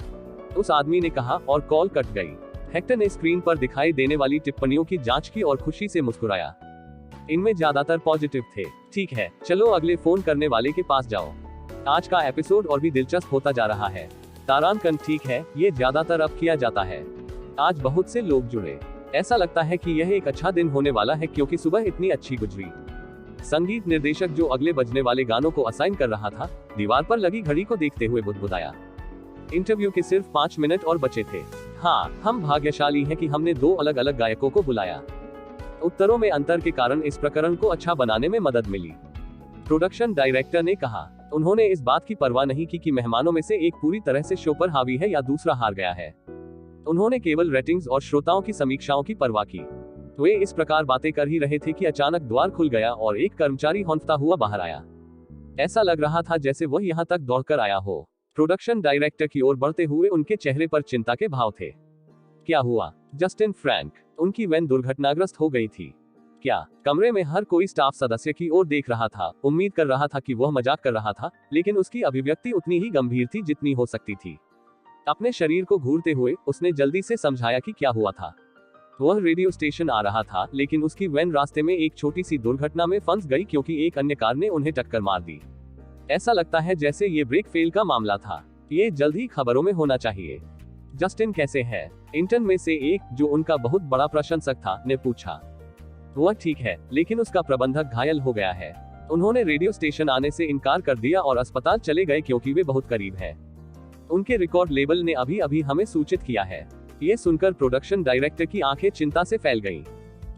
उस आदमी ने कहा, और कॉल कट गई। हेक्टर ने स्क्रीन पर दिखाई देने वाली टिप्पणियों की जांच की और खुशी से मुस्कुराया। इनमें ज्यादातर पॉजिटिव थे। ठीक है, चलो अगले फोन करने वाले के पास जाओ। आज का एपिसोड और भी दिलचस्प होता जा रहा है। तारांकन ठीक है, ये ज्यादातर अब किया जाता है। आज बहुत से लोग जुड़े। ऐसा लगता है कि यह एक अच्छा दिन होने वाला है क्योंकि सुबह इतनी अच्छी गुजरी। संगीत निर्देशक जो अगले बजने वाले गानों को असाइन कर रहा था, दीवार पर लगी घड़ी को देखते हुए बुदबुदाया। इंटरव्यू के सिर्फ 5 मिनट और बचे थे। हाँ, हम भाग्यशाली हैं कि हमने 2 अलग अलग गायकों को बुलाया। उत्तरों में अंतर के कारण इस प्रकरण को अच्छा बनाने में मदद मिली, प्रोडक्शन डायरेक्टर ने कहा। उन्होंने इस बात की परवाह नहीं की कि मेहमानों में से एक पूरी तरह से शो पर हावी है या दूसरा हार गया है। उन्होंने केवल रेटिंग्स और श्रोताओं की समीक्षाओं की परवाह की। वे इस प्रकार बातें कर ही रहे थे कि अचानक द्वार खुल गया और एक कर्मचारी हौंफता हुआ बाहर आया। ऐसा लग रहा था जैसे वह यहाँ तक दौड़कर आया हो। प्रोडक्शन डायरेक्टर की ओर बढ़ते हुए उनके चेहरे पर चिंता के भाव थे। क्या हुआ? जस्टिन फ्रैंक, उनकी वैन दुर्घटनाग्रस्त हो गई थी क्या? कमरे में हर कोई स्टाफ सदस्य की ओर देख रहा था, उम्मीद कर रहा था कि वह मजाक कर रहा था, लेकिन उसकी अभिव्यक्ति उतनी ही गंभीर थी जितनी हो सकती थी। अपने शरीर को घूरते हुए उसने जल्दी से समझाया कि क्या हुआ था। वह रेडियो स्टेशन आ रहा था, लेकिन उसकी वैन रास्ते में एक छोटी सी दुर्घटना में फंस गई क्योंकि एक अन्य कार ने उन्हें टक्कर मार दी। ऐसा लगता है जैसे ये ब्रेक फेल का मामला था। ये जल्द ही खबरों में होना चाहिए। जस्टिन कैसे है? इंटर्न में से एक, जो उनका बहुत बड़ा प्रशंसक था, ने पूछा। वह ठीक है, लेकिन उसका प्रबंधक घायल हो गया है। उन्होंने रेडियो स्टेशन आने से इनकार कर दिया और अस्पताल चले गए क्योंकि वे बहुत करीब हैं। उनके रिकॉर्ड लेबल ने अभी अभी हमें सूचित किया है। ये सुनकर प्रोडक्शन डायरेक्टर की आंखें चिंता से फैल गईं।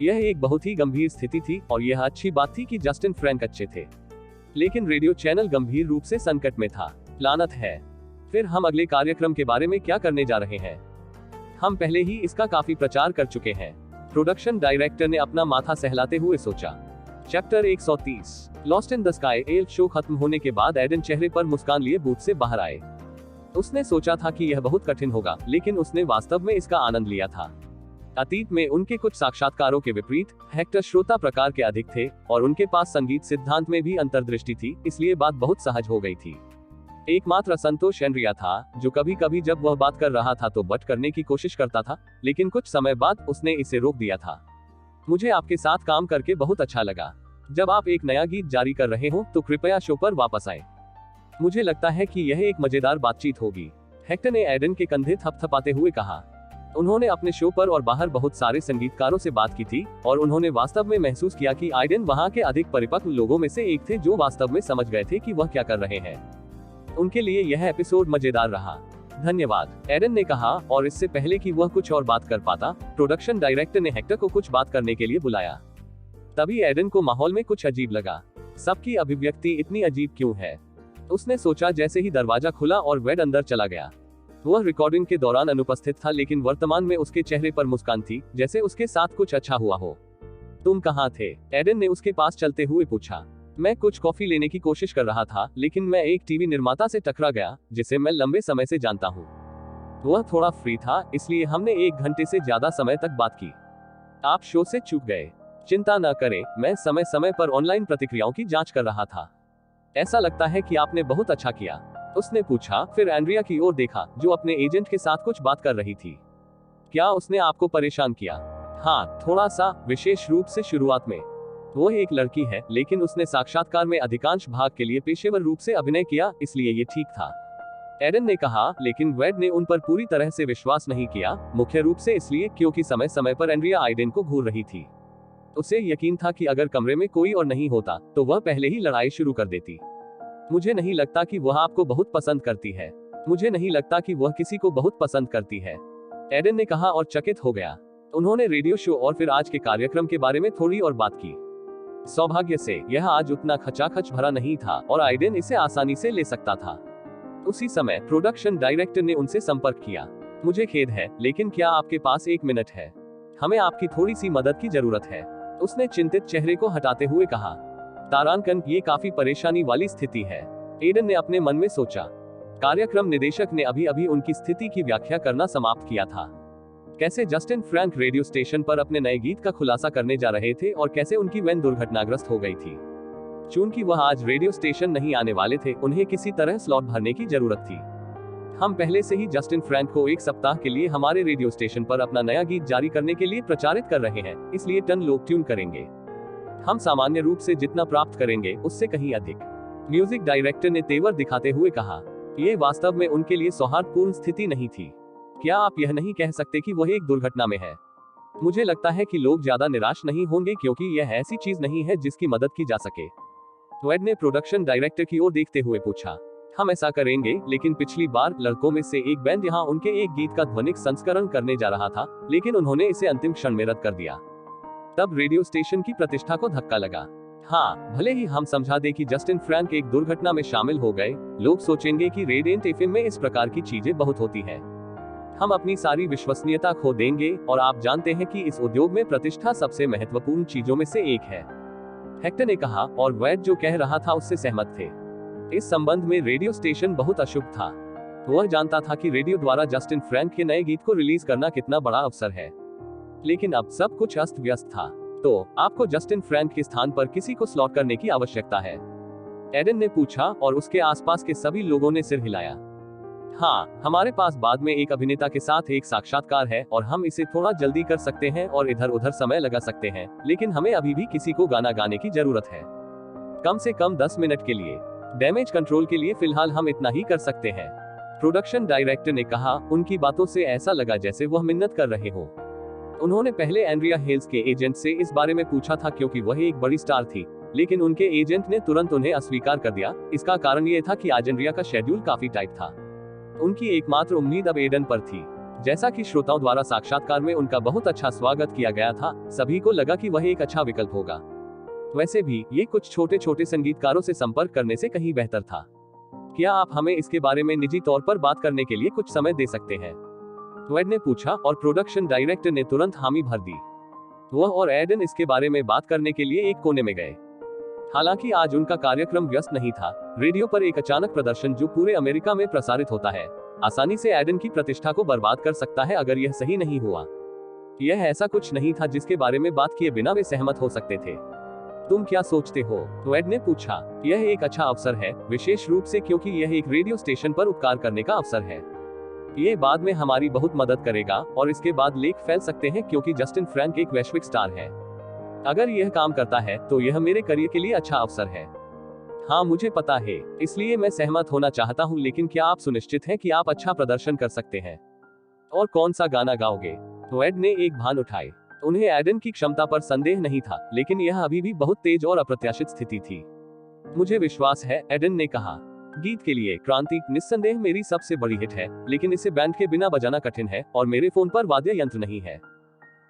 यह एक बहुत ही गंभीर स्थिति थी और यह अच्छी बात थी कि जस्टिन फ्रैंक अच्छे थे, लेकिन रेडियो चैनल गंभीर रूप से संकट में था। लानत है। फिर हम अगले कार्यक्रम के बारे में क्या करने जा रहे हैं? हम पहले ही इसका काफी प्रचार कर चुके हैं। प्रोडक्शन डायरेक्टर ने अपना माथा सहलाते हुए सोचा। Chapter 130 lost in the sky L show खत्म होने के बाद एडन चेहरे पर मुस्कान लिए बूथ से बाहर आए। उसने सोचा था कि यह बहुत कठिन होगा, लेकिन उसने वास्तव में इसका आनंद लिया था। अतीत में उनके कुछ साक्षात्कारों के विपरीत हेक्टर श्रोता प्रकार के अधिक थे और उनके पास संगीत सिद्धांत में भी अंतर्दृष्टि थी, इसलिए बात बहुत सहज हो गई थी। एकमात्र असंतोष एंड्रिया था, जो कभी कभी जब वह बात कर रहा था तो बट करने की कोशिश करता था, लेकिन कुछ समय बाद उसने इसे रोक दिया था। मुझे आपके साथ काम करके बहुत अच्छा लगा। जब आप एक नया गीत जारी कर रहे हो तो कृपया शो पर वापस आएं। मुझे लगता है कि यह एक मजेदार बातचीत होगी, हेक्टर ने एडन के कंधे थपथपाते हुए कहा। उन्होंने अपने शो पर और बाहर बहुत सारे संगीतकारों से बात की थी और उन्होंने वास्तव में महसूस किया कि आइडन वहां के अधिक परिपक्व लोगों में से एक थे जो वास्तव में समझ गए थे कि वह क्या कर रहे हैं। उनके लिए यह एपिसोड मजेदार रहा। धन्यवाद, एडन ने कहा, और इससे पहले कि वह कुछ और बात कर पाता, प्रोडक्शन डायरेक्टर ने हेक्टर को कुछ बात करने के लिए बुलाया। तभी एडन को माहौल में कुछ अजीब लगा। सबकी अभिव्यक्ति इतनी अजीब क्यों है? उसने सोचा। जैसे ही दरवाजा खुला और वेड अंदर चला गया। वह रिकॉर्डिंग के दौरान अनुपस्थित था, लेकिन वर्तमान में उसके चेहरे पर मुस्कान थी, जैसे उसके साथ कुछ अच्छा हुआ हो। तुम कहाँ थे? एडन ने उसके पास चलते हुए पूछा। मैं कुछ कॉफी लेने की कोशिश कर रहा था, लेकिन मैं एक टीवी निर्माता से टकरा गया जिसे मैं लंबे समय से जानता हूँ। वह थोड़ा फ्री था, इसलिए हमने 1 घंटे से ज्यादा समय तक बात की। आप शो से चूक गए। चिंता न करें, मैं समय समय पर ऑनलाइन प्रतिक्रियाओं की जांच कर रहा था। ऐसा लगता है कि आपने बहुत अच्छा किया, उसने पूछा। फिर एंड्रिया की ओर देखा, जो अपने एजेंट के साथ कुछ बात कर रही थी। क्या उसने आपको परेशान किया? हाँ, थोड़ा सा, विशेष रूप से शुरुआत में। वो एक लड़की है, लेकिन उसने साक्षात्कार में अधिकांश भाग के लिए पेशेवर रूप से अभिनय किया, इसलिए ये ठीक था, एडन ने कहा। लेकिन वेड ने उन पर पूरी तरह से विश्वास नहीं किया, मुख्य रूप से इसलिए क्योंकि समय समय पर एंड्रिया आइडन को घूर रही थी। उसे यकीन था कि अगर कमरे में कोई और नहीं होता तो वह पहले ही लड़ाई शुरू कर देती। मुझे नहीं लगता कि वह आपको बहुत पसंद करती है। मुझे नहीं लगता कि वह किसी को बहुत पसंद करती है, एडन ने कहा और चकित हो गया। उन्होंने रेडियो शो और फिर आज के कार्यक्रम के बारे में थोड़ी और बात की। सौभाग्य से यह आज उतना खचाखच भरा नहीं था और आइडन इसे आसानी से ले सकता था। उसी समय प्रोडक्शन डायरेक्टर ने उनसे संपर्क किया। मुझे खेद है, लेकिन क्या आपके पास 1 मिनट है? हमें आपकी थोड़ी सी मदद की जरूरत है, उसने चिंतित चेहरे को हटाते हुए कहा। तारांकन, ये काफी परेशानी वाली स्थिति है, एडन ने अपने मन में सोचा। कार्यक्रम निदेशक ने अभी अभी उनकी स्थिति की व्याख्या करना समाप्त किया था। कैसे जस्टिन फ्रैंक रेडियो स्टेशन पर अपने नए गीत का खुलासा करने जा रहे थे और कैसे उनकी वैन दुर्घटनाग्रस्त हो गई थी। चूंकि वह आज रेडियो स्टेशन नहीं आने वाले थे, उन्हें किसी तरह स्लॉट भरने की जरूरत थी। हम पहले से ही जस्टिन फ्रैंक को 1 सप्ताह के लिए हमारे रेडियो स्टेशन पर अपना नया गीत जारी करने के लिए प्रचारित कर रहे हैं, इसलिए टन लोग ट्यून करेंगे। हम सामान्य रूप से जितना प्राप्त करेंगे उससे कहीं अधिक, म्यूजिक डायरेक्टर ने तेवर दिखाते हुए कहा। ये वास्तव में उनके लिए सौहार्दपूर्ण स्थिति नहीं थी। क्या आप यह नहीं कह सकते कि वह एक दुर्घटना में है? मुझे लगता है कि लोग ज्यादा निराश नहीं होंगे क्योंकि यह ऐसी चीज नहीं है जिसकी मदद की जा सके, वेड ने प्रोडक्शन डायरेक्टर की ओर देखते हुए पूछा। हम ऐसा करेंगे, लेकिन पिछली बार लड़कों में से एक बैंड यहाँ उनके एक गीत का ध्वनिक संस्करण करने जा रहा था, लेकिन उन्होंने इसे अंतिम क्षण में रद्द कर दिया। तब रेडियो स्टेशन की प्रतिष्ठा को धक्का लगा। हाँ, भले ही हम समझा दें कि जस्टिन फ्रैंक एक दुर्घटना में शामिल हो गए, लोग सोचेंगे कि रेडिएंट एफएम में इस प्रकार की चीजें बहुत होती हैं। हम अपनी सारी विश्वसनीयता खो देंगे और आप जानते हैं कि इस उद्योग में प्रतिष्ठा सबसे महत्वपूर्ण चीजों में से एक है, हेक्टर ने कहा, और वेड जो कह रहा था उससे सहमत थे। इस संबंध में रेडियो स्टेशन बहुत अशुभ था। वह जानता था कि रेडियो द्वारा जस्टिन फ्रैंक के नए गीत को रिलीज करना कितना बड़ा अवसर है, लेकिन अब सब कुछ अस्त व्यस्त था। तो आपको जस्टिन फ्रैंक के स्थान पर किसी को स्लॉट करने की आवश्यकता है, एडन ने पूछा, और उसके आसपास के सभी लोगों ने सिर हिलाया। हाँ, हमारे पास बाद में एक अभिनेता के साथ एक साक्षात्कार है और हम इसे थोड़ा जल्दी कर सकते हैं और इधर उधर समय लगा सकते हैं, लेकिन हमें अभी भी किसी को गाना गाने की जरूरत है, कम से कम 10 मिनट के लिए। डैमेज कंट्रोल के लिए फिलहाल हम इतना ही कर सकते हैं। प्रोडक्शन डायरेक्टर ने कहा। उनकी बातों से ऐसा लगा जैसे वह मिन्नत कर रहे हो। उन्होंने पहले एंड्रिया हेल्स के एजेंट से इस बारे में पूछा था क्योंकि वह एक बड़ी स्टार थी, लेकिन उनके एजेंट ने तुरंत उन्हें अस्वीकार कर दिया। इसका कारण ये था कि आज एंड्रिया का शेड्यूल काफी टाइट था। उनकी एकमात्र उम्मीद अब एडन पर थी। जैसा कि श्रोताओं द्वारा साक्षात्कार में उनका बहुत अच्छा स्वागत किया गया था, सभी को लगा कि वह एक अच्छा विकल्प होगा। वैसे भी ये कुछ छोटे छोटे संगीतकारों से संपर्क करने से कहीं बेहतर था। क्या आप हमें इसके बारे में निजी तौर पर बात करने के लिए कुछ समय दे सकते हैं? वेड ने पूछा और प्रोडक्शन डायरेक्टर ने तुरंत हामी भर दी। वह और एडन इसके बारे में बात करने के लिए एक कोने में गए। हालांकि आज उनका कार्यक्रम व्यस्त नहीं था। रेडियो पर एक अचानक प्रदर्शन जो पूरे अमेरिका में प्रसारित होता है, आसानी से एडन की प्रतिष्ठा को बर्बाद कर सकता है अगर यह सही नहीं हुआ। यह ऐसा कुछ नहीं था जिसके बारे में बात किए बिना वे सहमत हो सकते थे। तुम क्या सोचते हो? वेड ने पूछा। यह एक अच्छा अवसर है, विशेष रूप से क्योंकि यह एक रेडियो स्टेशन पर उपकार करने का अवसर है। ये बाद में हमारी बहुत मदद करेगा और इसके बाद लेख फैल सकते हैं क्योंकि जस्टिन फ्रैंक एक वैश्विक स्टार है। अगर यह काम करता है तो यह मेरे करियर के लिए अच्छा अवसर है। हाँ, मुझे पता है, इसलिए मैं सहमत होना चाहता हूँ, लेकिन क्या आप सुनिश्चित हैं कि आप अच्छा प्रदर्शन कर सकते हैं? और कौन सा गाना गाओगे? वेड ने एक भान उठाए। उन्हें एडन की क्षमता पर संदेह नहीं था, लेकिन यह अभी भी बहुत तेज और अप्रत्याशित स्थिति थी। मुझे विश्वास है, एडन ने कहा। गीत के लिए क्रांति निस्संदेह मेरी सबसे बड़ी हिट है, लेकिन इसे बैंड के बिना बजाना कठिन है और मेरे फोन पर वाद्य यंत्र नहीं है।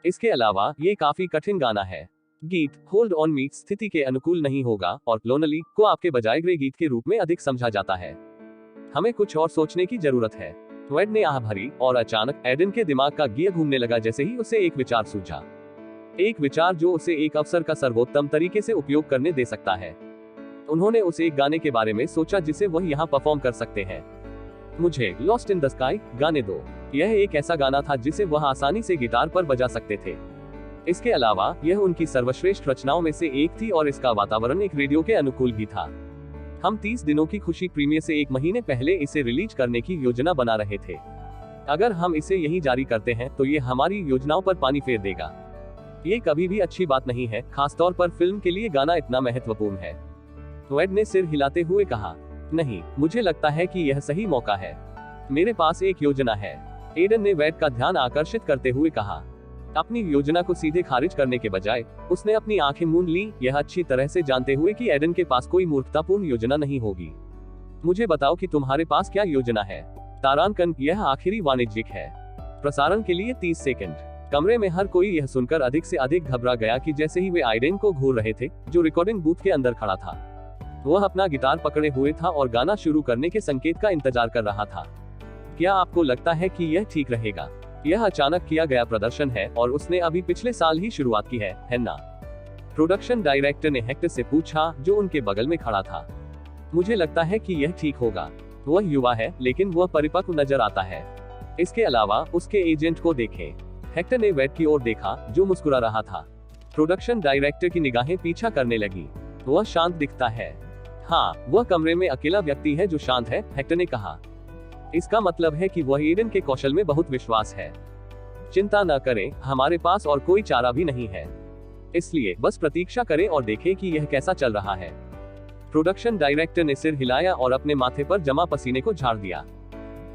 इसके अलावा ये काफी कठिन गाना है। गीत होल्ड ऑन मी स्थिति के अनुकूल नहीं होगा और लोनली को आपके बजाए गए गीत के रूप में अधिक समझा जाता है। हमें कुछ और सोचने की जरूरत है। वेड ने आह भरी और अचानक एडन के दिमाग का गियर घूमने लगा जैसे ही उसे एक विचार सूझा। एक विचार जो उसे एक अवसर का सर्वोत्तम तरीके से उपयोग करने दे सकता है। उन्होंने उस एक गाने के बारे में सोचा जिसे वह यहाँ परफॉर्म कर सकते हैं। मुझे लॉस्ट इन द स्काई गाने दो। यह एक ऐसा गाना था जिसे वह आसानी से गिटार पर बजा सकते थे। इसके अलावा यह उनकी सर्वश्रेष्ठ रचनाओं में से एक थी और इसका वातावरण एक रेडियो के अनुकूल भी था। हम 30 दिनों की खुशी प्रीमियर से 1 महीने पहले इसे रिलीज करने की योजना बना रहे थे। अगर हम इसे यहीं जारी करते हैं तो ये हमारी योजनाओं पर पानी फेर देगा। ये कभी भी अच्छी बात नहीं है, खासतौर पर फिल्म के लिए गाना इतना महत्वपूर्ण है। वेड ने सिर हिलाते हुए कहा। नहीं, मुझे लगता है कि यह सही मौका है। मेरे पास एक योजना है। एडन ने वेड का ध्यान आकर्षित करते हुए कहा। अपनी योजना को सीधे खारिज करने के बजाय उसने अपनी आंखें मूंद ली, यह अच्छी तरह से जानते हुए कि एडन के पास कोई मूर्खतापूर्ण योजना नहीं होगी। मुझे बताओ कि तुम्हारे पास क्या योजना है? तारांकन, यह आखिरी वाणिज्यिक है। प्रसारण के लिए 30 सेकंड। कमरे में हर कोई यह सुनकर अधिक से अधिक घबरा गया कि जैसे ही वे आइडेन को घूर रहे थे, जो रिकॉर्डिंग बूथ के अंदर खड़ा था। वह अपना गिटार पकड़े हुए था और गाना शुरू करने के संकेत का इंतजार कर रहा था। क्या आपको लगता है कि यह ठीक रहेगा? यह अचानक किया गया प्रदर्शन है और उसने अभी पिछले साल ही शुरुआत की है ना? प्रोडक्शन डायरेक्टर ने हेक्टर से पूछा, जो उनके बगल में खड़ा था। मुझे लगता है कि यह ठीक होगा। वह युवा है, लेकिन वह परिपक्व नजर आता है। इसके अलावा उसके एजेंट को देखें। हेक्टर ने वेड की ओर देखा, जो मुस्कुरा रहा था। प्रोडक्शन डायरेक्टर की निगाहें पीछा करने लगी। वह शांत दिखता है। हाँ, वह कमरे में अकेला व्यक्ति है जो शांत है, हेक्टर ने कहा। इसका मतलब है कि वह एडन के कौशल में बहुत विश्वास है। चिंता न करें, हमारे पास और कोई चारा भी नहीं है, इसलिए बस प्रतीक्षा करें और देखें कि यह कैसा चल रहा है। प्रोडक्शन डायरेक्टर ने सिर हिलाया और अपने माथे पर जमा पसीने को झाड़ दिया।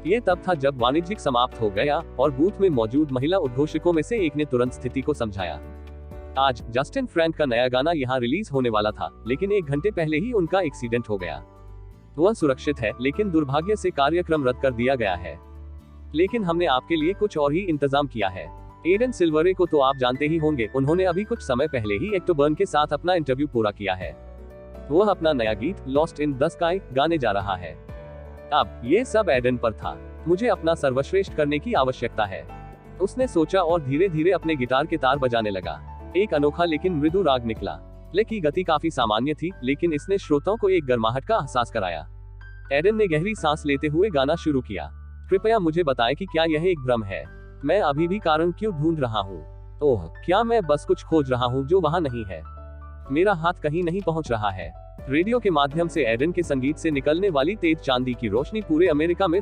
यह तब था जब वाणिज्यिक समाप्त हो गया और बूथ में मौजूद महिला उद्घोषकों में से एक ने तुरंत स्थिति को समझाया। आज जस्टिन फ्रैंक का नया गाना यहाँ रिलीज होने वाला था, लेकिन 1 घंटे पहले ही उनका एक्सीडेंट हो गया। वह सुरक्षित है, लेकिन दुर्भाग्य से कार्यक्रम रद्द कर दिया गया है। लेकिन हमने आपके लिए कुछ और ही इंतजाम किया है। एडन सिल्वरे को तो आप जानते ही होंगे, उन्होंने अभी कुछ समय पहले ही एक्टोबर्न के साथ अपना इंटरव्यू पूरा किया है। वह अपना नया गीत लॉस्ट इन द स्काई गाने जा रहा है। अब ये सब एडन पर था। मुझे अपना सर्वश्रेष्ठ करने की आवश्यकता है, उसने सोचा और धीरे धीरे अपने गिटार के तार बजाने लगा। एक अनोखा लेकिन मृदु राग निकला। प्ले की गति काफी सामान्य थी, लेकिन इसने श्रोताओं को एक गर्माहट का एहसास कराया। एडन ने गहरी सांस लेते हुए गाना शुरू किया। कृपया मुझे बताएं कि क्या यह एक भ्रम है? मैं अभी भी कारण क्यों ढूंढ रहा हूँ? ओह, क्या मैं बस कुछ खोज रहा हूँ जो वहाँ नहीं है? मेरा हाथ कहीं नहीं पहुँच रहा है। रेडियो के माध्यम से एडन के संगीत से निकलने वाली तेज चांदी की रोशनी पूरे अमेरिका में